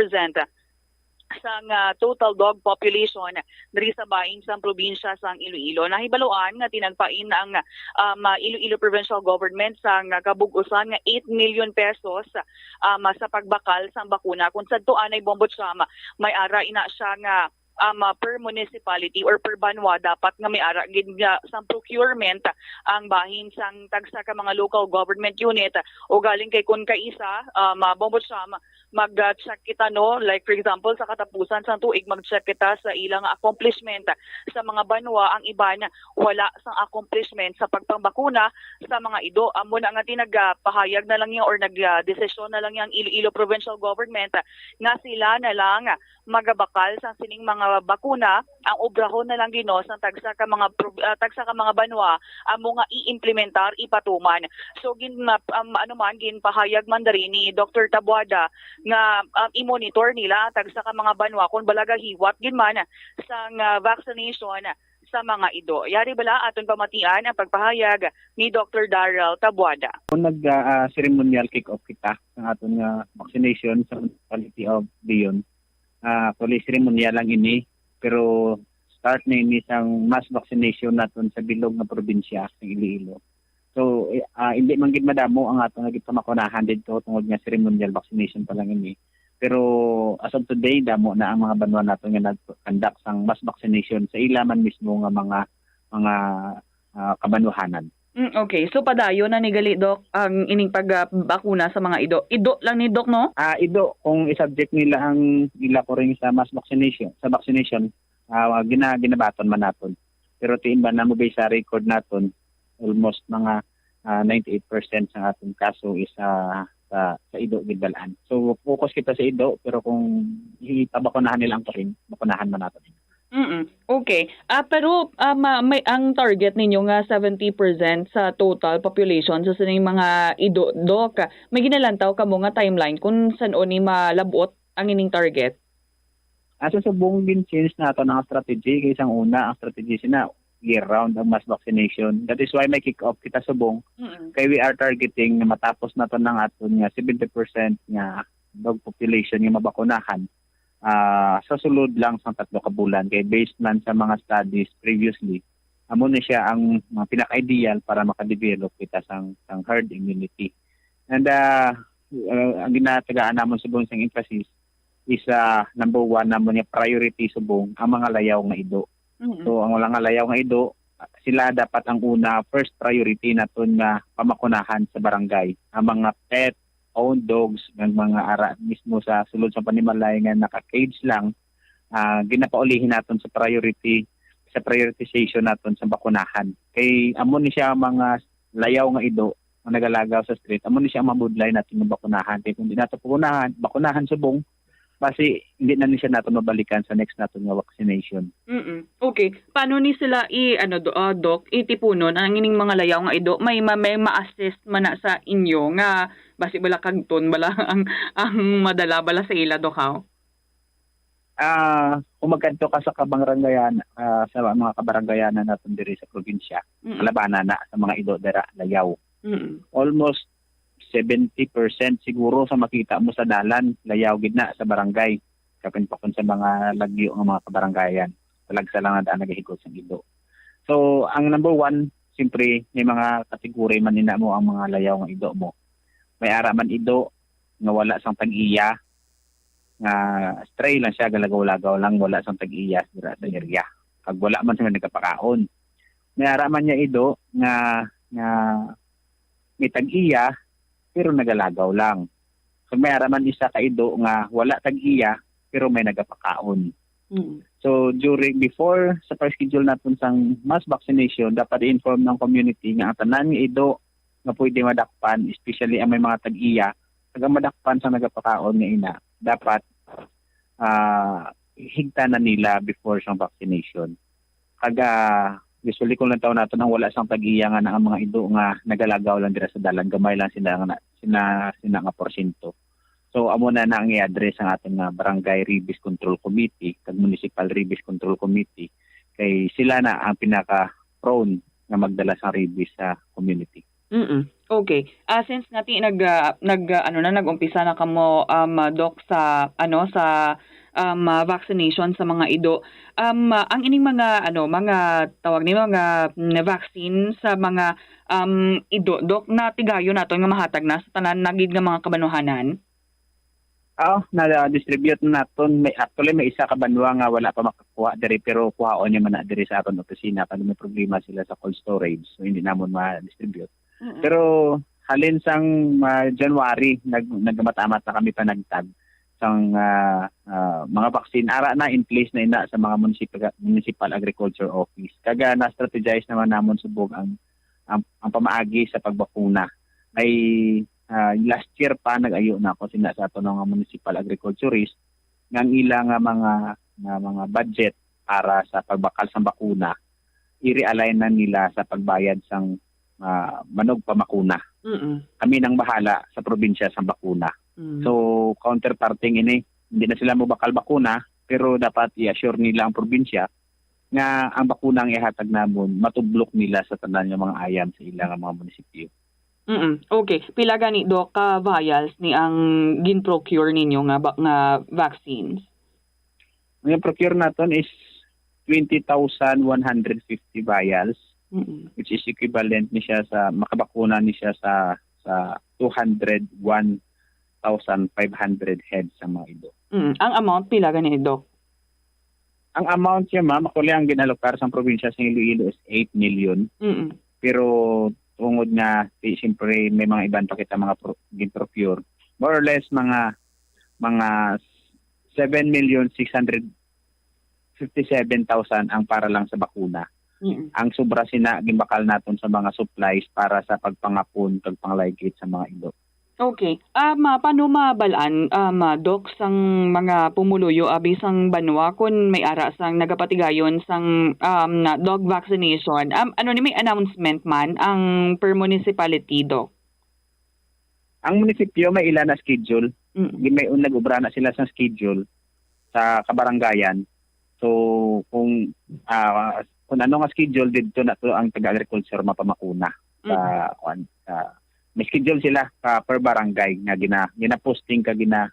sa total dog population diri sa bahin sa probinsya sa Iloilo. Nahibaluan nga tinagpain ang Iloilo Provincial Government sa kabugusan nga 8 million pesos sa pagbakal sa bakuna. Kung sa tuan ay Bombocham, may ara ina siya nga per municipality or per banwa dapat nga may ara gid sa procurement ang bahin sang tagsa ka mga local government unit o galing kay kun kaisa Bombocham mag-check kita no, like for example sa katapusan sa tuig mag-check kita sa ilang accomplishment sa mga banwa, ang iban wala sang accomplishment sa pagpangbakuna sa mga ido. Amo na nga tinagpahayag na lang yung or nagdesisyon na lang yung Iloilo Provincial Government nga sila na lang magabakal sa sining mga bakuna, ang obrahon na lang gino sa tagsa ka mga banwa amo nga i-implementar ipatuman. So ginpahayag man diri ni Dr. Taboada nga i-monitor nila tagsa ka mga banwa kung balaga hiwat gin man sa vaccination sa mga ido. Yari bala aton pamatian ang pagpahayag ni Dr. Daryl Taboada.
Kung ceremonial kick-off kita ng aton vaccination sa municipality of Leon, actually ceremonial lang ini pero start na ini sang mass vaccination naton sa bilog na probinsya ng Iloilo. So hindi man gid madamo ang atong nagipamakunahan dito tungod nga ceremonial vaccination pa lang ini. Pero as of today damo na ang mga banwa naton nga nag-conduct sang mass vaccination sa ilaman mismo nga mga kabanwahanan.
Okay, so padayo na ni gali Doc ang ining pagbakuna sa mga ido. Ido lang ni Doc no?
Ido kung i-subject nila ang ila ko rin sa mass vaccination, ginabaton man naton. Pero tiin ba na mo sa record naton almost mga 98% sa atong kaso is sa ido gidbalaan. So focus kita sa ido pero kung ipabakunahan nila ang parin, bakunahan man natin.
Okay. Pero may ang target ninyo nga 70% sa total population sa sining mga ido Doc. May ginalantaw kamo nga timeline kung saan ni malabot ang ining target?
Asa sa buong din change nato ng strategy kay isang una ang strategy sina year-round ang mass vaccination. That is why may kick-off kita subong. Kay we are targeting na matapos na to ng aton nga 70% nga dog population nga mabakunahan sa sulod lang sa 3 ka bulan. Kay based man sa mga studies previously, amo na siya ang pinaka-ideal para makadevelop kita sang herd immunity. And ang ginatagaan namon subong sang emphasis is number 1 namon niya priority subong ang mga layaw nga ido. So ang mga layaw nga ido, sila dapat ang una first priority naton nga pamakunahan sa barangay. Ang mga pet owned dogs ng mga ara mismo sa sulod sa panimalay nga naka-cage lang, ginapaulihin naton sa prioritization naton sa bakunahan. Kay amo ni siya mga layaw nga ido ang nagalagaw sa street, amo ni siya mabudlay natin ng bakunahan. Kaya kung di nato bakunahan subong, basi hindi na ni siya nato mabalikan sa next nato nga vaccination.
Okay. Paano ni sila Doc, itipunon ang ining mga layaw nga ido? May ma-assist man na sa inyo nga basi bala kagton bala ang madala bala sa ila, Doc, how?
Kung magkanto ka sa kabaranggayan, sa mga kabaranggayanan natin diri sa probinsya, kalabanan na sa mga ido dira layaw. Almost 70% siguro sa makita mo sa dalan, layaw gidna sa barangay. Kapin pa kun sa mga lagyo ng mga kabaranggayan. Talagsa lang na daan nagahigod sa ido. So, ang number 1, siyempre, may mga kategori man nina mo ang mga layaw ng ido mo. May ara man ido nga wala sang tag-iya, nga stray lang siya, galagaw-lagaw lang, wala sang tag-iya sa area. Pag wala man siya nagkapakaon. May ara man niya ido nga may tag-iya pero nagalagaw lang. So may ara man isa ka ido nga wala tag-iya pero may nagapakaon. So before sa schedule natin sang mass vaccination, dapat i-inform ng community nga ang tanan nga ido nga pwede madakpan, especially ang may mga tag-iya, taga madakpan sa nagapakaon nga ina, dapat higta na nila before sa vaccination. Usually kung lang taon nato nang wala sang tag-iya nga ang mga ido nga nagalagaw lang dira sa dalan, gamay lang sila nga porsyento. So amo na ang i-address ang ating Barangay Rabies Control Committee, kag Municipal Rabies Control Committee, kay sila na ang pinaka-prone nga magdala sa rabies sa community.
Okay. Since natin nag-umpisa na kamo Doc sa vaccination sa mga ido. Ang ining mga tawag ni mga vaccine sa mga ido, Doc, na tigayo nato nga mahatag na sa tanan nagid nga mga kabanuhanan.
Na-distribute naton. May isa ka banwa nga wala pa makakuha diri pero kuhaon niya man na diri sa aton opisina kung may problema sila sa cold storage. So hindi namon ma-distribute. Pero halin sang January nagmatamat na kami panagtag sang mga vaccine ara na in place na ina sa mga municipal agriculture office. Kaga na-strategize naman namon subog ang pamaagi sa pagbakuna. Ay last year pa nag-ayo na ako sa ato ng municipal agriculturist ng ilang mga budget para sa pagbakal sa bakuna i-realign na nila sa pagbayad sang manog pamakuna. Kami nang bahala sa probinsya sa bakuna. So counterparting ini hindi na sila mo bakal bakuna pero dapat i-assure nila ang probinsya nga ang bakuna ang ihatag namon matublok nila sa tanan ng mga ayam sa ilang mga munisipyo.
Okay. Pila gani Doc ka vials ni ang gin-procure ninyo nga vaccines?
Ang procure naton is 20,150 vials, which is equivalent ni siya sa makabakuna ni siya sa 201,500 heads sa mga ido.
Ang amount pila gani Doc?
Ang amount niya ma'am, ako lang ginalokar sa probinsya sa Iloilo is 8 million. Pero tungod na siyempre may mga ibang pakita mga gin-procure. More or less mga 7,657,000 ang para lang sa bakuna. Ang sobra gimbakal naton sa mga supplies para sa pagpangapon kag panglaygit sa mga ido.
Okay. Paano mabalaan, Doc, sang mga pumuluyo abi sang banwa kung may ara sang nagapatigayon sang dog vaccination? May announcement man ang per municipality, Doc?
Ang munisipyo may ilan na schedule. May nag-ubra na sila sa schedule sa kabaranggayan. So kung ano nga schedule dito na to ang taga-agriculture mapamakuna may schedule sila per barangay nga gina-posting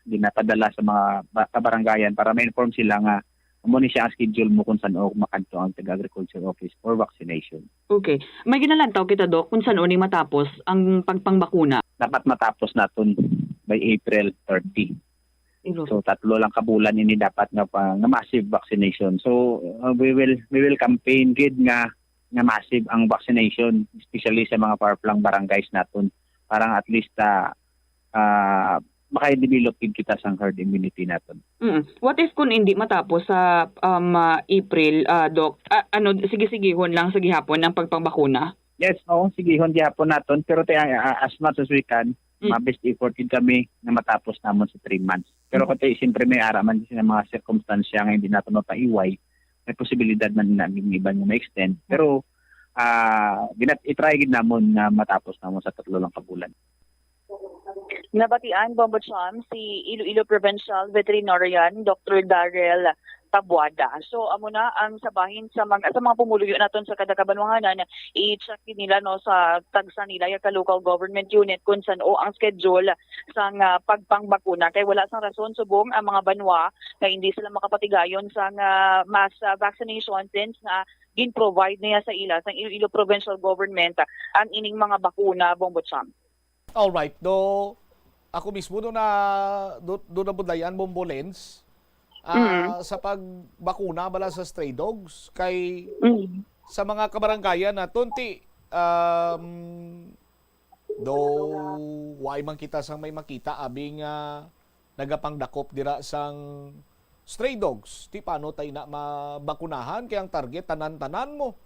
ginapadala sa mga kabaranggayan para ma-inform sila nga amo ni siya ang schedule mo kung saan o makanto ang taga-agriculture office for vaccination.
Okay. May ginalantaw kita, Dok, kung saan uning matapos ang pagpangbakuna.
Dapat matapos naton by April 30. So 3 lang kabulan ini dapat nga massive vaccination. So we will campaign gid nga massive ang vaccination, especially sa mga far-flung barangays naton, parang at least maka-develop kita sa herd immunity naton.
What if kung hindi matapos sa April, Doc? Sige-sigihon lang sa gihapon ng pagpangbakuna?
Yes, sigihon gihapon naton, pero as much as we can, best effort kami na matapos namon sa 3 months. Pero kung siyempre may araman din sa mga circumstansya nga hindi natin mapaiway, may posibilidad man namin iban nga ma-extend. Pero itry gid namon na matapos namon sa 3 lang kabulan.
Nabatian, Bombocham, si Iloilo Provincial Veterinarian, Dr. Darrell Tabuada. So, amo na ang sabahin sa mga pumuluyo naton sa kada kabanwanganan, i-check nila no sa tagsa nila yung local government unit kung saan ang schedule sang pagpangbakuna. Kay wala sang rason subong ang mga banwa na hindi sila makapatigayon sang mass vaccination since na gin-provide niya sa ila sang Iloilo Provincial Government ang ining mga bakuna, Bombocham.
Alright, ako mismo doon na budlayan Bombolens sa pagbakuna bala sa stray dogs kay sa mga kabaranggayan na tunti why man kita sang may makita abing nagapangdakop dira sang stray dogs. Ti paano tayo na mabakunahan kay ang target tanan-tanan mo.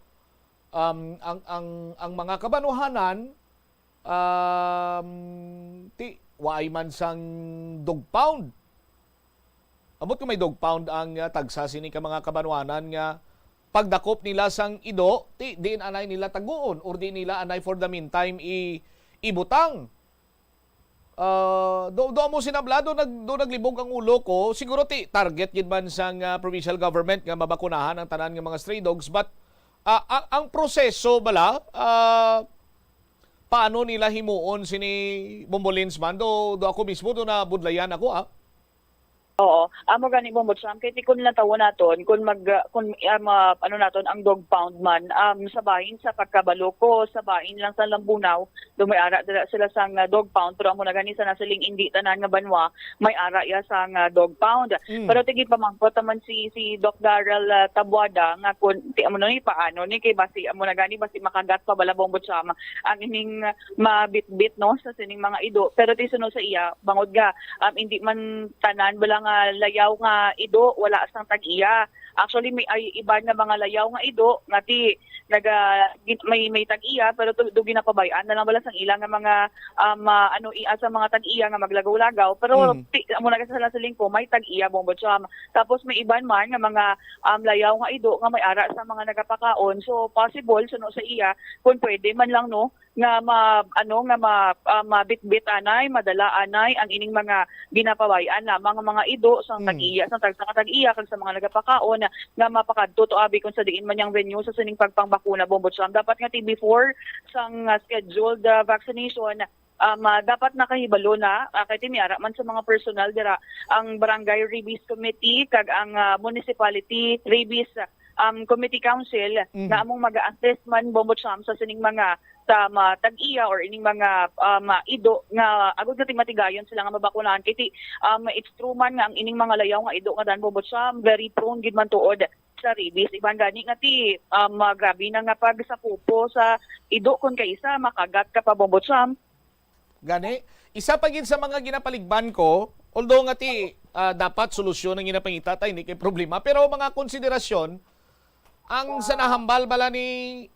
Ang mga kabanuhanan waay man sang dog pound. Amot kung may dog pound ang tagsa sini ka mga kabanwanan nga pagdakop nila sang ido, diin anay nila taguon or di nila anay for the meantime ibutang. Do mo sinablado naglibog ang ulo ko, siguro target yun man sang provincial government nga mabakunahan ang tanan nga mga stray dogs, but ang proseso bala paano nila himuon sini Bombolins man do ako mismo do na budlayan ako
Oo, amo gani Bombocham kay ti kun lang tawo naton kung ano naton ang dog pound man sabahin sa pagkabaloko, sabahin lang sa Lambunaw do may ara dira sila sang dog pound pero amo na gani sa nasiling indi tanan nga banwa may ara ya sang dog pound. Pero tigi pamangkot man si Doc Darrell Tabuada nga kun ti amo ni paano ni kay basi amo na gani basi makagat pa bala Bombocham ang ining mabitbit no sa sining mga ido pero ti sunod sa iya bangod ga hindi man tanan bala layaw nga ido wala sang tag-iya. Actually may iba nga mga layaw nga ido nga ti may tag-iya pero do ginapabayan na lang bala sang ilang nga mga sa mga tag-iya nga maglagaw-lagaw pero amo na kasi sa lingko may tag-iya Bombocham. Tapos may iban man nga mga layaw nga ido nga may ara sa mga nagapakaon. So possible suno sa iya kung pwede man lang no nga mabitbit anay, madala anay ang ining mga ginapabayan lamang mga ido sang tag-iya, sang tag-iya kag sa mga nagapakaon nga mapakadto to abi kung sa diin man yang venue sa sining pagpangbakuna Bombocham. Dapat nga before sang scheduled vaccination dapat nakahibalo na kay timiara man sa mga personal dira ang barangay rabies committee kag ang municipality rabies committee council nga among mag-assess man Bombocham sa sining mga sa tag-iya or ining mga ido nga agud nating matigayon sila nga mabakunahan kiti it's true man nga ang ining mga layaw nga ido nga dan Bombocham very prone gid man tuod sa rabies. Iban gani nga ti grabe na nga pag sa pupo sa ido kun kaysa makagat ka pa Bombocham.
Gani isa pa gid sa mga ginapaligban ko although nga dapat solusyon ang ginapangita tay hindi kay problema pero mga konsiderasyon ang sanahambal bala ni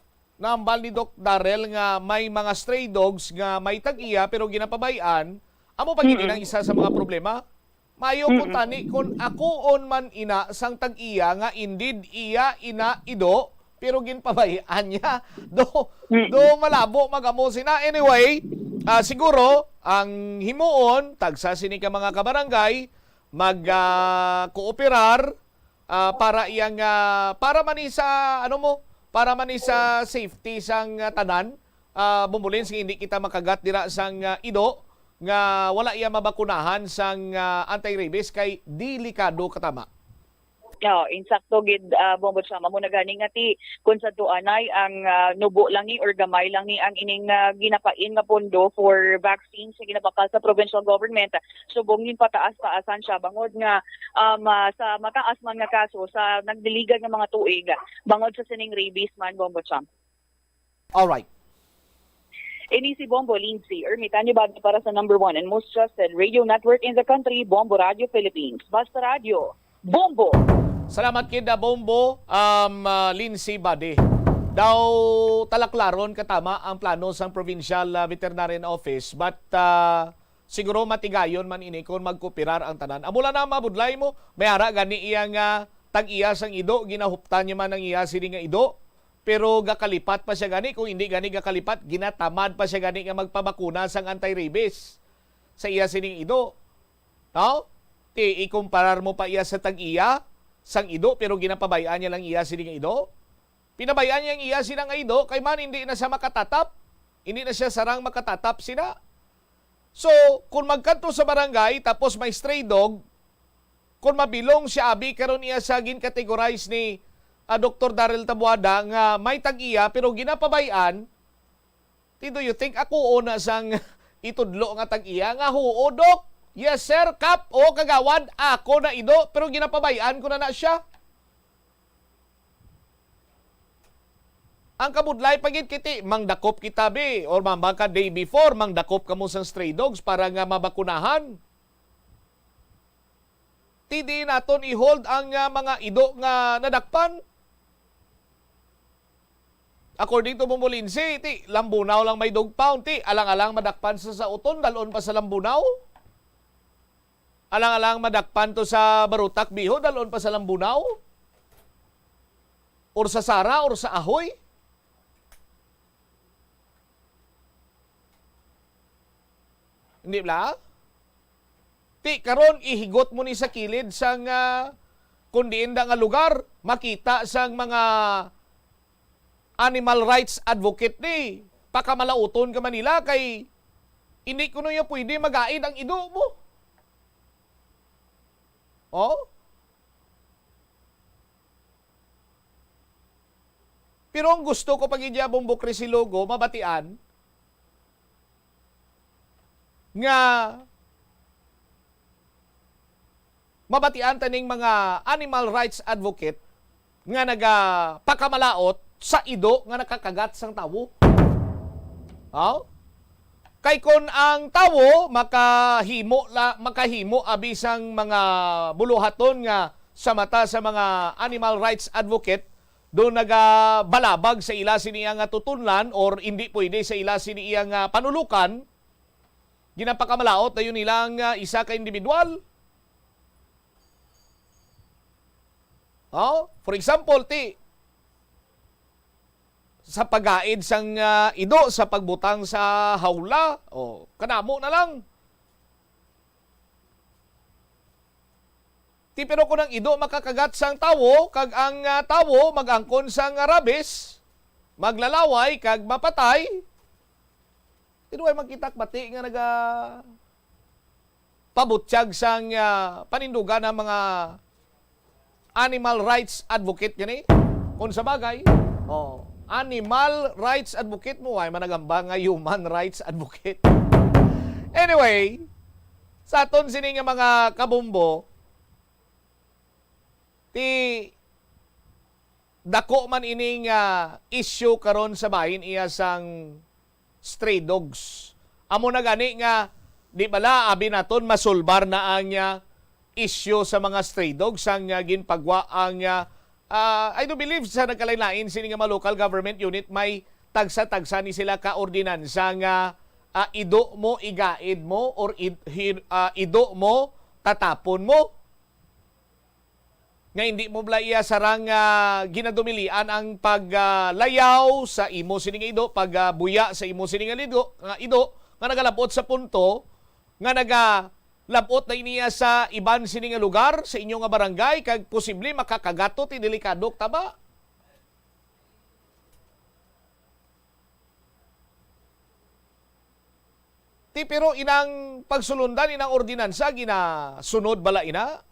Doc Darrell nga may mga stray dogs nga may tag-iya pero ginapabayan, amo pa gid ang isa sa mga problema. Mayo ko tani kung ako man ina sang tag-iya nga indeed iya ina ido pero ginpabayaan niya. Do malabo magamo sina. Anyway, siguro ang himuon tagsa sini ka mga kabarangay mag-kooperar para iyang para man sa safety sang tanan Bombolins nga hindi kita makagat dira sang ido nga wala iya mabakunahan sang anti-rabies kay delikado katama.
Insakto gid Bombo Chama mo na gani nga ti kung sa tuanay ang nubo lang ni or gamay lang ni ang ining ginapain nga pondo for vaccine sa ginapakal sa provincial government. Subong nin pataas-taasan siya bangod nga sa mataas man nga kaso sa nagdiligan nga mga tuig bangod sa sining rabies man Bombo Chama.
All right.
Ini si Bombo Lindsay, ermitanyo ba para sa number 1 and most trusted radio network in the country, Bombo Radio Philippines. Basta Radio, Bombo!
Salamat kid Bombo, Lindsay Bade. Daw talaklaron katama ang plano sang Provincial Veterinarian Office but siguro matigayon man ini kung magkupirar ang tanan. Amula na mabudlay mo, may ara gani iya nga tag-iya sang ido, ginahuptan niya man ang iya sini nga ido, pero gakalipat pa siya gani, kung hindi gani gakalipat, ginatamad pa siya gani nga magpabakuna sang anti-rabies sa iya sining ido. No? Ikumparar mo pa iya sa tag-iya, sang ido pero ginapabayaan niya lang iya sini nga ido. Pinabayaan niya ang iya sina nga ido kay man hindi na siya makatatap. Hindi na siya sarang makatatap sina. So, kung magkanto sa barangay tapos may stray dog, kung mabilong siya abi karon iya sa gin-categorize ni Dr. Daryl Tabuada nga may tag-iya pero ginapabayaan, do you think ako una sang itudlo nga tag-iya nga huo dok? Yes sir, kap o kagawad, ako na ido, pero ginapabayaan ko na siya. Ang kabudlay pagit kiti, mangdakop kita be, or mamaka day before, mangdakop ka mo sa stray dogs para nga mabakunahan. Tidi naton i-hold ang mga ido nga nadakpan. According to Mumulinsi, ti, Lambunaw lang may dog pound, ti, alang-alang madakpan sa uton, dalon pa sa Lambunaw. Alang-alang madakpan to sa Barutak Biho, dalon pa sa Lambunaw? Or sa Sara, or sa Ahoy? Hindi ba? Ti, karon ihigot mo ni sa kilid sang kundiin da nga lugar, makita sang mga animal rights advocate ni. Pakamalauton ka Manila kay hindi ko na pwede mag-aid ang ido mo. Oh? Pero ang gusto ko pag idyabong bukrisi logo, mabatian, nga mabatian taning mga animal rights advocate nga nagapakamalaot sa ido nga nakakagat sang tawo. Oh? Kay kon ang tawo makahimo abisang mga buluhaton nga sa mata sa mga animal rights advocate do nagabalabag sa ila siniya nga tutunlan or hindi pwede sa ila siniya nga panulukan, ginapakamalaot na yun nilang isa ka individual. Oh? For example, sa pag-aid sang ido sa pagbutang sa hawla, kanamo na lang. Pero kung ang ido makakagat sang tawo, kag ang tawo magangkon sang rabies, maglalaway, kag mapatay, ay magkitak bati nga pabutyag sang panindugan ng mga animal rights advocate gani. Kung sa bagay, animal rights advocate mo ay managamba nga human rights advocate. Anyway, sa aton sini nga mga kabumbo, dako man ining issue karon sa bahin iya sang stray dogs. Amo na gani nga di bala abi naton masulbar na ang issue sa mga stray dogs ang ginpagwa ang I do believe sa nagkalain-lain sini nga mga local government unit may tagsa-tagsa ni sila ka ordinansa nga ido mo igaid mo or ido mo tatapon mo. Nga hindi mo bala iya sarang ginadumilian ang paglayaw sa imo sining ido, pagbuya sa imo sining ido nga nagalabot sa punto nga nagalabot na iniya sa iban sining lugar sa inyo nga barangay kag posible makakagato ti delikadok taba. Pero inang pagsulundan inang ordinansa ginasunod bala ina.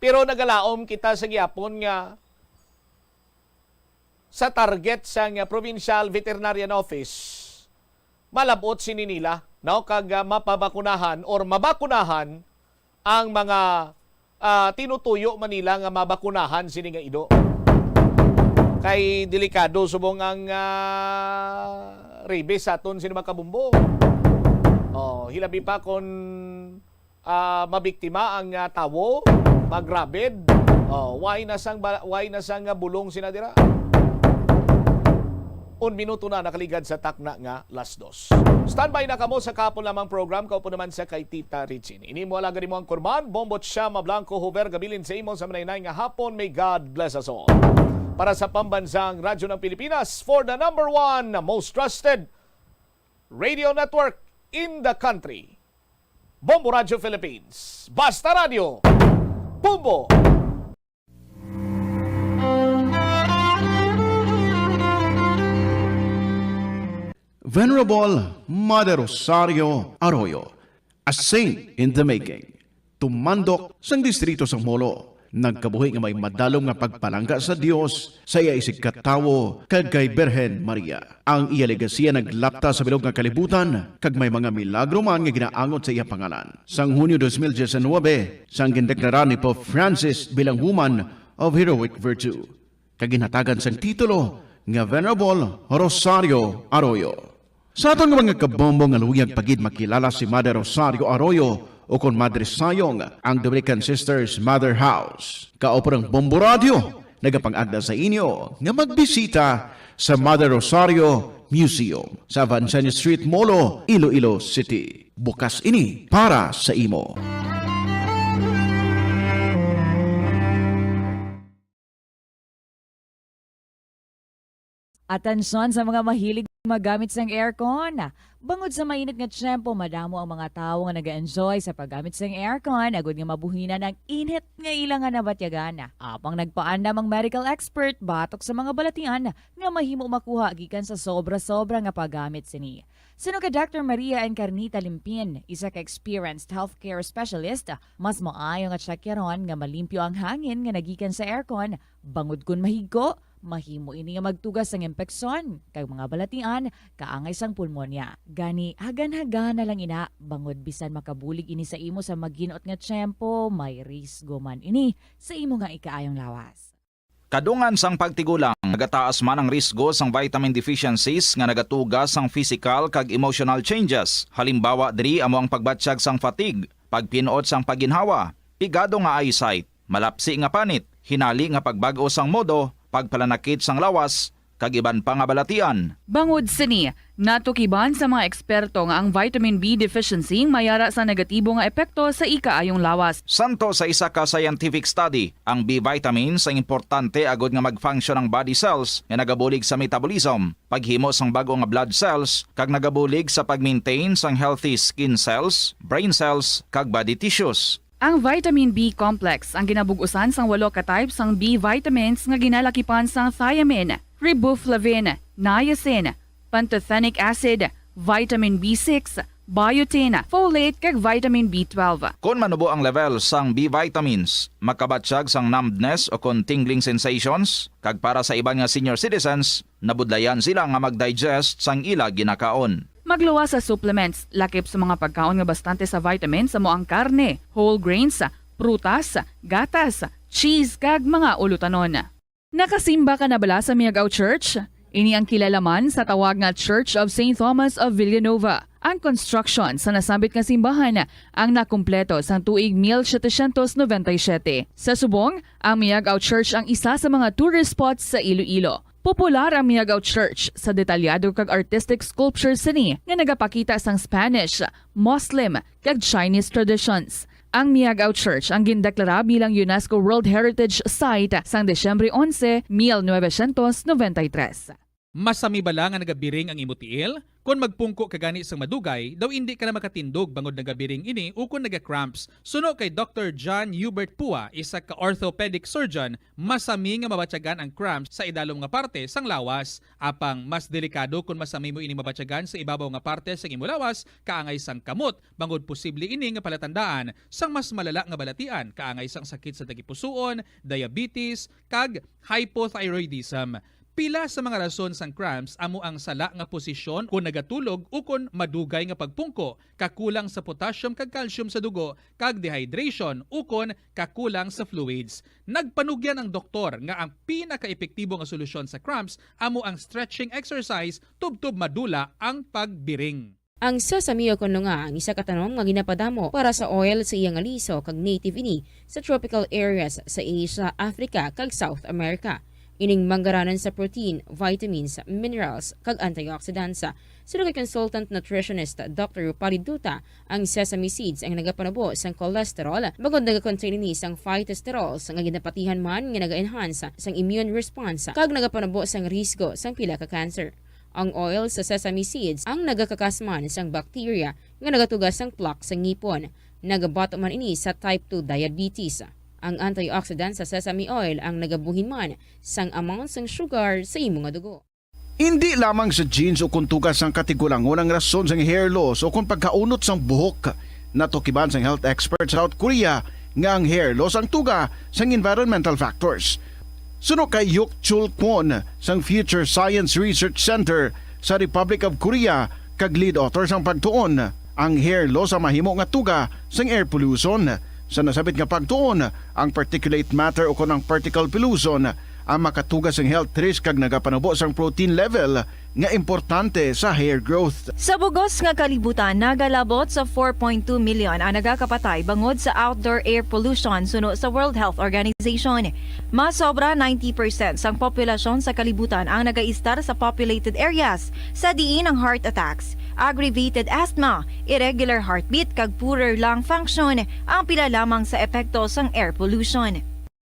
Pero nagalaom kita sa gyapon nga sa target sa Provincial Veterinarian Office malabot sini nila no kag mapabakunahan or mabakunahan ang mga tinutuyo manila nga mabakunahan sini nga ido. Kay delikado subong ang rabies aton sini makabumbo. Hilabi pa kon mabiktima ang tawo, magrabid. Why na sang bulong sinadira? 1 minuto na nakaligad sa takna nga last 2. Standby na kamo sa kapon lamang program. Kaupo naman sa kay Tita Richin. Ini mo alaga mo ang kurman. Bombot siya, Mablanco, Hover, gabilin sa imo sa manaynay nga hapon. May God bless us all. Para sa pambansang radyo ng Pilipinas, for the number 1 most trusted radio network in the country. Bombo Radio Philippines. Basta Radio. Bombo!
Venerable Mother Rosario Arroyo, a saint in the making, tumandok sang distrito sang Molo, nagkabuhi nga may madalom nga pagpalangga sa Dios sa iya isig katawo kag kay Birhen Maria. Ang iya legasiya naglapta sa bilog nga kalibutan kag may mga milagro man nga ginaangot sa iya pangalan. Sang Hunyo 2019, sang gindeklara ni Pope Francis bilang woman of heroic virtue, kag ginhatagan sang titulo nga Venerable Rosario Arroyo. Sa aton nga mga kabombo nga luyag pagid makilala si Mother Rosario Arroyo o kon Madre Sayong, ang Dominican Sisters Mother House. Kaoperang Bombo Radio, nagapang-agda sa inyo nga magbisita sa Mother Rosario Museum sa Vanzani Street, Molo, Iloilo City. Bukas ini para sa imo.
Atensyon sa mga mahilig magamit sang aircon. Bangod sa mainit nga tiyempo, madamo ang mga tao nga nag-enjoy sa paggamit sang aircon, agud nga mabuhinan ng init nga ilangan na batyagana. Apang nagpaandam ang medical expert batok sa mga balatian nga mahimo makuha gikan sa sobra-sobra nga paggamit sini. Sino ka Dr. Maria Encarnita Limpin, isa ka experienced healthcare specialist, mas maayo nga tsakyaron nga malimpyo ang hangin nga nagikan sa aircon, bangod kun mahigko, mahimo ini nga magtugas sang impeksyon kay mga balatian kaangay sang pulmonya. Gani hagan-hagan na lang ina bangod bisan makabulig ini sa imo sa maginot nga tiyempo, may risgo man ini sa imo nga ikaayong lawas.
Kadungan sang pagtigulang, nagataas man ang risgo sang vitamin deficiencies nga nagatugas sang physical kag emotional changes. Halimbawa diri amo ang pagbatsyag sang fatigue, pagpinuot sang paginhawa, pigado nga eyesight, malapsi nga panit, hinali nga pagbag-o sang modo, pagpalanakit sang lawas, kag iban pa nga balatian.
Bangod sini, natukiban sa mga eksperto nga ang vitamin B deficiency mayara sa negatibo nga epekto sa ikaayong lawas.
Santo sa isa ka scientific study, ang B vitamins ang importante agod nga mag-function ang body cells nga nagabulig sa metabolism, paghimo sang bago nga blood cells, kag nagabulig sa pag-maintain sang healthy skin cells, brain cells, kag body tissues.
Ang vitamin B complex ang ginabugusan sang 8 ka types sang B vitamins nga ginalakipan sang thiamine, riboflavin, niacin, pantothenic acid, vitamin B6, biotin, folate kag vitamin B12.
Kung manubo ang level sang B vitamins, makabatsyag sang numbness o kon tingling sensations, kag para sa iban nga senior citizens, nabudlayan sila nga mag-digest sang ila ginakaon.
Magluwa sa supplements, lakip sa mga pagkaon nga bastante sa vitamins sa moang karne, whole grains, prutas, gatas, cheese kag mga ulutanon. Nakasimba ka na bala sa Miagao Church? Ini ang kilalaman sa tawag nga Church of St. Thomas of Villanova. Ang construction sa nasambit nga simbahan ang nakumpleto sa tuig 1797. Sa subong, ang Miagao Church ang isa sa mga tourist spots sa Iloilo. Popular ang Miagao Church sa detalyado kag artistic sculptures sini nga nagapakita sang Spanish, Muslim kag Chinese traditions. Ang Miagao Church ang gindeklara bilang UNESCO World Heritage Site sang Desyembre 11, 1993.
Masami bala nga nagabiring ang imo tiil? Kung magpungko ka gani sang madugay, daw hindi ka na makatindog bangod nagabiring ini o kung naga-cramps. Suno kay Dr. John Hubert Pua, isa ka orthopedic surgeon, masami nga mabatyagan ang cramps sa idalom nga parte sang lawas. Apang mas delikado kung masami mo ini mabatyagan sa ibabaw nga parte sang imo lawas, kaangay sang kamot, bangod posible ini nga palatandaan sang mas malala nga balatian, kaangay sang sakit sa tagipusoon, diabetes, kag hypothyroidism. Pila sa mga rason sang cramps amo ang sala nga posisyon kung nagatulog o kung madugay nga pagpungko, kakulang sa potassium kag calcium sa dugo, kag dehydration o kung kakulang sa fluids. Nagpanugyan ang doktor nga ang pinaka-epektibo nga solusyon sa cramps amo ang stretching exercise tubtob madula ang pagbiring.
Ang sesame kuno nga ang isa ka tanom nga ginapadamo para sa oil sa iyang aliso kag native ini sa tropical areas sa Asia, Africa kag South America. Ining manggaranan sa protein, vitamins, minerals, kag antioxidants. Sino kay consultant nutritionist Dr. Rupali Duta, ang sesame seeds ang nagapanabo sang cholesterol, bagod nagakontain ni sang phytosterols nga ginapatihan man nga naga-enhance sang immune response, kag nagapanabo sang risgo sang pila ka cancer. Ang oil sa sesame seeds ang nagakakasman sang bacteria nga nagatugas sang plaque sa ngipon. Nagabato man ini sa type 2 diabetes. Ang antioxidant sa sesame oil ang nagabuhin man sang amount sang sugar sa imong dugo.
Hindi lamang sa genes o kuntugas ang katigulangon ang rason sang hair loss o kung pagkaunot sang buhok. Natukiban sang health expert sa South Korea nga ang hair loss ang tuga sang environmental factors. Suno kay Yuk Chul Kwon sang Future Science Research Center sa Republic of Korea kag lead author sang pagtuon, ang hair loss ang mahimo nga tuga sang air pollution. Sa nasabit nga pagtuon, ang particulate matter o kunang particle pollution ang makatugas ng health risk kag nagapanabo sang protein level nga importante sa hair growth.
Sa bugos nga kalibutan, nagalabot sa 4.2 million ang nagakapatay bangod sa outdoor air pollution suno sa World Health Organization. Mas sobra 90% sang populasyon sa kalibutan ang nagaistar sa populated areas sa diin ang heart attacks, aggravated asthma, irregular heartbeat kag poorer lung function ang pila lamang sa epekto sang air pollution.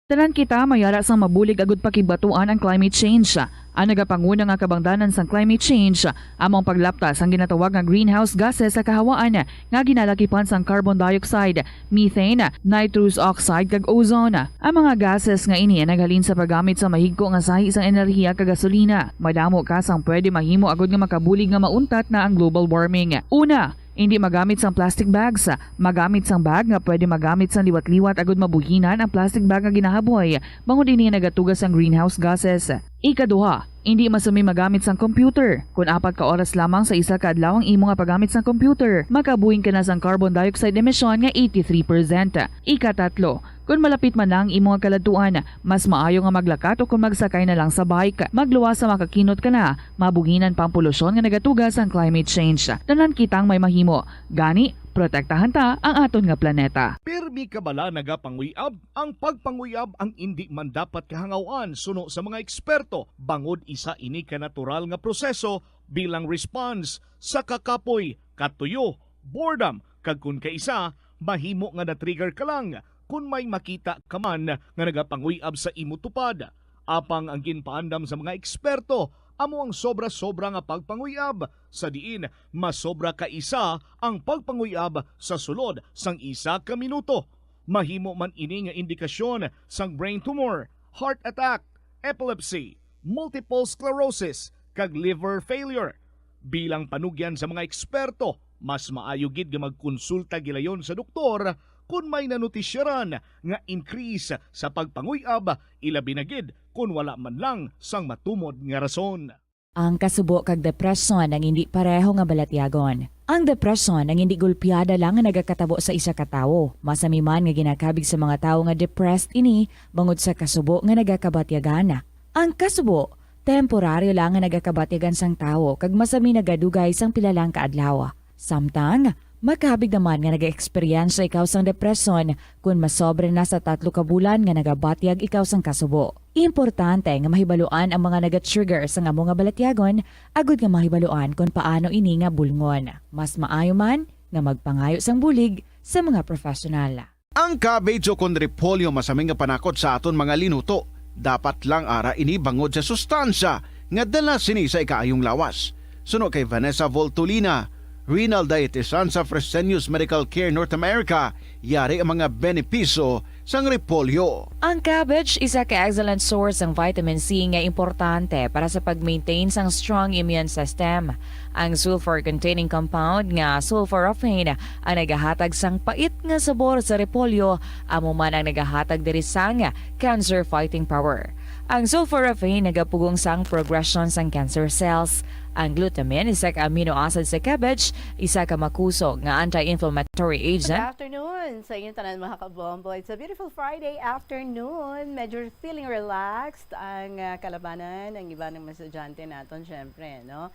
Tanan kita mayara sang mabulig agud pakibatuan ang climate change. Ang nagapanguna nga kabangdanan sang climate change among paglaptas ang ginatawag nga greenhouse gases sa kahawaan nga ginalakipan sang carbon dioxide, methane, nitrous oxide kag ozone. Ang mga gases nga ini naghalin sa paggamit sa mahigko nga sahi sang enerhiya kag gasolina. Madamo ka sang pwede mahimo agud nga makabulig nga mauntat na ang global warming. Una, hindi magamit sang plastic bags. Magamit sang bag nga pwede magamit sang liwat-liwat agud mabuhinan ang plastic bag nga ginahaboy bangod ini nagatugas sang greenhouse gases. Ikaduha, hindi masumi magamit sang computer. Kung 4 ka oras lamang sa isa ka adlaw ang imo nga paggamit sang computer, makabuhing ka na sang carbon dioxide emission nga 83%. Ikatatlo, kung malapit man lang imo nga kaladtuan, mas maayo nga maglakat o kung magsakay na lang sa bike. Magluwas sa makakinot ka na, mabuhinan pang polusyon nga nagatugas ang climate change. Tanan kitang may mahimo. Gani, protektahan ta ang aton nga planeta.
Pirmi ka bala nagapanguyab? Ang pagpanguyab ang hindi man dapat kahangawan suno sa mga eksperto. Bangod isa ini ka natural nga proseso bilang response sa kakapoy, katuyo, boredom, kag kun kaisa, mahimo nga na-trigger ka lang kung may makita ka man nga nagapanguyab sa imo tupad. Apang ang ginpaandam sa mga eksperto, amo ang sobra-sobra nga pagpanguyab sa diin masobra ka isa ang pagpanguyab sa sulod sang isa ka minuto. Mahimo man ini nga indikasyon sang brain tumor, heart attack, epilepsy, multiple sclerosis kag liver failure. Bilang panugyan sa mga eksperto, mas maayo gid nga magkonsulta gilayon sa doktor kung may nanutisyaran nga increase sa pagpanguyab, ilabi na gid kung wala man lang sang matumod nga rason.
Ang kasubo kag depresyon ang hindi pareho nga balatyagon. Ang depresyon ang hindi gulpiyada lang nga nagakatabo sa isa ka tawo. Masami man nga ginakabig sa mga tawo nga depressed ini bangod sa kasubo nga nagakabatyagan. Ang kasubo, temporaryo lang nga nagakabatyagan sang tawo kag masami nagadugay sang pilalang kaadlaw. Samtang, makabig naman nga nag-experience ikaw sang depresyon kung masobre na sa 3 ka bulan nga nagabatyag ikaw sang kasubo. Importante nga mahibaluan ang mga naga-trigger sa nga mga balatyagon, agud nga mahibaluan kung paano ini nga bulngon. Mas maayo man nga magpangayo sang bulig sa mga profesional.
Ang cabbage o kung repolyo masaming nga panakot sa aton mga linuto. Dapat lang ara ini bangod sa sustansya nga dala sini sa ikaayong lawas. Suno kay Vanessa Voltolina, renal dietitian sa Fresenius Medical Care North America, yari ang mga benepisyo sang repolyo.
Ang cabbage isa ka excellent source ng vitamin C nga importante para sa pag-maintain sang strong immune system. Ang sulfur-containing compound nga sulforaphane ang nagahatag sang pait nga sabor sa repolyo, amo man ang nagahatag diri sang cancer-fighting power. Ang sulforaphane nagapugong sang progression sang cancer cells. Ang glutamine, isa ka amino acid sa cabbage, isa ka makusog nga anti-inflammatory agent.
Good afternoon sa inyong tanan mga kabombo. It's a beautiful Friday afternoon. Medyo feeling relaxed ang kalabanan ng iba ng estudyante natin, syempre, no?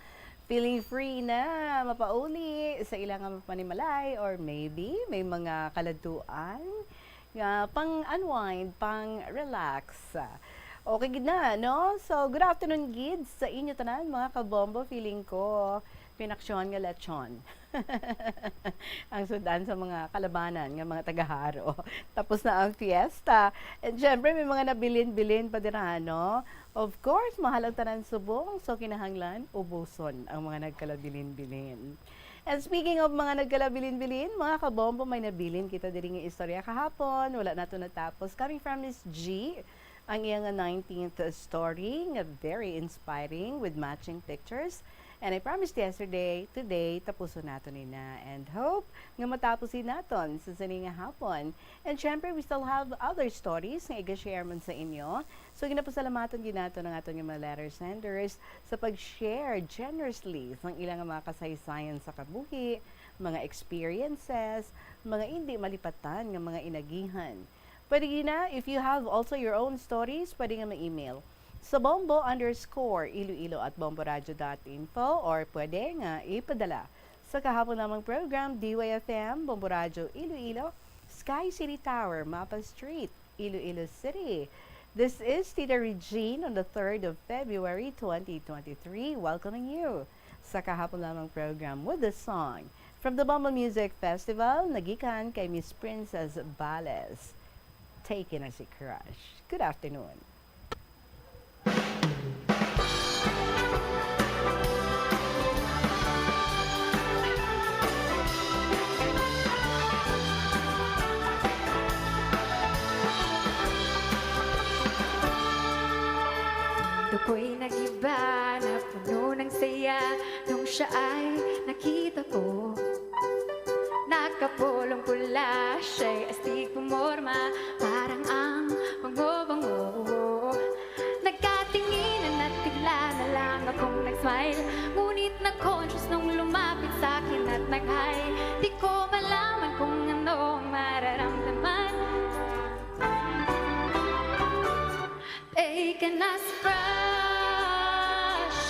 Feeling free na mapauli sa ilang panimalay or maybe may mga kaladuan pang-unwind, pang-relax. Okay, gid na, no? So, good afternoon, kids, sa inyo tanan, mga kabombo. Feeling ko, pinaksyon nga lechon. Ang sudan sa mga kalabanan, nga mga tagaharo. Tapos na ang fiesta. And syempre, may mga nabilin-bilin pa din, no? Of course, mahal ang tanan subong. So, kinahanglan, ubuson ang mga nagkalabilin-bilin. And speaking of mga nagkalabilin-bilin, mga kabombo, may nabilin kita din ng istorya kahapon. Wala na ito natapos. Coming from Miss G, ang iyang 19th story, very inspiring with matching pictures. And I promised yesterday, today, tapusin nato nina. And hope nga matapusin naton sa saning hapon. And syempre, we still have other stories nga i-share man sa inyo. So, ginapasalamatan din nato ng aton mga letter senders sa pag-share generously ng ilang mga kasaysayan sa kabuhi, mga experiences, mga hindi malipatan ng mga inagihan. Pwede na, if you have also your own stories, pwede nga ma-email sa bombo_iloilo@bomboradio.info or pwede nga ipadala sa kahapon namang program DYFM, Bombo Radio Iloilo, Sky City Tower, Mapa Street, Iloilo City. This is Tita Regine on the 3rd of February 2023, welcoming you sa kahapon namang program with the song from the Bombo Music Festival, nagikan kay Miss Princess Bales. Taken as a crush. Good afternoon.
Mundo ko'y nag-iba na puno ng saya nung siya ay nakita ko. Nakapulong pula, siya'y astig pumorma, parang ang bango-bango. Nagkatinginan at bigla na lang akong nag-smile, ngunit nag-conscious nung lumapit sa'kin at nag-hi. Di ko malaman kung ano ang mararamdaman. Taken as a crush,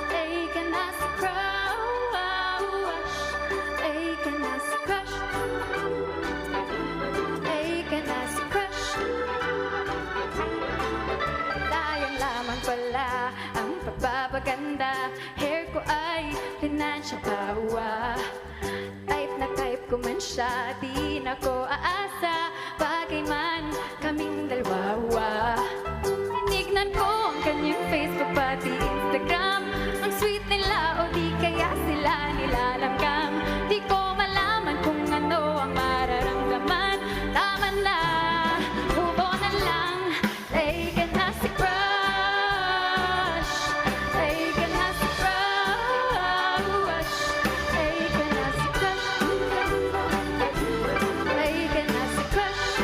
taken as a crush, taken as a crush, taken as a crush. Sayang lamang pala ang pagpapaganda, hair ko ay financial power. Type na type ko man siya, di na ko aasa, bagay man kaming dalawa. Tinignan ko ang kanyang Facebook pati Instagram, ang sweet nila o di kaya sila nilalamgam. Di ko malaman kung ano ang mararamdaman. Tama na, move on na lang. Taken as a crush, taken as a crush, taken as a crush, taken as a crush.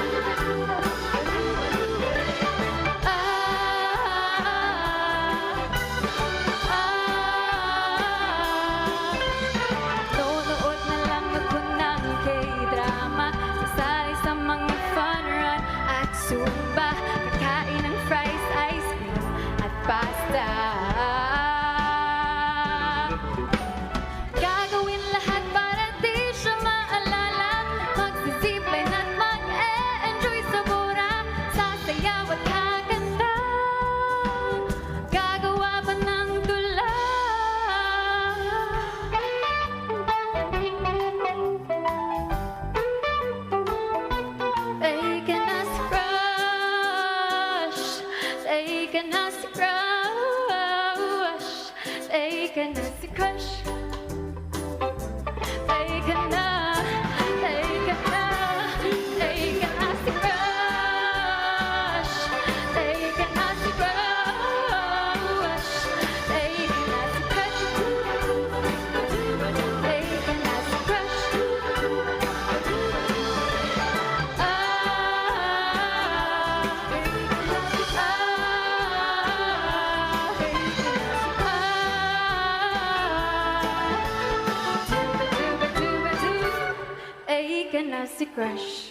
si Crush.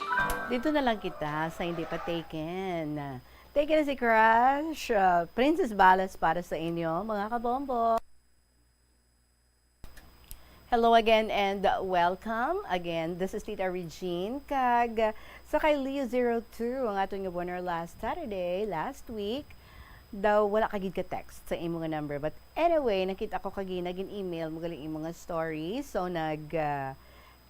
Dito na lang kita sa hindi pa taken. Taken na si Crush. Princess Balas para sa inyo, mga kabombo. Hello again and welcome. Again, this is Tita Regine. Kag sa kay Leo02, ang atong winner last Saturday, last week, daw wala kagid ka text sa imo nga number. But anyway, nakita ko kagi naging email mo galing imo nga story. So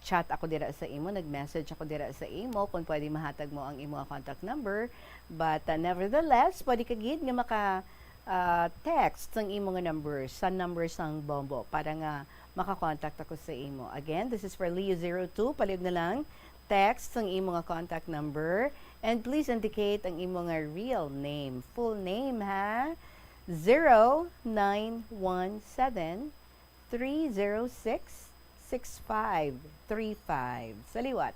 chat ako dira sa imo, nag-message ako dira sa imo kung pwede mahatag mo ang imo contact number. But nevertheless, pwede kagid nga maka text ang imo nga number sa number sang Bombo para nga makakontakt ako sa imo. Again, this is for Leo02. Palihog na lang, text ang imo nga contact number and please indicate ang imo nga real name. Full name ha? 0917-306-6535. Sa liwat,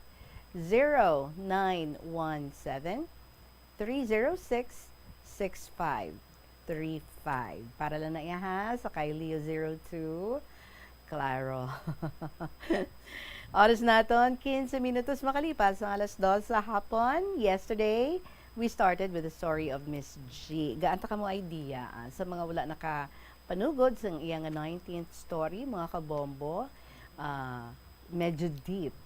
0917-306-6535. Para lang na iya ha, sa kay Leo02. Claro. Oras naton, 15 minutos makalipas ang alas 2 sa hapon. Yesterday, we started with the story of Miss G. Gaanta ka mo idea sa mga wala nakapanugod sa iyang 19th story, mga kabombo. Medyo deep,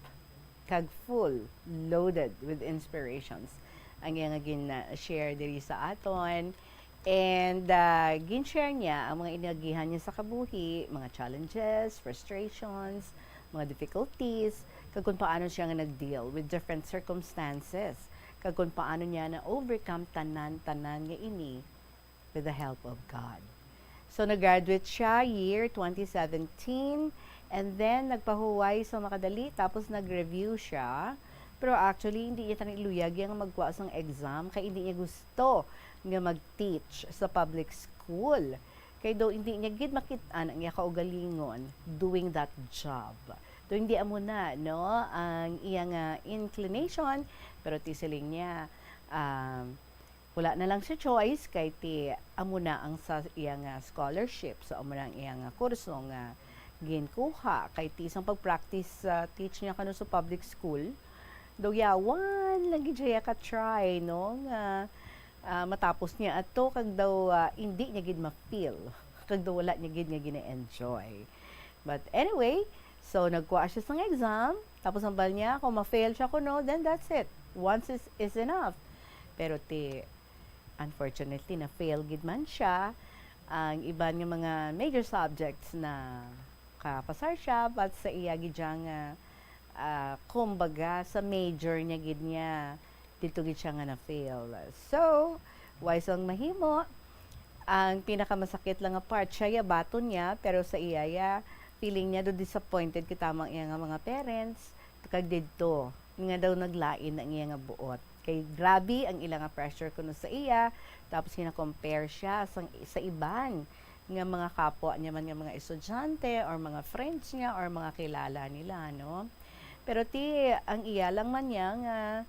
kag full, loaded with inspirations. Ang iyang gin-share diri sa aton. And gin-share niya ang mga inagihan niya sa kabuhi, mga challenges, frustrations, mga difficulties, kag kung paano siya nga nag-deal with different circumstances, kag kung paano niya na-overcome tanan-tanan nga ini with the help of God. So, nag-graduate siya year 2017, and then nagpahuway sa makadali, tapos nag-review siya. Pero actually, hindi niya taniluyag yung magkuha sang exam, kaya hindi niya gusto nga mag-teach sa public school. Kaya daw hindi niya gid makitaan ang iya kaugalingon doing that job. Do hindi amo na, no, ang iyang inclination, pero tisiling niya, wala na lang siya choice, kay ti amo na ang sa iyang scholarship, so amo na ang iyang kurso nga ginkuha, kay ti isang pag-practice teach niya kanu sa public school, daw yawan lagi siya ka-try, no, nga matapos niya ato kag daw hindi niya gid ma-feel, kag daw wala niya gid nga gina-enjoy. But anyway, so nagkuha siya sa exam, tapos ang bal niya, kung ma-fail siya kuno, then that's it. Once is enough. Pero unfortunately, na-fail gid man siya. Ang iba nga mga major subjects na kapasar siya, but sa iya gid nga kumbaga sa major niya gid niya dito gid siya nga na-fail. So, wise ang mahimo. Ang pinakamasakit lang nga part, siya baton niya, pero sa iya feeling niya do disappointed kitamang iya nga mga parents, kag didto nga daw naglain ang iya nga buot. Kay grabe ang ilang nga pressure kuno sa iya, tapos kina-compare siya sa iban nga mga kapwa niya man nga mga estudyante or mga friends niya or mga kilala nila, no? Pero ang iya lang man niya nga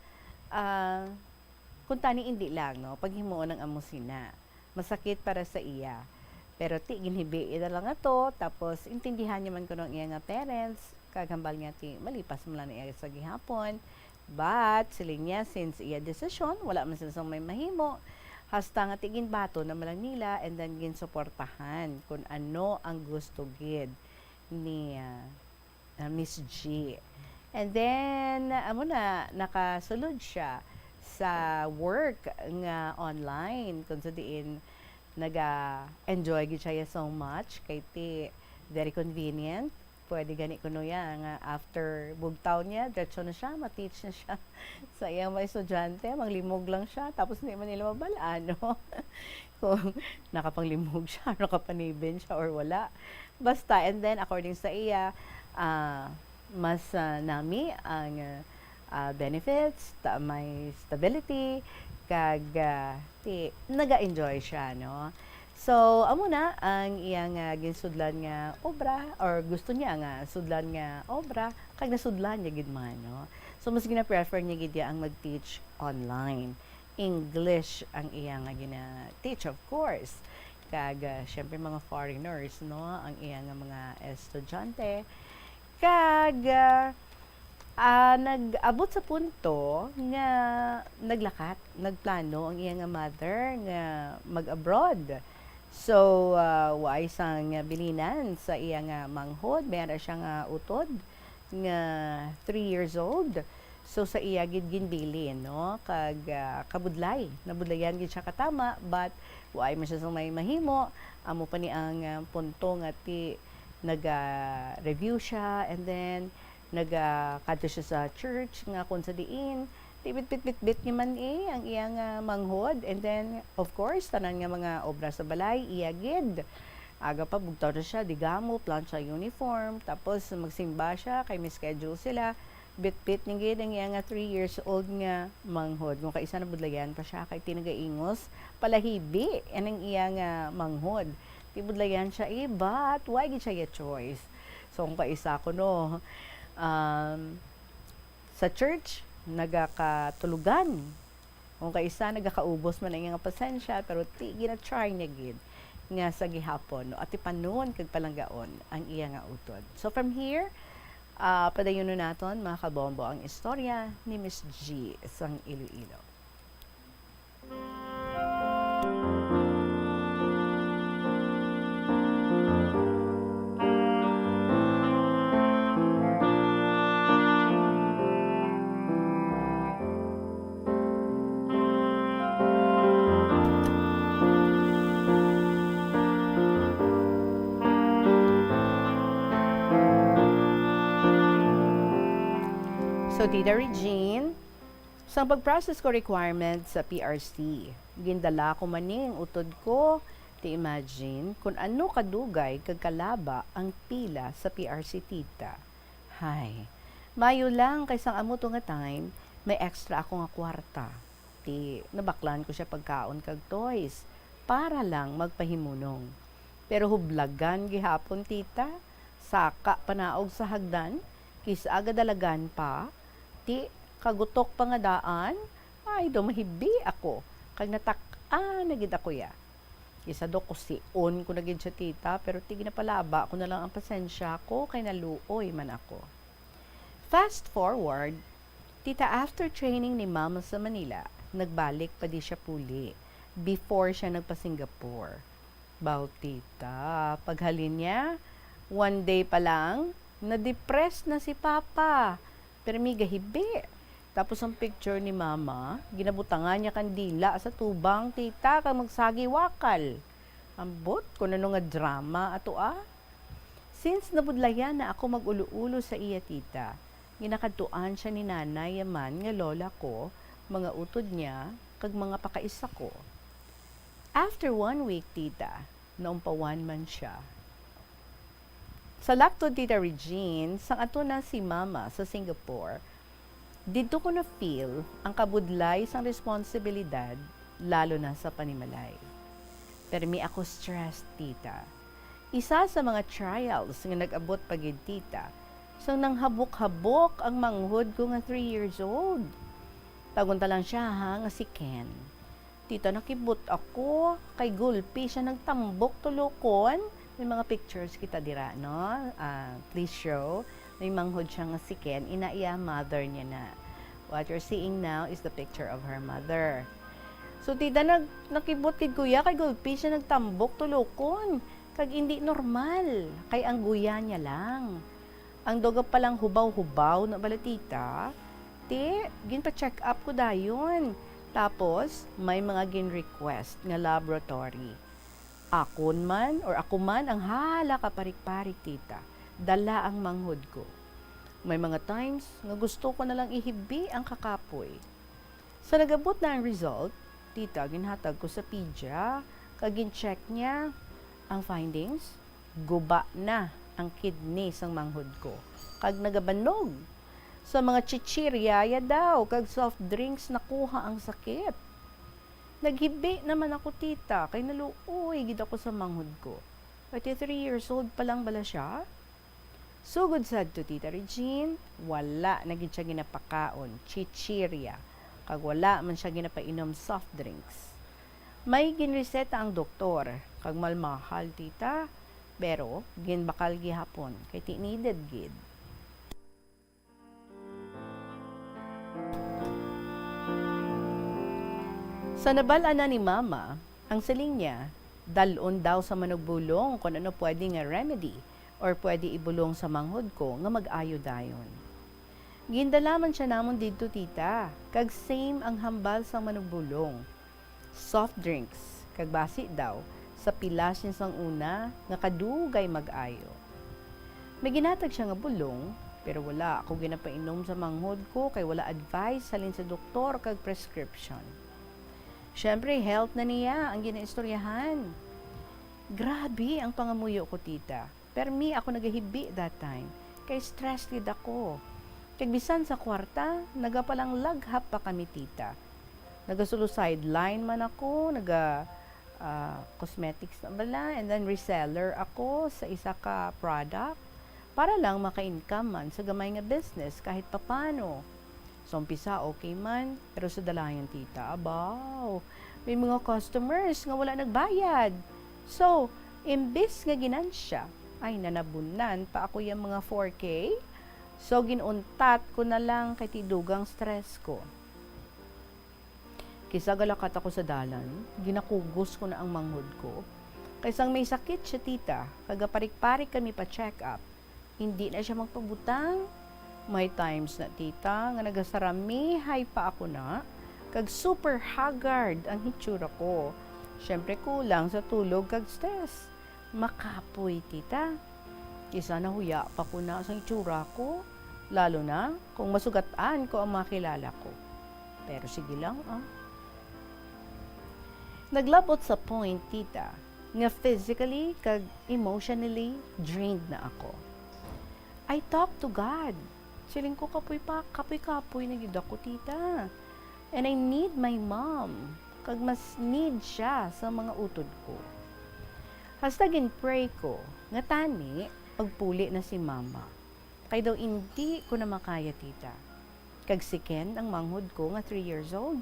kung tani hindi lang, no, paghimuon ng amusina, masakit para sa iya, pero ginhibi na lang ato, tapos intindihan niya man kuno ang iya nga parents, kagambal niya malipas mo lang na iya sa gihapon, but siling niya since iya desisyon, wala man sila may mahimo, hasta nga tigin bato na malang nila, and then ginsuportahan kung ano ang gusto gid ni Miss G. And then, nakasulod siya sa work nga online. Kung sa diin, nag-enjoy gid siya so much. Kay very convenient. Pwede gani kuno ya nga after bugtaw niya, diretso na siya, ma-teach na siya sa iyang mga estudyante. Manglimog lang siya, tapos hindi man nila mabalaan, no? Kung nakapanglimog siya, nakapanibin siya, or wala. Basta, and then, according sa iya, mas nami ang benefits, may stability, kag naga-enjoy siya, no? So, amo na ang iyang ginsudlan nga obra, or gusto niya nga sudlan nga obra, kag nasudlan niya gid man, no? So, mas gina-prefer niya gid ang mag-teach online. English ang iyang gina-teach, of course. Kag, syempre mga foreigners, no? Ang iyang mga estudyante. Kag, nag-abot sa punto nga nagplano ang iyang mother nga mag-abroad. So, waay sang bilinan sa iyang manghod. Meron siyang utod nga 3 years old. So, sa iya gid ginbilin, no? Kag kabudlay. Nabudlayan gid siya katama, but waay man siya sa may mahimo. Amo pa ni ang punto nga ti nag-review siya, and then nagkadto siya sa church nga kung sa diin bit ni man ang iyang manghod, and then of course tanan nga mga obra sa balay iyagid aga pa bugtaw na siya digamo plancha uniform, tapos magsimba siya kay may schedule sila bit ni gid ang iyang 3 years old nga manghod kung kaisa na budlayan pa siya kay tinagaingos palahibi anang iyang manghod tibudlayan siya but why gid siya choice. So kung kaisa ko no sa church nagakatulugan kung kaisa nagakaubos man ang iyang pasensya pero ti gina-try niya gid nga sa gihapon no at ipanon kag palanggaon ang iyang utod. So from here padayon naton mga kabombo ang istorya ni Miss G sang Iloilo. So, Tita Regine, sa pag-process ko requirement sa PRC, gindala ko maning utod ko, ti imagine kung ano kadugay kagkalaba ang pila sa PRC, tita. Hay, mayo lang kaysang amo to nga time, may extra ako nga kwarta. Ti, nabaklan ko siya pagkaon kag toys, para lang magpahimunong. Pero hublagan gihapon, tita, saka panaog sa hagdan, kisa aga dalagan pa, ti kagutok pa nga daan, ay mahibi ako. Kag natak-an na gid ako ya. Isa do ko si on ko na gid siya tita, pero ti ginapalaba ko na lang ang pasensya ko kay naluoy man ako. Fast forward, tita after training ni mama sa Manila, nagbalik pa di siya puli before siya nagpa-Singapore. Baw tita, paghalin niya, one day pa lang, na-depress na si papa. Pero may gahibi. Tapos ang picture ni mama, ginabutangan niya kandila sa tubang, tita, kang magsagi wakal. Ambot, kung ano nga drama, ato Since nabudlayan na ako mag-ulo-ulo sa iya, tita, ginakatuan siya ni nanay yaman nga lola ko, mga utod niya, kag mga pakaisa ko. After 1 week, tita, naumpawan man siya. Sa laktod, Tita Regine, sang ato na si Mama sa Singapore, dito ko na feel ang kabudlay sang responsibilidad, lalo na sa panimalay. Pero may ako stressed, tita. Isa sa mga trials nga nag-abot pagid, tita, sang nang habok-habok ang manghod ko nga 3 years old. Tagunta lang siya nga si Ken. Tita, nakibot ako, kay gulpi siya nagtambok tulokon. May mga pictures kita dira, no? Please show. May manghod siya nga si Ken. Inaiya mother niya na. What you're seeing now is the picture of her mother. So, tita, nakibutid kuya, kay gulpi siya nagtambok, tulokon. Kag hindi normal. Kay ang guya niya lang. Ang doga palang hubaw-hubaw na bala, tita. Ginpa-check up ko dayon. Tapos, may mga gin-request nga laboratory. Ako man ang hala kaparik-parik, tita. Dala ang manghod ko. May mga times nga gusto ko na lang ihibi ang kakapoy. Sa nagabot na ang result, tita, ginhatag ko sa pedya, kagin-check niya ang findings, guba na ang kidney sang manghod ko. Kag nagabanog. Sa mga chichirya daw, kag soft drinks nakuha ang sakit. Naghibi naman ako, tita, kay naluoy gid ako sa manghod ko. 3 years old pa lang bala siya. So good sad to, Tita Regine, wala na gid siya ginapakaon, chichirya, kag wala man siya ginapainom soft drinks. May ginreseta ang doktor, kag malmahal, tita, pero ginbakal gihapon, kay ti needed gid. Sa nabala na ni Mama, ang siling niya, dalon daw sa manugbulong kung ano pwede nga remedy or pwede ibulong sa manghod ko nga mag-ayo dayon. Gindalaman siya namon dito tita, kag same ang hambal sa manugbulong. Soft drinks, kag basi daw, sa pilas niya sang una nga kadugay mag-ayo. May ginatag siya nga bulong, pero wala ako ginapainom sa manghod ko kay wala advice halin sa doktor kag prescription. Siyempre, health na niya ang ginaistoryahan. Grabe ang pangamuyo ko, tita. Pero ako nagahibi that time. Kay stress gid ako. Kag bisan sa kwarta, nagapalang laghap pa kami, tita. Nagasulo sideline man ako, cosmetics na bala, and then reseller ako sa isa ka product para lang maka-income man sa gamay nga business kahit papano. So, umpisa, okay man. Pero sa dalayan, tita, abaw. May mga customers nga wala nagbayad. So, imbis nga ginansya, ay nanabunan pa ako yung mga 4K. So, ginuntat ko na lang kay tidugang stress ko. Kisa galakat ako sa dalan, ginakugos ko na ang manghod ko. Kaysang may sakit siya, tita, kagaparik-parik kami pa check up. Hindi na siya magpabutang. May times na, tita, nga nagasaramihay pa ako na, kag super haggard ang hitsura ko. Siyempre kulang sa tulog kag stress. Makapoy, tita. Isa na huya pa ko na sa hitsura ko, lalo na kung masugatan ko ang makilala ko. Pero sige lang, Naglabot sa point, tita, nga physically kag emotionally drained na ako. I talk to God. Siling ko kapoy-kapoy na gid ako, tita. And I need my mom. Kag mas need siya sa mga utod ko. Hasta gin-pray ko, nga tani, pagpuli na si mama. Kay daw hindi ko na makaya, tita. Kag siken ang manghod ko nga 3 years old.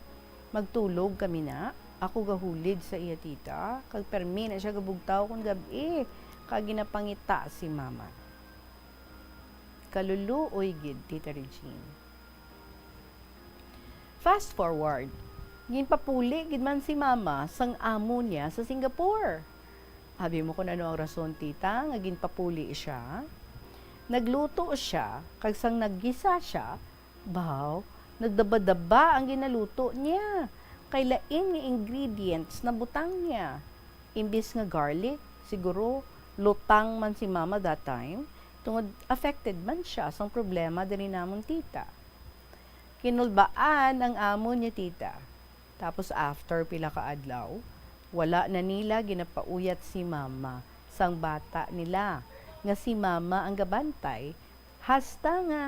Magtulog kami na, ako gahulid sa iya, tita. Kag permi na siya gabugtaw kung gabi. Kag ginapangita si mama. Kaluluoy gid, Tita Regine. Fast forward, ginpapuli gid man si mama sang amo niya sa Singapore. Habi mo kung ano ang rason, tita, nga ginpapuli siya. Nagluto siya, kag sang naggisa siya, nagdaba-daba ang ginaluto niya. Kay lain nga ingredients na butang niya. Imbis nga garlic, siguro lutang man si mama that time, tungod affected man siya sa problema diri namon, tita. Kinulbaan ang amo niya, tita. Tapos after pila ka adlaw, wala na nila ginapauyat si mama sang bata nila nga si mama ang gabantay hasta nga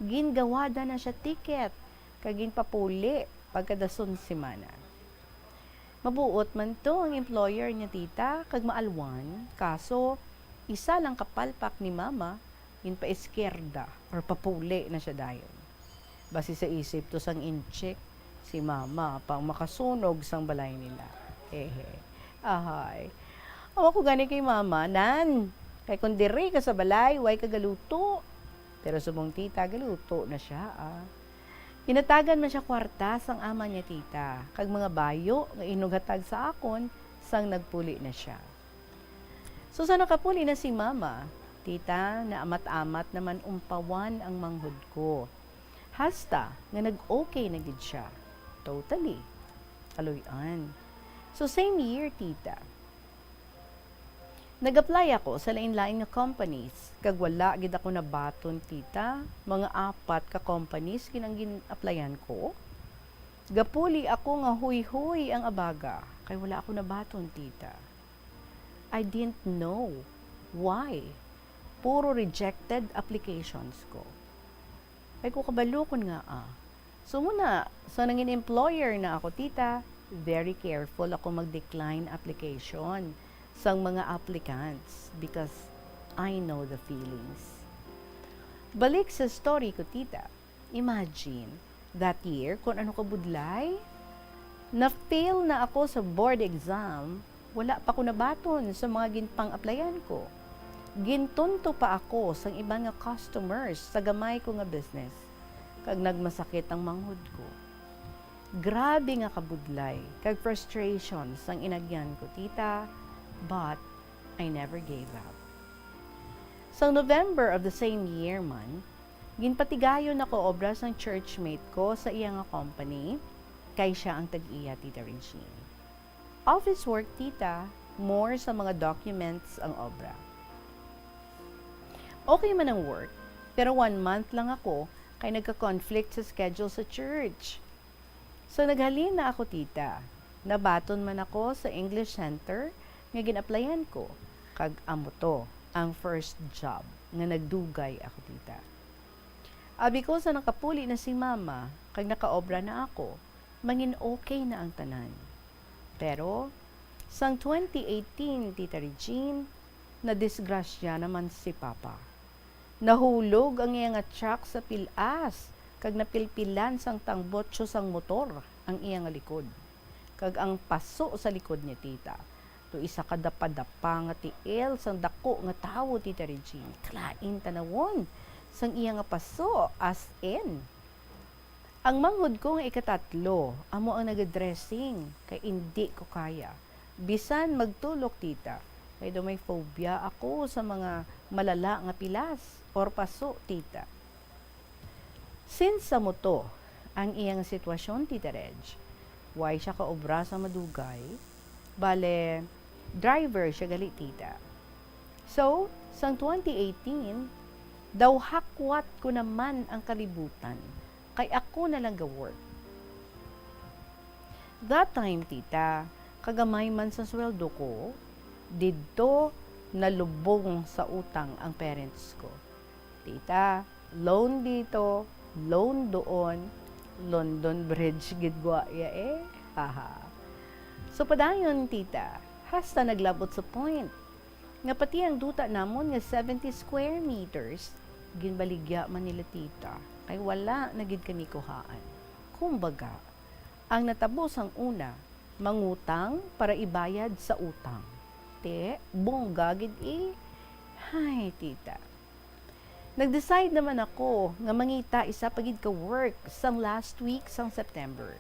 gingawada na siya ticket kag ginpapuli pagkadason semana. Mabuot man to ang employer niya, tita, kag maalwan, kaso isa lang kapalpak ni mama, yun pa eskerda, or papuli na siya dayon. Basi sa isip to sang incheck, si mama, pang makasunog sang balay nila. Ahay. Awa ko gani kay mama, nan, kay kung diri ka sa balay, way ka galuto. Pero subong tita, galuto na siya, Inatagan man siya kwarta sang ama niya, tita, kag mga bayo, nga inughatag sa akon, sang nagpuli na siya. So sa nakapuli na si mama, tita, na amat-amat naman umpawan ang manghod ko. Hasta nga nag-okay na gid siya. Totally. Kaluyan. So same year, tita. Nag-apply ako sa lain-lain nga companies. Kag wala gid ako na baton, tita. Mga 4 ka companies kinang gin-applyan ko. Gapuli ako nga huy-huy ang abaga. Kay wala ako na baton, tita. I didn't know why. Puro rejected applications ko. Ay ko kabalukon nga, So muna, sa nangin employer na ako, tita, very careful ako mag-decline application sang mga applicants because I know the feelings. Balik sa story ko, tita. Imagine, that year, kung ano kabudlay, na-fail na ako sa board exam, wala pa ko nabaton sa mga ginpang-applyan ko. Gintunto pa ako sa ibang nga customers sa gamay ko nga business. Kag nagmasakit ang manghod ko. Grabe nga kabudlay, kag frustration sang inagyan ko, tita, but I never gave up. Sa November of the same year man, ginpatigayon ako obra sang churchmate ko sa iyang company, kay siya ang tag-iya, Tita Regine. Office work, tita, more sa mga documents ang obra. Okay man ang work, pero 1 month lang ako kay nagka-conflict sa schedule sa church. So naghalin na ako, tita. Nabaton man ako sa English Center nga gin-applyan ko. Kag amo to, ang first job nga nagdugay ako, tita. Abi ko sa nakapuli na si mama, kag nakaobra na ako, mangin okay na ang tanan. Pero, sang 2018, Tita Regine, na-disgrasya naman si Papa. Nahulog ang iyang truck sa pilas, kag napilpilan sang tangbotso sang motor ang iyang likod. Kag ang paso sa likod niya, tita. To isa ka dapadapa nga tiil sang dako nga tawo, Tita Regine. Klain tanawon sang iyang paso as in. Ang manghod ko nga ikatatlo, amo ang nag-dressing, kay hindi ko kaya. Bisan magtulok, tita, kay do may phobia ako sa mga malala nga pilas or paso, tita. Since sa moto, ang iyang sitwasyon, Tita Reg, why siya kaobra sa madugay, bale, driver siya gali, tita. So, sang 2018, daw hakwat ko naman ang kalibutan, kay ako na lang ga-work. That time, tita, kagamay man sa sweldo ko, didto nalubong sa utang ang parents ko. Tita, loan dito, loan doon, London Bridge gidwa ya haha. So padayon, tita, hasta naglabot sa point. Nga pati ang duta namon nga 70 square meters, ginbaligya man nila, tita. Ay wala na gid kami kuhaan. Kumbaga, ang natabos ang una, mangutang para ibayad sa utang. Bongga gid Hay, tita. Nag-decide naman ako nga mangita isa pagid ka work sang last week sang September.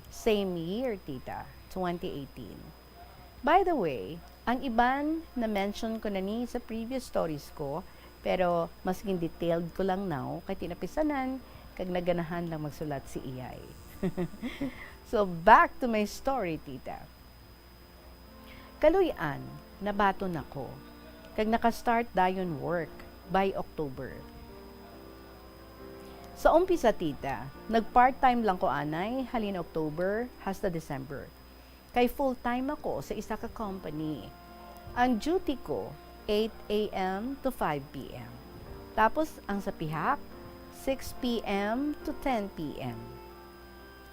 Same year, tita, 2018. By the way, ang iban na mention ko na ni sa previous stories ko, pero mas detailed ko lang now kay tinapisanan kag naganahan lang magsulat si Iyay. So back to my story, tita. Kaluyan, nabaton ako kag naka-start dayon work by October. Sa umpisa, tita, nag-part-time lang ko anay halin October hasta December. Kay full-time ako sa isa ka company. Ang duty ko 8 a.m. to 5 p.m. Tapos, ang sa pihak, 6 p.m. to 10 p.m.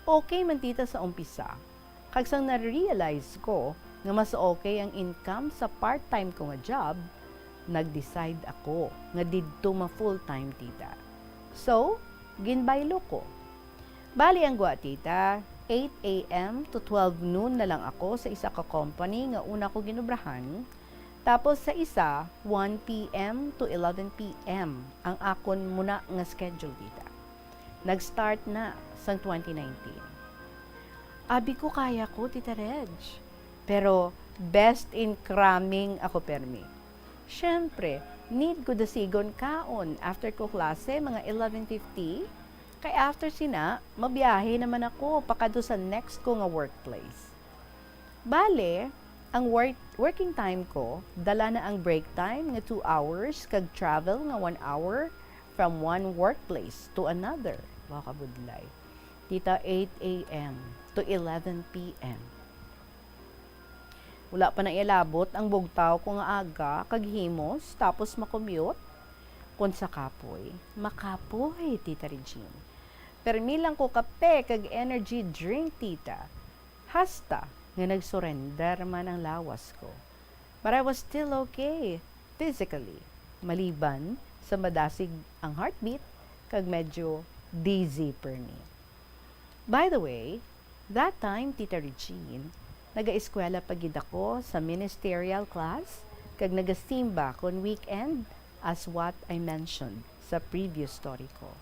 Okay man, tita, sa umpisa. Kagsang na-realize ko nga mas okay ang income sa part-time ko nga job, nag-decide ako nga didto ma full-time, tita. So, ginbaylo ko. Bali ang gwa, tita, 8 a.m. to 12 noon na lang ako sa isa ka company nga una ko ginubrahan. Tapos sa isa, 1 p.m. to 11 p.m. ang akon muna nga schedule, tita. Nag-start na sa 2019. Abi ko kaya ko, Tita Reg. Pero best in cramming ako permi. Siyempre, need ko dasigon kaon after ko klase mga 11:50. Kay after sina, mabiyahe naman ako pakado sa next ko nga workplace. Bale, ang working time ko, dala na ang break time nga 2 hours, kag travel nga 1 hour from one workplace to another. Wakabudlay. Tita, 8 a.m. to 11 p.m. Wala pa na ilabot ang bugtaw ko nga aga, kag himos, tapos makommute. Kung sa kapoy, makapoy, Tita Regine. Permi lang ko kape kag energy drink, tita. Hasta nga nag-surrender man ang lawas ko. But I was still okay, physically. Maliban sa madasig ang heartbeat, kag medyo dizzy permi. By the way, that time, Tita Regine, naga-eskwela pagid ako sa ministerial class, kag nagasimba kon weekend, as what I mentioned sa previous story ko.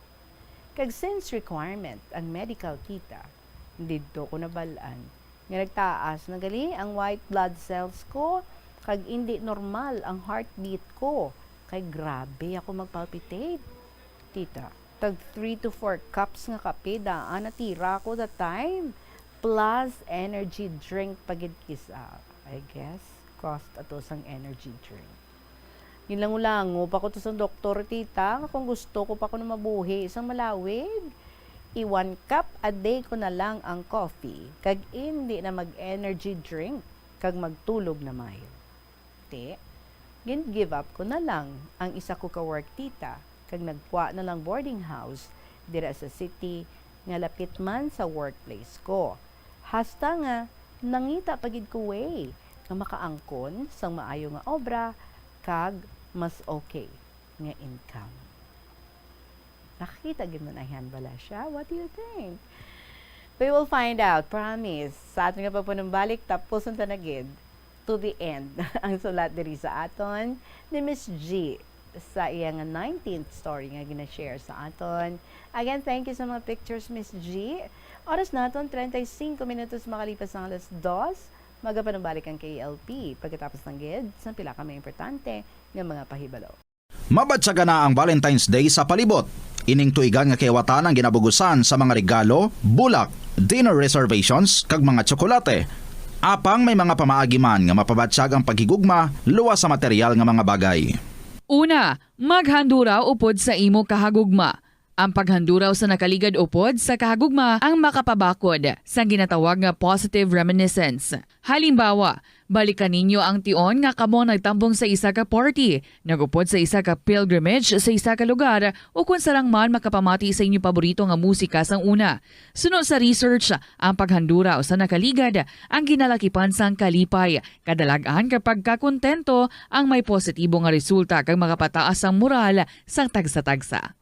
Kag since requirement ang medical, tita, Dito ko nabalaan. Nga nagtaas na gali ang white blood cells ko, kag hindi normal ang heartbeat ko. Kay grabe ako magpalpitate. Tita, tag 3 to 4 cups nga kape daan natira ko that time. Plus energy drink pagid kisa. I guess cost ato sang energy drink. Yun lang pa ko to sa doktor, tita, kung gusto ko pa ko na mabuhi isang malawig. 1 cup a day ko na lang ang coffee, kag hindi na mag-energy drink, kag magtulog na mayo. Give up ko na lang ang isa ko ka-work, tita, kag nagpuan na lang boarding house dira sa city nga lapit man sa workplace ko. Hasta nga, nangita pagid ko way nga makaangkon sang maayo nga obra, kag mas okay nga income. Nakikita gid mo na yan bala siya? What do you think? We will find out, promise. Sa ating nga pagpanumbalik, tapos unta na gid to the end ang sulat diri sa aton ni Miss G sa iyang 19th story nga gina-share sa aton. Again, thank you sa mga pictures, Miss G. Oras naton 35 minutos makalipas ang alas 2. Magapanumbalik ang KLP pagkatapos ng gid sa pila ka mga importante nga mga pahibalo.
Mabatsaga na ang Valentine's Day sa palibot. Ining tuigan nga kayawatan ang ginabugusan sa mga regalo, bulak, dinner reservations, kag mga tsokolate. Apang may mga pamaagiman nga mapabatsag ang paghigugma luwas sa material nga mga bagay.
Una, maghanduraw upod sa imo kahagugma. Ang paghanduraw sa nakaligad upod sa kahagugma ang makapabakod sa ginatawag nga positive reminiscence. Halimbawa, balikan ninyo ang tion nga kamo nagtambong sa isa ka party, nagupod sa isa ka pilgrimage sa isa ka lugar o kung sarang man makapamati sa inyo paborito nga musika sang una. Sunod sa research, ang paghanduraw sa nakaligad ang ginalakipan sang kalipay. Kadalagan kapag kakontento ang may positibo nga resulta kag makapataas ang moral sang tagsa-tagsa.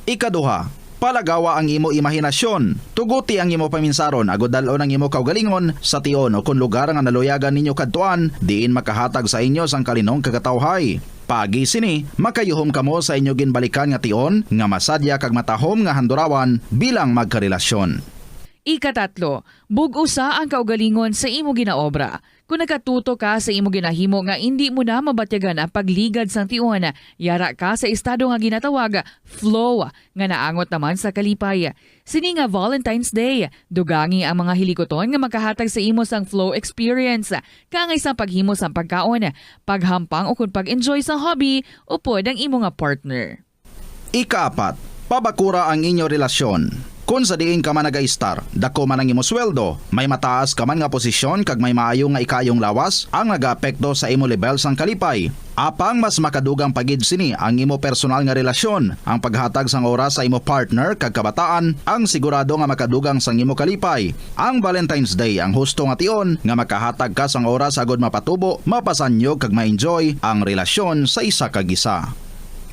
Ikaduha, palagawa ang imo imahinasyon. Tuguti ang imo paminsaron agod dalon ang imo kaugalingon sa tion o kung lugar nga naluyagan ninyo kadtuan, diin makahatag sa inyo sang kalinong kagatawhay. Pagi sini, makayuhom kamo sa inyo ginbalikan nga tion nga masadya kag matahom nga handurawan bilang magkarelasyon.
Ikatatlo, bug-usa ang kaugalingon sa imo ginaobra. Kung nakatuto ka sa imo ginahimo nga hindi mo na mabatyagan ang pagligad sang tion, yara ka sa estado nga ginatawag flow nga naangot naman sa kalipay. Sini nga Valentine's Day, dugangi ang mga hilikoton nga makahatag sa imo sang flow experience, kangay sang paghimo sang pagkaon, paghampang o kung pag-enjoy sang hobby upod ang imo nga partner.
Ikaapat, pabakura ang inyo relasyon. Kung sa diin ka man nag-a-star, dako man ang imo sweldo, may mataas ka man nga posisyon kag may maayo nga ikayong lawas ang nag-aapekto sa imo level sang kalipay. Apang mas makadugang pagid sini ang imo personal nga relasyon, ang paghatag sang oras sa imo partner kag kabataan ang sigurado nga makadugang sang imo kalipay. Ang Valentine's Day ang husto nga tion nga makahatag ka sang oras agod mapatubo, mapasanyog kag ma-enjoy ang relasyon sa isa kag isa.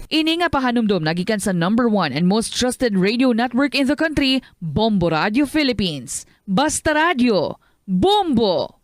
Ini nga pahanumdom nagikan sa #1 and most trusted radio network in the country, Bombo Radio Philippines. Basta Radio, Bombo!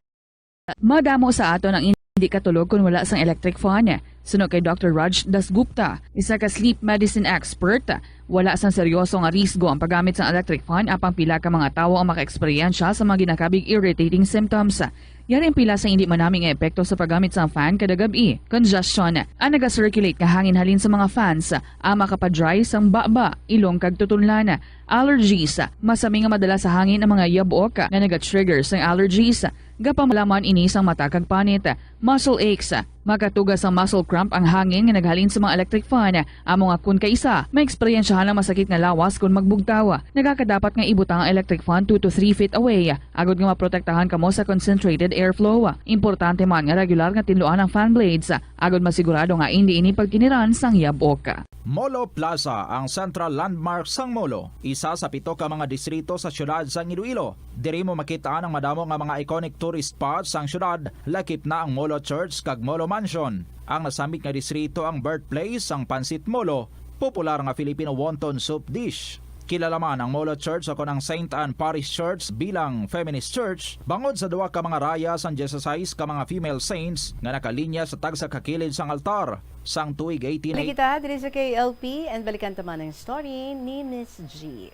Madamo sa aton ang hindi katulog kung wala sang electric fan. Sunog kay Dr. Raj Dasgupta, isa ka sleep medicine expert. Wala sang seryoso nga risgo ang paggamit sang electric fan apang pila ka mga tawo ang maka-eksperyensya sa mga ginakabig irritating symptoms. Yari ang pila sa hindi manaming epekto sa paggamit sa fan kada gabi. Congestion, ang naga-circulate nga hangin halin sa mga fans, ang makapadry sang baba, ilong kag tutunlan. Allergies, masami nga madala sa hangin ang mga yabok nga naga-trigger sang allergies. Gapamalaman ini sang mata kag panit. Muscle aches, makatugas ang muscle cramp ang hangin nga naghalin sa mga electric fan. Amo nga kun kaisa, may eksperyensyahan ang masakit nga lawas kung magbugtaw. Nagakadapat nga ibutang ang electric fan 2 to 3 feet away, agod nga maprotektahan kamo sa concentrated airflow. Importante man nga regular nga tinluan ang fan blades, agod masigurado nga hindi ini pagkiniran sang yabok.
Molo Plaza ang central landmark sang Molo, isa sa 7 ka mga distrito sa syudad sang Iloilo. Diri mo makita ang madamo nga mga iconic tourist spots sang syudad, lakip na ang Molo Church kag Molo Mansion. Ang nasambit nga distrito ang birthplace sang Pansit Molo, popular nga Filipino wonton soup dish. Kilala man ang Molo Church o ang St. Anne Parish Church bilang feminist church, bangod sa duwa ka mga raya sang 16 ka mga female saints nga nakalinya sa tagsa kakilid sang altar sang tuig 18.
Kita diri sa KLP and balikan taman ang story ni Miss G.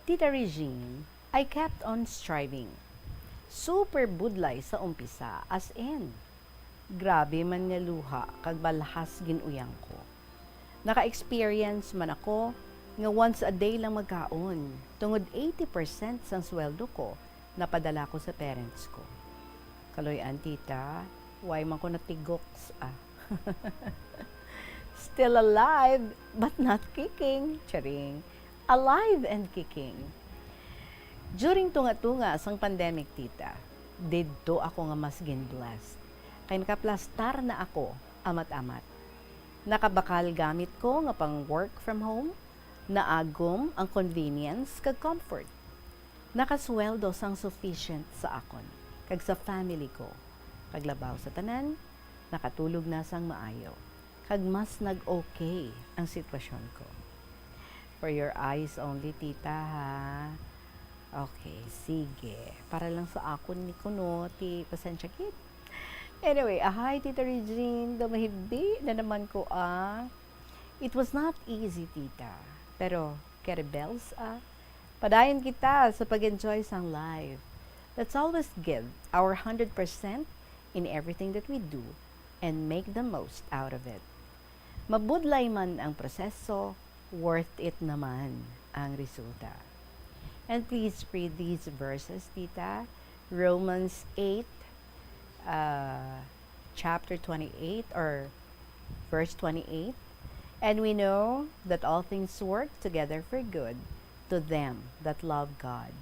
Tita Regine, I kept on striving. Super budlay sa umpisa, as in. Grabe man nga luha, kag balhas ginuyang ko. Naka-experience man ako nga once a day lang magkaon. Tungod 80% sang sweldo ko, napadala ko sa parents ko. Kaloy-an, tita, why man ko natigoks, Still alive, but not kicking. Charing. Alive and kicking. During tunga-tunga sang pandemic, tita, didto ako nga mas gin-blessed. Kaya nakaplastar na ako, amat-amat. Nakabakal gamit ko nga pang work from home, naagom ang convenience kag comfort. Nakasweldo sang sufficient sa akon, kag sa family ko. Kaglabaw sa tanan, nakatulog na sang maayo. Kag mas nag-okay ang sitwasyon ko. For your eyes only, tita, ha? Okay, sige. Para lang sa akon ni kuno, ti pasensya kit. Anyway, hi, Tita Regine. Dumahibbi na naman ko, It was not easy, tita. Pero, kettlebells, padayon kita sa pag-enjoy sang life. Let's always give our 100% in everything that we do and make the most out of it. Mabudlay man ang proseso, worth it naman ang resulta. And please read these verses, tita. Romans 8, chapter 28 or verse 28. And we know that all things work together for good to them that love God,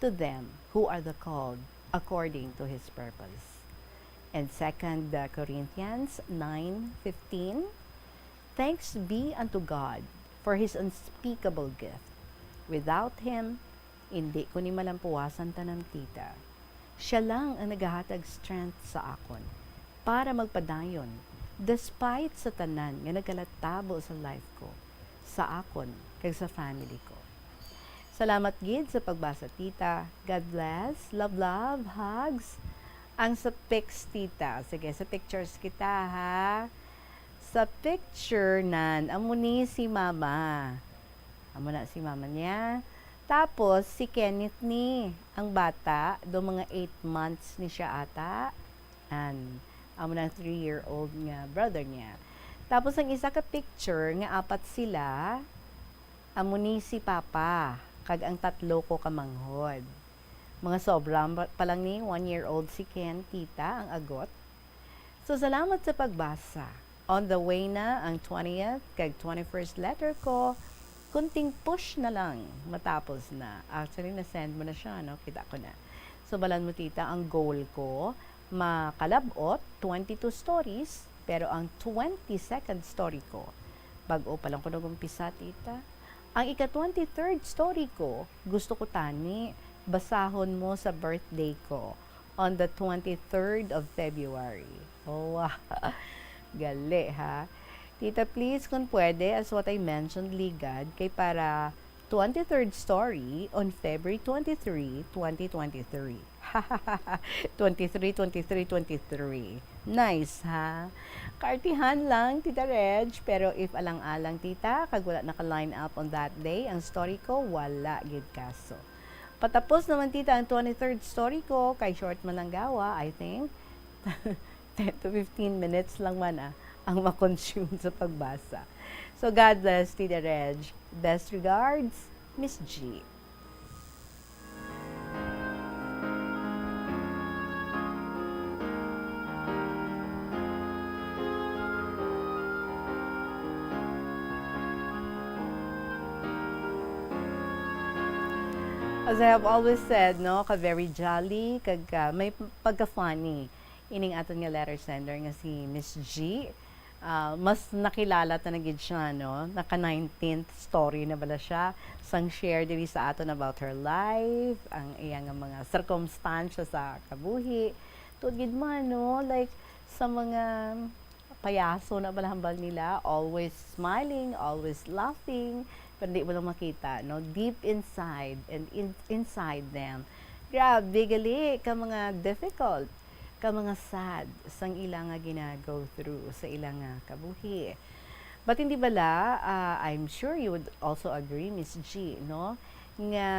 to them who are the called according to his purpose. And 2 Corinthians 9:15. Thanks be unto God for his unspeakable gift. Without him, hindi ko ni malampuwasan tanang tita. Siya lang ang naghahatag strength sa akon para magpadayon despite sa tanan nga nagkalatabo sa life ko, sa akon, kag sa family ko. Salamat gid sa pagbasa, tita. God bless. Love, love, hugs. Ang sa pics, tita. Sige, sa pictures kita, ha? Sa picture nan, amo ni si mama. Amo na si mama niya. Tapos, si Kenneth ni, ang bata, do mga 8 months ni siya ata. And, amo na 3-year-old nga brother niya. Tapos, ang isa ka picture, nga 4 sila, amo ni si Papa, kag ang 3 ko kamanghod. Mga sobra pa lang ni 1-year-old si Ken, tita, ang agot. So, salamat sa pagbasa. On the way na ang 20th, kag 21st letter ko, kunting push na lang matapos na. Actually, na-send mo na siya, no? Kita ko na. So, balan mo, tita, ang goal ko, makalabot 22 stories, pero ang 22nd story ko, bago pa lang ko nag-umpisa, tita, ang ika-23rd story ko, gusto ko tani, basahon mo sa birthday ko on the 23rd of February. Oh, wow. Gali, ha? Tita, please, kung pwede, as what I mentioned, ligad, kay para 23rd story on February 23, 2023. 23. Nice, ha? Kartihan lang, Tita Reg, pero if alang-alang, tita, kag wala naka-line up on that day, ang story ko, wala gid kaso. Patapos naman, tita, ang 23rd story ko, kay short man lang gawa, I think, 10 to 15 minutes lang man, ang makonsume sa pagbasa. So, God bless, Tita Reg. Best regards, Miss G. As I have always said, no, ka very jolly, kag may pagka-funny. Ining aton nga letter sender nga si Miss G. Mas nakilala ta na gid siya, no? Naka 19th story na bala siya. Sang share diri sa aton about her life, ang iyang mga circumstances sa kabuhi. Tud gid man, no? Like sa mga payaso na balahambal nila, always smiling, always laughing, pero di mo lang makita, no? Deep inside and inside them. Grabe, gali ka mga difficult, ka mga sad sang ilang nga gina-go through sa ilang kabuhi. But hindi bala, I'm sure you would also agree, Miss G, no? nga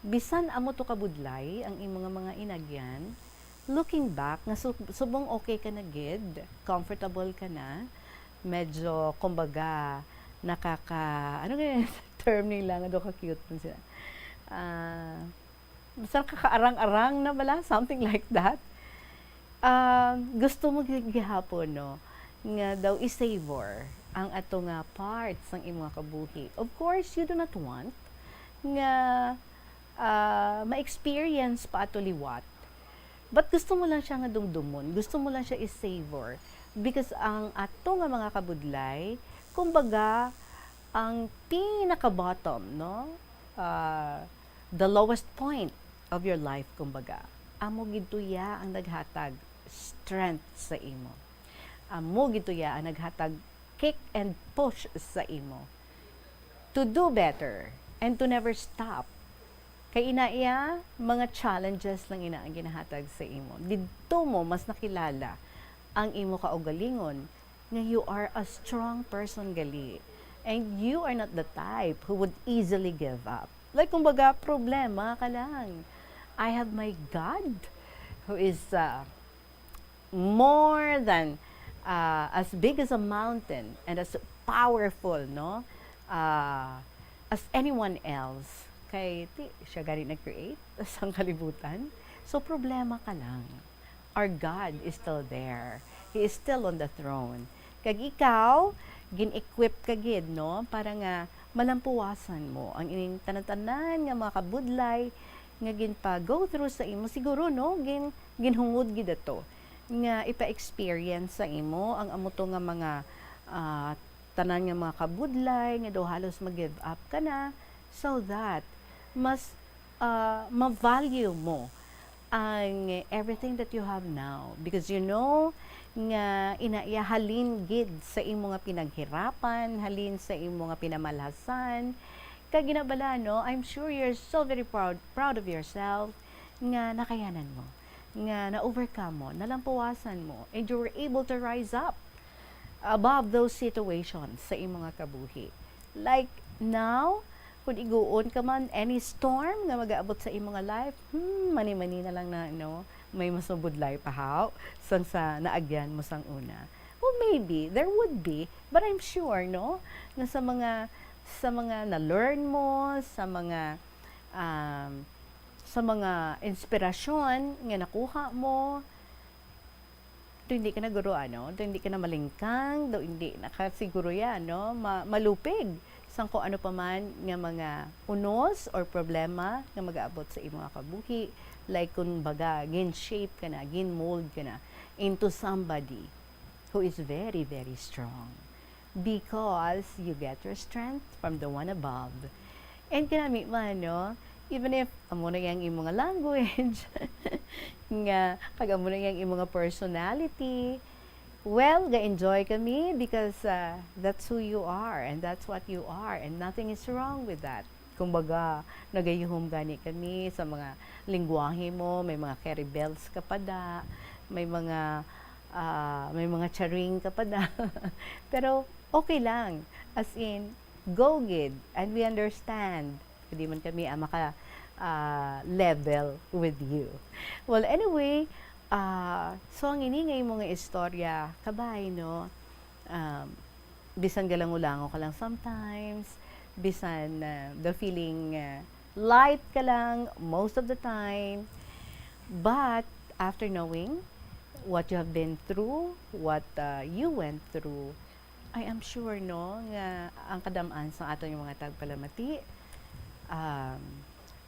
bisan amo to kabudlay ang imong mga inagyan, looking back nga subong okay ka na gid, comfortable ka na, medyo kumbaga ano nga term nila nga do ka cute man sila. Basta kakaarang-arang na bala, something like that. Gusto mo gihapon no nga daw i-savor ang ato nga parts ng imong kabuhi. Of course, you do not want nga ma-experience pa ato liwat. But gusto mo lang siya nga dumdumon, gusto mo lang siya i-savor because ang ato nga mga kabudlay, kumbaga ang pinaka-bottom, no? The lowest point of your life, kumbaga. Amo gituya ang naghatag strength sa imo. Amo gituya ang naghatag kick and push sa imo to do better and to never stop. Kay inaiya, mga challenges lang ina ang ginahatag sa imo. Didto mo mas nakilala ang imo kaugalingon nga you are a strong person gali. And you are not the type who would easily give up. Like kumbaga, problema ka lang. I have my God who is more than as big as a mountain and as powerful, no? As anyone else. Kay siya gani nag-create sa kalibutan. So problema ka lang. Our God is still there. He is still on the throne. Kag ikaw, gin-equip ka gid, no? Para nga malampuwasan mo ang ining tanan-tanan nga mga kabudlay nga ginpa-go through sa imo. Siguro, no? Ginhungod gid ato nga ipa-experience sa imo ang amo to nga mga tanan nga mga kabudlay nga do halos mag-give up ka na so that mas ma-value mo ang everything that you have now because you know nga inaiya halin gid sa imo nga pinaghirapan, halin sa imo nga pinamalhasan kag ginabala, no? I'm sure you're so very proud of yourself nga nakayanan mo, nga na-overcome mo, nalampuwasan mo, and you were able to rise up above those situations sa imo nga kabuhi. Like now, kung iguon ka man any storm nga mag-aabot sa imo nga life, mani-mani na lang na, no? May masubudlay pa haw sang sa naagyan mo sang una. Well, maybe there would be, but I'm sure, no, na sa mga na-learn mo, sa mga inspirasyon nga nakuha mo, do hindi ka na guro, ano? Do hindi ka na malingkang, do hindi nakasiguro yan, no? Malupig sang kung ano pa man nga mga unos or problema nga mag-aabot sa imo nga kabuhi. Like kung baga, gin-shape ka na, gin-mold ka na into somebody who is very, very strong. Because you get your strength from the one above. And kinamit man, no? Even if amo na yang imo nga language, nga kag amo na yang imo nga personality, well, ga-enjoy kami because that's who you are and that's what you are and nothing is wrong with that. Kumbaga, nagayuhom gani kami sa mga lingwahe mo, may mga carry bells ka pa da, may mga charing ka pa da. Pero okay lang. As in, go gid and we understand. Hindi man kami maka level with you. Well, anyway, so ang iningay mo nga istorya, kabay, no? Bisan galangulango ka lang sometimes, bisan the feeling light ka lang most of the time. But after knowing what you have been through, what you went through, I am sure, no, nga ang kadamaan sa aton yung mga tagpalamati,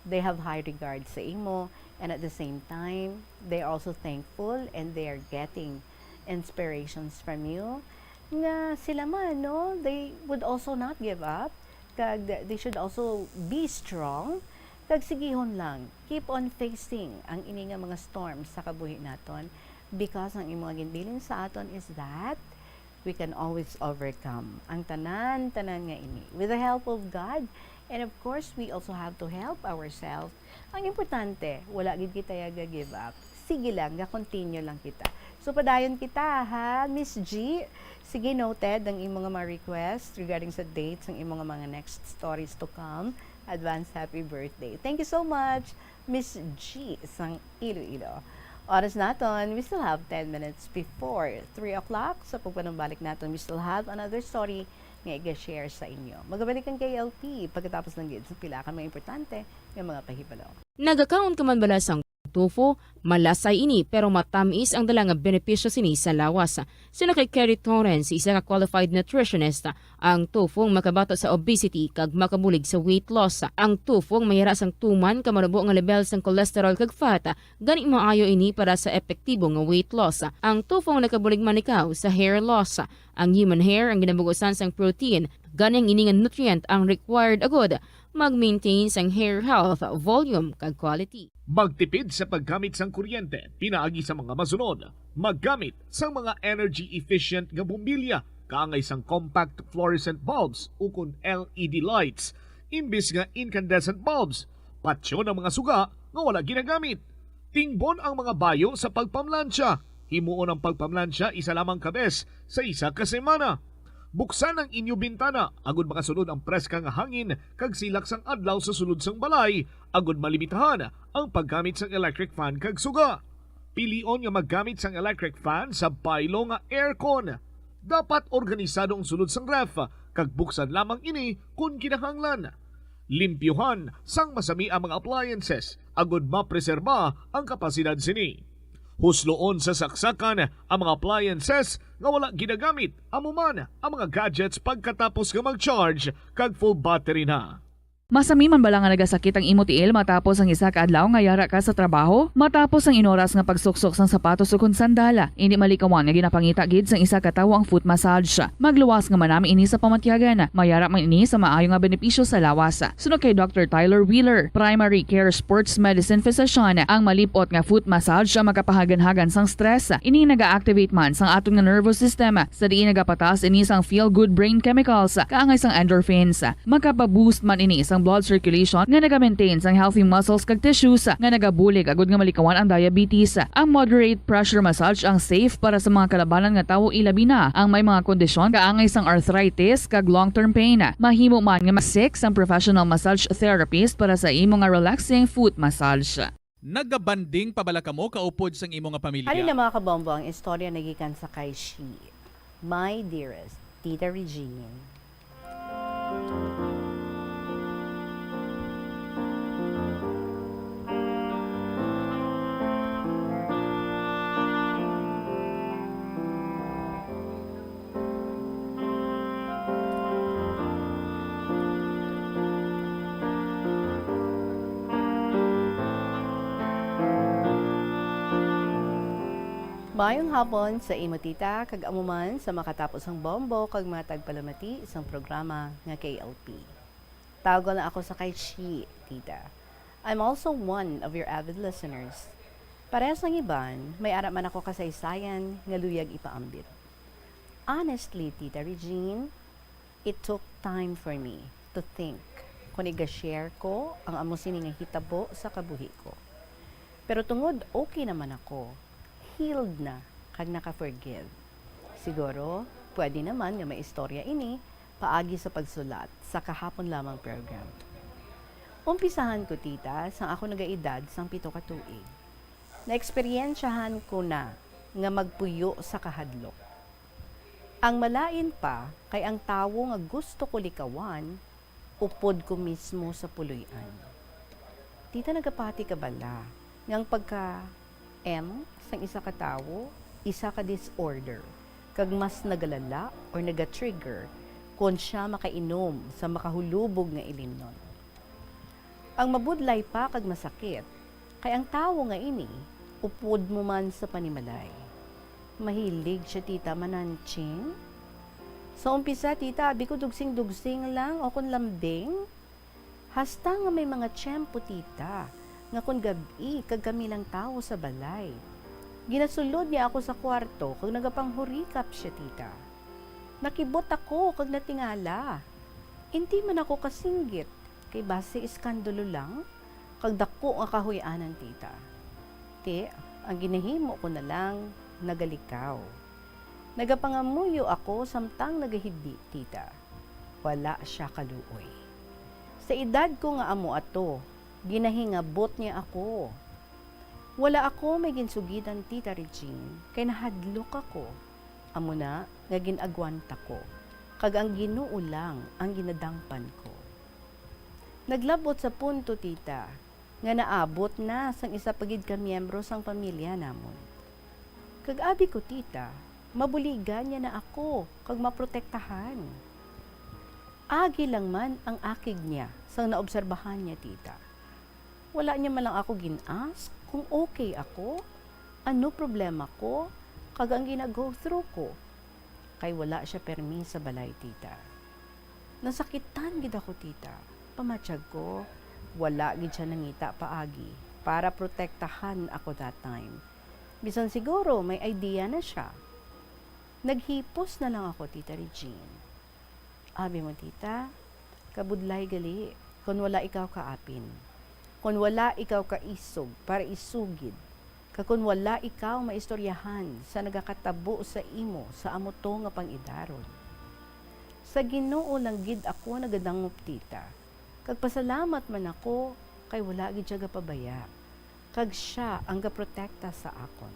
they have high regard sa imo, and at the same time, they are also thankful and they are getting inspirations from you. Nga sila man, no, they would also not give up. Kag they should also be strong. Kag sigihon lang, keep on facing ang ini nga mga storms sa kabuhi naton because ang imong ginbilin sa aton is that we can always overcome ang tanan nga ini with the help of God. And of course, we also have to help ourselves. Ang importante, wala gid kita give up. Sige lang, ga-continue lang kita. So, padayon kita, ha, Miss G. Sige, noted ang imong mga request regarding sa dates ng imong mga next stories to come Advance happy birthday. Thank you so much, Miss G sang Iloilo. Oras natin, we still have 10 minutes before 3 o'clock. Sa pagpanumbalik natin, we still have another story nga i-share sa inyo. Magabalikan kay LP pagkatapos ng gids. Pila ka mga importante yung mga pahibalo.
Nagakaon ka man bala sang tofu, malasay ini pero matamis ang dalang benepisyo sini sa lawas. Sino kay Kerry Torrens, isa ka qualified nutritionist, ang tofu makabato sa obesity kag makabulig sa weight loss. Ang tofu mayara sang tuman ka marubo nga level sang cholesterol kag fat, gani maayo ini para sa epektibo nga weight loss. Ang tofu nakabulig man ikaw sa hair loss. Ang human hair ang ginabugusan sang protein, ganing ini nga nutrient ang required agod mag-maintain sang hair health, volume kag quality.
Magtipid sa paggamit sang kuryente, pinaagi sa mga masunod. Maggamit sa mga energy-efficient nga bumbilya, kaangay sang compact fluorescent bulbs ukon LED lights, imbis nga incandescent bulbs. Patsyo ng mga suga nga wala ginagamit. Tingbon ang mga bayo sa pagpamlansya. Himuon ang pagpamlansya isa lamang kabes sa isa ka semana. Buksan ang inyo bintana, agud makasulod ang preska nga hangin kag silak sang adlaw sa sulod sang balay, agud malimitahan ang paggamit sang electric fan kag suga. Pilion nga maggamit sang electric fan sa baylo nga aircon. Dapat organisado ang sulod sang ref, kag buksan lamang ini kung kinahanglan. Limpyuhan sang masami ang mga appliances, agud mapreserba ang kapasidad sini. Husloon sa saksakan ang mga appliances nga wala ginagamit, amuman ang mga gadgets pagkatapos nga mag-charge kag full battery na.
Masami man bala nga nagasakit ang imo tiil matapos ang isa ka adlaw nga yara ka sa trabaho? Matapos ang inoras nga pagsuksok sang sapatos ukon sandala, hindi malikawan nga ginapangita gid sang isa ka tawo ang foot massage. Magluwas nga manami ini sa pamatyagan, mayara man ini sa maayo nga benepisyo sa lawas. Sunod kay Dr. Tyler Wheeler, primary care sports medicine physician, ang malipot nga foot massage ang makapahagan-hagan sang stress. Ini naga-activate man sang aton nga nervous system, sa diin nagapatas ini sang feel-good brain chemicals, kaangay sang endorphins. Makapaboost man ini sang blood circulation nga naga-maintain sang healthy muscles kag tissues nga nagabulig agud nga malikawan ang diabetes. Ang moderate pressure massage ang safe para sa mga kalabanan nga tawo ilabi na ang may mga kondisyon kaangay sang arthritis kag long-term pain. Mahimo man nga masik sang professional massage therapist para sa imo nga relaxing foot massage.
Nagabanding pabala kamo kaupod sang imo nga pamilya.
Ano na mga kabombo ang istorya nagikan sa kay She, My Dearest, Tita Regine. Mayong hapon sa imo tita kag amuman sa makatapos ang bombo kag matag palamati isang programa nga KLP. Tawag na ako sa kay She, tita. I'm also one of your avid listeners. Parehas ng iban, may ara man ako kasaysayan nga luyag ipaambit. Honestly, Tita Regine, it took time for me to think kung iga-share ko ang amo sini nga hitabo sa kabuhi ko. Pero tungod okay naman ako. Healed na, kag naka-forgive. Siguro, pwede naman nga may istorya ini, paagi sa pagsulat sa kahapon lamang program. Umpisahan ko, tita, sang ako nagaedad sang 7 ka tuig. Naeksperyensyahan ko na nga magpuyo sa kahadlok. Ang malain pa, kay ang tawo nga gusto ko likawan, upod ko mismo sa puloy-an. Tita, nagapati ka bala, ngang pagka M sang isa ka tawo, isa ka disorder, kag mas nagalala or naga-trigger kung siya makainom sa makahulubog nga ilimnon. Ang mabudlay pa kag masakit, kay ang tawo nga ini, upod mo man sa panimalay. Mahilig siya tita mananching. Sa umpisa tita, abi ko dugsing-dugsing lang o kung lambing. Hasta nga may mga tiyempo tita, nga kung gabi kag kami lang tao sa balay. Ginasulod niya ako sa kwarto kag nagapanghurikap siya tita. Nakibot ako kag natingala. Hindi man ako kasinggit kay base iskandalo lang kag dako nga kahuy-anan tita. Te, ang ginahimo ko na lang nagalikaw. Nagapangamuyo ako samtang nagahidi tita. Wala siya kaluoy. Sa edad ko nga amo ato, ginahingabot niya ako. Wala ako may ginsugidan, Tita Regine, kay nahadlok ako. Amo na, nga ginagwanta ko. Kag ang Ginoo lang ang ginadangpan ko. Naglabot sa punto, tita, nga naabot na sang isa pagid ka miyembro sang pamilya namon. Kag abi ko, tita, mabuligan niya na ako, kag maprotektahan. Agi lang man ang akig niya sang naobserbahan niya, tita. Wala niya man lang ako gin-ask kung okay ako, ano problema ko, kag ang gina-go through ko. Kay wala siya permi sa balay, tita. Nasakitan gid ako, tita. Pamatsyag ko, wala gid siya nangita paagi para protektahan ako that time. Bisan siguro may idea na siya. Naghipos na lang ako, Tita Regine. Abi mo, tita, kabudlay gali, kung wala ikaw kaapin. Kung wala ikaw kaisog para isugid, kakun wala ikaw maistoryahan sa nagakatabo sa imo sa amo to nga pangidaron. Sa Ginoo lang gid ako nagadangop, tita. Kag pasalamat man ako kay wala gid siya gapabaya. Kag siya ang gaprotekta sa akon.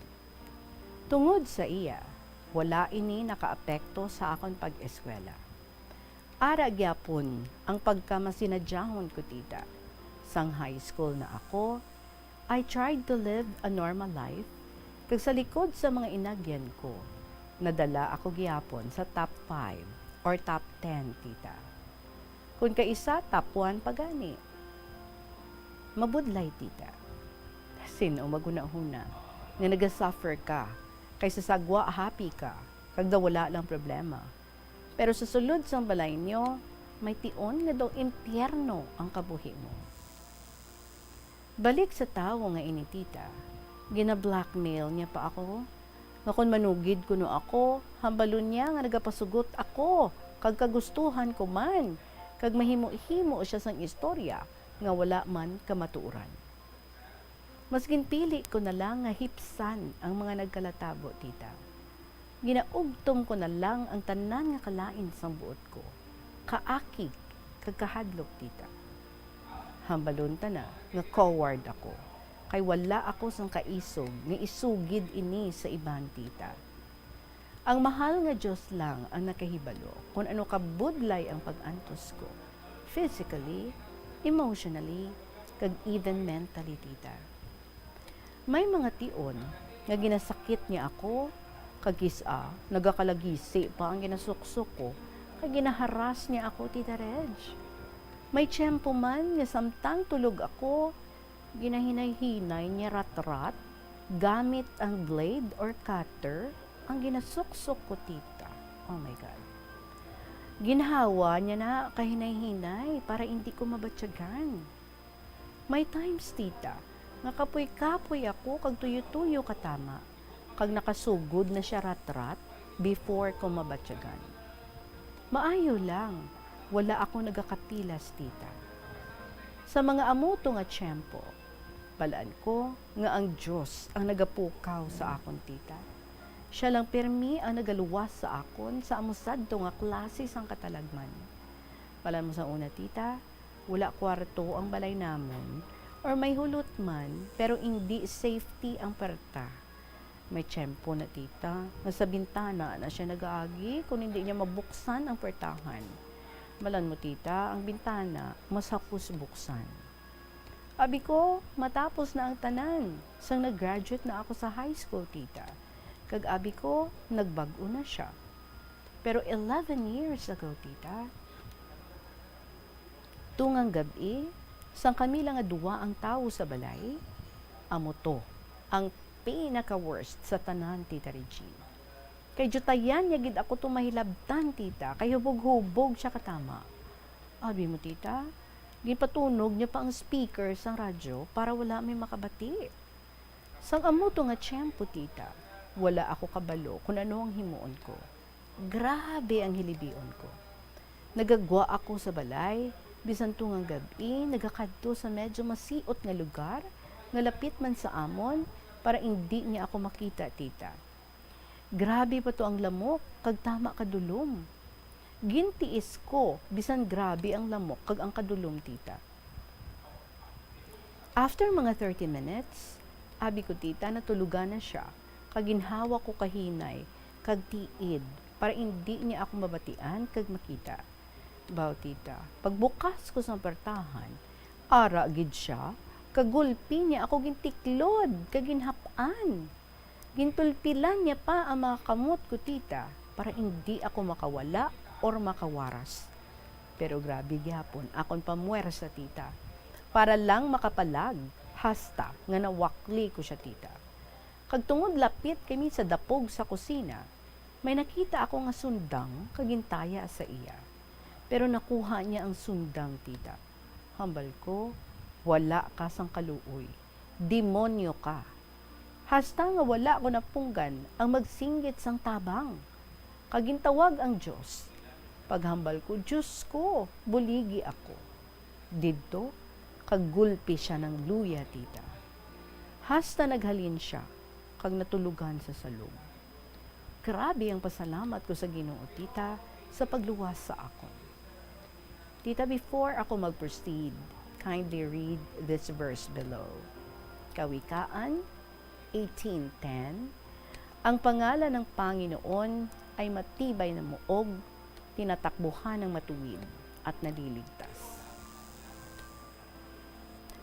Tungod sa iya, wala ini nakaapekto sa akon pag-eskwela. Ara gyapon ang pagkamasinadjahon ko, tita. Sang high school na ako, I tried to live a normal life. Kag sa likod sa mga inagyan ko, nadala ako gyapon sa top 5 or top 10, tita. Kung kaisa, top 1 pagani. Mabudlay, tita. Sino magunahuna nga nagasuffer ka, kaysa sagwa happy ka, kag daw wala lang problema. Pero sa sulod sang balay nyo, may tion nga daw impyerno ang kabuhi mo. Balik sa tao nga ini, tita, gina-blackmail niya pa ako. Nga kung manugid ko no ako, hambalon niya nga nagapasugot ako, kag kagustuhan ko man, kag mahimo-himo siya sang istorya, nga wala man kamatuuran. Mas ginpili ko na lang nga hipsan ang mga nagkalatabo, tita. Ginaugtom ko na lang ang tanan nga kalain sang buot ko. Kaakig, kagkahadlok, tita. Hambalon ta na, nga coward ako. Kay wala ako sang kaisog, nga isugid ini sa ibang, tita. Ang mahal nga Diyos lang ang nakahibalo kung ano kabudlay ang pag-antos ko. Physically, emotionally, kag even mentally, tita. May mga tion nga ginasakit niya ako, kagisa, nagakalagisi pa ang ginasuksok ko, kag ginaharas niya ako, Tita Reg. May tiyempo man nga samtang tulog ako, ginahinay-hinay niya rat-rat, gamit ang blade or cutter, ang ginasuksok ko, tita. Oh my God. Ginhawa niya na kahinay-hinay para hindi ko mabatyagan. May times, tita, nga kapoy-kapoy ako kag tuyo-tuyo katama, kag nakasugod na siya rat-rat before ko mabatyagan. Maayo lang, wala ako nagakapilas, tita. Sa mga amuto nga tiyempo, balaan ko nga ang Diyos ang nagapukaw sa akon, tita. Siya lang permi ang nagaluwas sa akon sa amusad to nga klase sang katalagman. Balaan mo sa una, tita, wala kwarto ang balay namon, or may hulot man, pero hindi safety ang perta. May tiyempo na, tita, nga sa bintana na siya nag-aagi kung hindi niya mabuksan ang pertahan. Malan mo, tita, ang bintana, masapos buksan. Abi ko, matapos na ang tanan. Sang nag-graduate na ako sa high school, tita. Kag abi ko, nagbago na siya. Pero 11 years ago, tita, tungang gabi, sang kami lang duwa ang tao sa balay, amo to, ang pinaka-worst sa tanan, Tita Regine. Kay jutayan niya gid ako tumahilabtan, tita, kay hubog-hubog siya katama. Abi mo, tita, gipatunog niya pa ang speaker sang radyo para wala may makabati. Sang amo to nga tiyempo, tita, wala ako kabalo kung ano ang himuon ko. Grabe ang hilibion ko. Nagagwa ako sa balay, bisan tungang gabi, nagakadto sa medyo masiot nga lugar, nga lapit man sa amon, para hindi niya ako makita, tita. Grabe pa to ang lamok, kag tama kadulom. gintiis ko bisan grabe ang lamok kag ang kadulom tita. After mga 30 minutes, abi ko tita natulugan na siya, kag ginhawa ko kahinay kag tiid para hindi niya ako mabatian kag makita. Baw tita, pagbukas ko sa pertahan, ara gid siya, kagulpi niya ako gintiklod kag ginhapan. Ginpilpilan niya pa ang mga kamot ko tita para hindi ako makawala or makawaras. Pero grabe gyapon akon pamuwersa tita para lang makapalag hasta nga nawakli ko siya tita. Kag tungod lapit kami sa dapog sa kusina, may nakita ako nga sundang kagintaya sa iya. Pero nakuha niya ang sundang tita. Hambal ko, wala ka sang kaluoy. Demonyo ka. Hasta nga wala ko napunggan ang magsinggit sang tabang. Kagintawag ang Diyos. Paghambal ko, Diyos ko, buligi ako. Didto, kagulpi siya ng luya, tita. Hasta naghalin siya, kag natulugan sa salong. Grabe ang pasalamat ko sa Ginoo, tita, sa pagluwas sa akon. Tita, before ako mag-proceed, kindly read this verse below. Kawikaan 18:10, ang pangalan ng Panginoon ay matibay na muog, tinatakbuhan ng matuwid at naliligtas.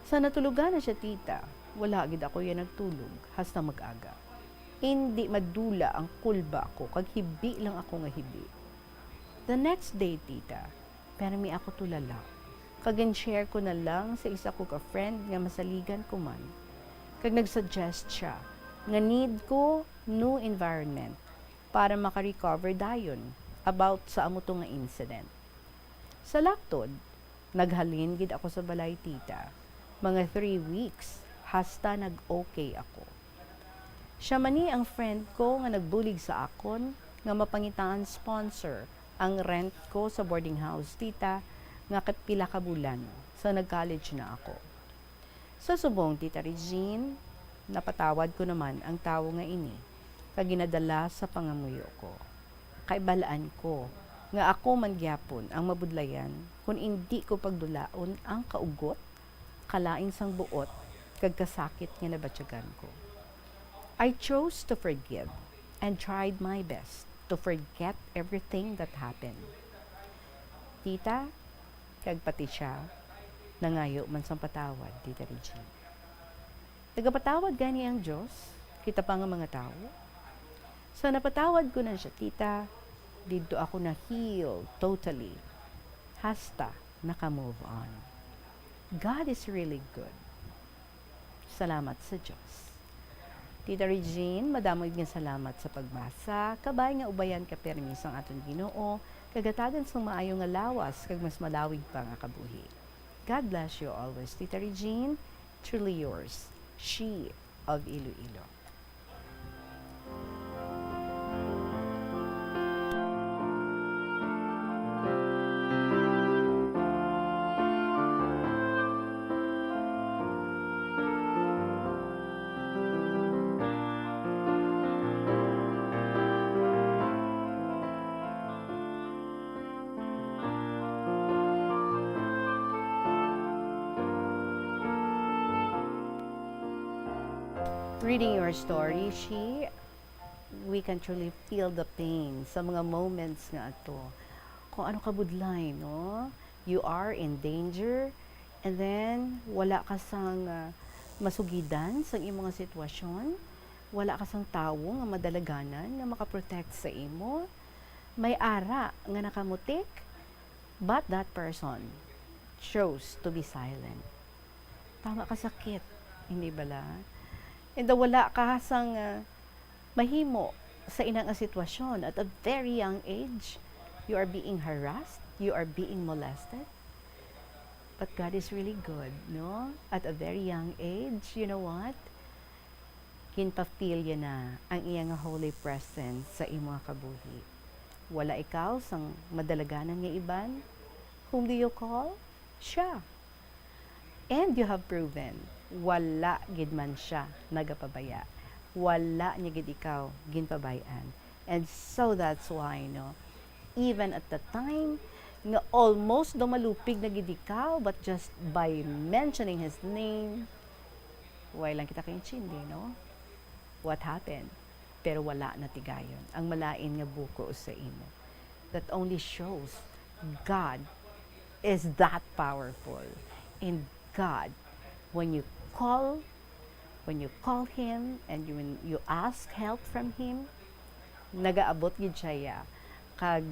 Sa natulugan na siya, tita, wala gid ako yan nagtulog hasta mag-aga. Hindi madula ang kulba ko, kag hibi lang ako nga hibi. The next day, tita, pero may ako tulala. Kag share ko na lang sa isa ko ka-friend nga masaligan ko man. Kag nagsuggest siya nga need ko new environment para makarecover dayon about sa amo to nga incident. Sa laktod, naghalin gid ako sa balay, tita. Mga 3 weeks hasta nag-okay ako. Siya mani ang friend ko nga nagbulig sa akon nga mapangitaan sponsor ang rent ko sa boarding house, tita, nga kapila ka bulan sa nag-college na ako. Sa subong, tita Regine, napatawad ko naman ang tawo nga ini kag ginadala sa pangamuyo ko. Kaibalaan ko nga ako man gyapon ang mabudlayan kung hindi ko pagdulaon ang kaugot, kalain sang buot, kag kasakit nga nabatyagan ko. I chose to forgive and tried my best to forget everything that happened. Tita, kag pati siya, nangayo man sang patawad, tita Regine. Nagapatawad gani ang Diyos, kita pa nga mga tao. So napatawad ko na siya, tita, dito ako na heal totally. Hasta naka-move on. God is really good. Salamat sa Diyos. Tita Regine, madamoy nga salamat sa pagbasa. Kabay nga ubayan ka permis ang aton Ginoo, kagatagan sa maayo nga lawas, kag mas malawig pa nga kabuhi. God bless you always, Tita Regine. Truly yours, She of Iloilo. Reading your story, we can truly feel the pain sa mga moments nga ato. Kung ano kabudlay, no? You are in danger, and then wala ka sang masugidan sa imong sitwasyon, wala ka sang tawo nga madalaganan nga makaprotect sa imo. May ara nga nakamutik, but that person chose to be silent. Tama ka sakit, hindi bala? And wala ka sang mahimo sa inang sitwasyon at a very young age. You are being harassed, you are being molested. But God is really good, no? At a very young age, you know what? Kinpa-feel na ang iyang holy presence sa imo kabuhi. Wala ikaw sang madalaganan nga iban. Whom do you call? Siya. And you have proven, wala gid man siya nagapabaya. Wala niya gid ikaw ginpabayan. And so that's why, no, even at the time nga almost dumalupig na gid ikaw, but just by mentioning his name, why lang kita kinchindi, no? What happened? Pero wala na tigayon. Ang malain nga buko sa imo. That only shows God is that powerful. And God, when you call Him and when you ask help from Him, nagaabot gid siya, kag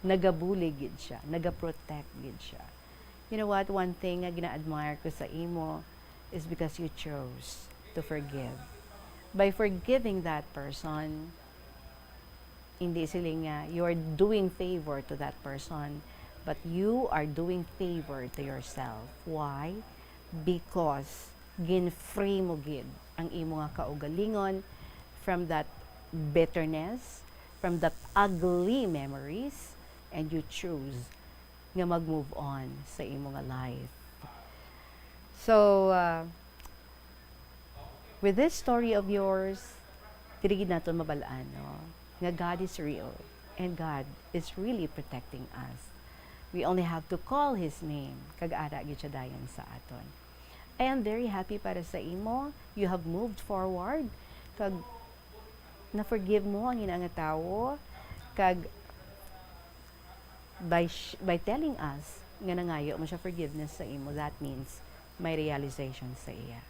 nagabuli gid siya, nagaprotect gid siya. You know what? One thing nga gina-admire ko sa imo is because you chose to forgive. By forgiving that person, hindi sila nga you are doing favor to that person, but you are doing favor to yourself. Why? Because gin-free mo gid ang imo nga kaugalingon from that bitterness, from that ugly memories, and you choose nga mag-move on sa imo nga life. So, with this story of yours, dili gid naton mabalaan, no? Nga God is real and God is really protecting us. We only have to call His name, kag ara gid siya dayon sa aton. I am very happy para sa imo. You have moved forward, kag na-forgive mo ang ina nga tawo, kag by telling us nga nangayo mo siya forgiveness sa imo, that means may realization sa iya.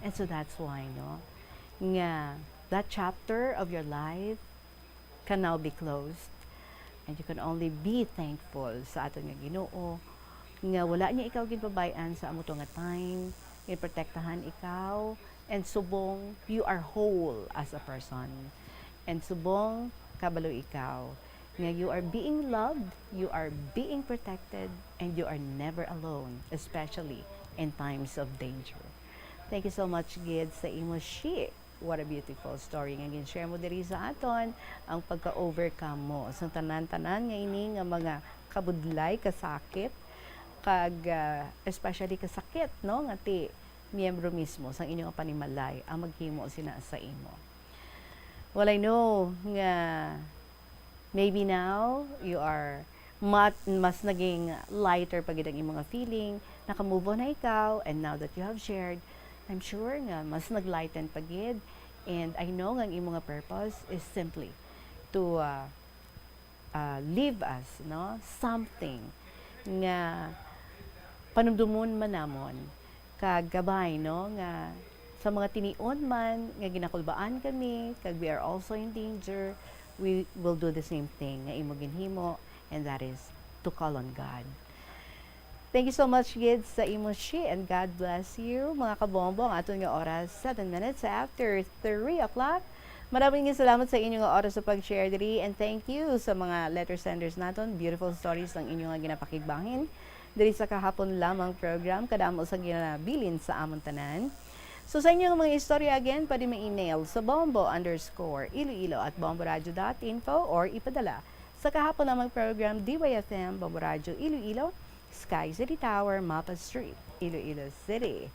And so that's why, no, nga that chapter of your life can now be closed, and you can only be thankful sa aton nga Ginoo nga wala niya ikaw ginpabayan sa amo to nga time, ginprotektahan ikaw, and subong you are whole as a person, and subong kabalo ikaw nga you are being loved, you are being protected, and you are never alone, especially in times of danger. Thank you so much, Gid, sa imo shi. What a beautiful story nga gin-share mo diri sa aton ang pagka-overcome mo sa tanan-tanan nga ini nga mga kabudlay, kasakit, kag especially kasakit, no, nga ti miyembro mismo sa inyong panimalay ang maghimo sina sa imo. Well, I know nga maybe now you are mas naging lighter pag ang imong feeling, naka-move on na ikaw, and now that you have shared, I'm sure nga mas naglighten pagid, and I know nga ang imong purpose is simply to leave us, no, something nga panumdumon man namon kag gabay, no, nga sa mga tinion man nga ginakulbaan kami, kag we are also in danger, we will do the same thing nga imo ginhimo, and that is to call on God. Thank you so much, Gid, sa imo shi, and God bless you. Mga kabombo, ang aton nga oras, 7 minutes after 3 o'clock. Maraming salamat sa inyo nga oras sa pag-share diri, and thank you sa mga letter senders naton. Beautiful stories ang inyo nga ginapakigbahin diri sa kahapon lamang program, kadamo sa ginabilin sa amon tanan. So sa inyo mga istorya again, pwede ma-email sa bombo_iloilo@bomboradio.info or ipadala sa kahapon lamang program DYFM Bombo Radio Iloilo, Sky City Tower, Mapa Street, Iloilo City.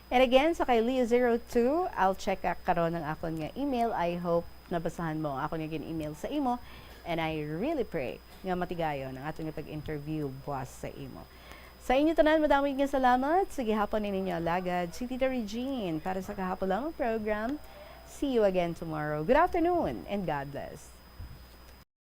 And again, sa kay Leo02, I'll check karon ng akon nga email. I hope nabasahan mo ang akon nga email sa imo. And I really pray nga matigayon ang aton nga pag-interview buwas sa imo. Sa inyo tanan, madaming nga salamat. Sige hapon ninyo alagad. Si Tita Regine para sa kahapon lamang program. See you again tomorrow. Good afternoon and God bless.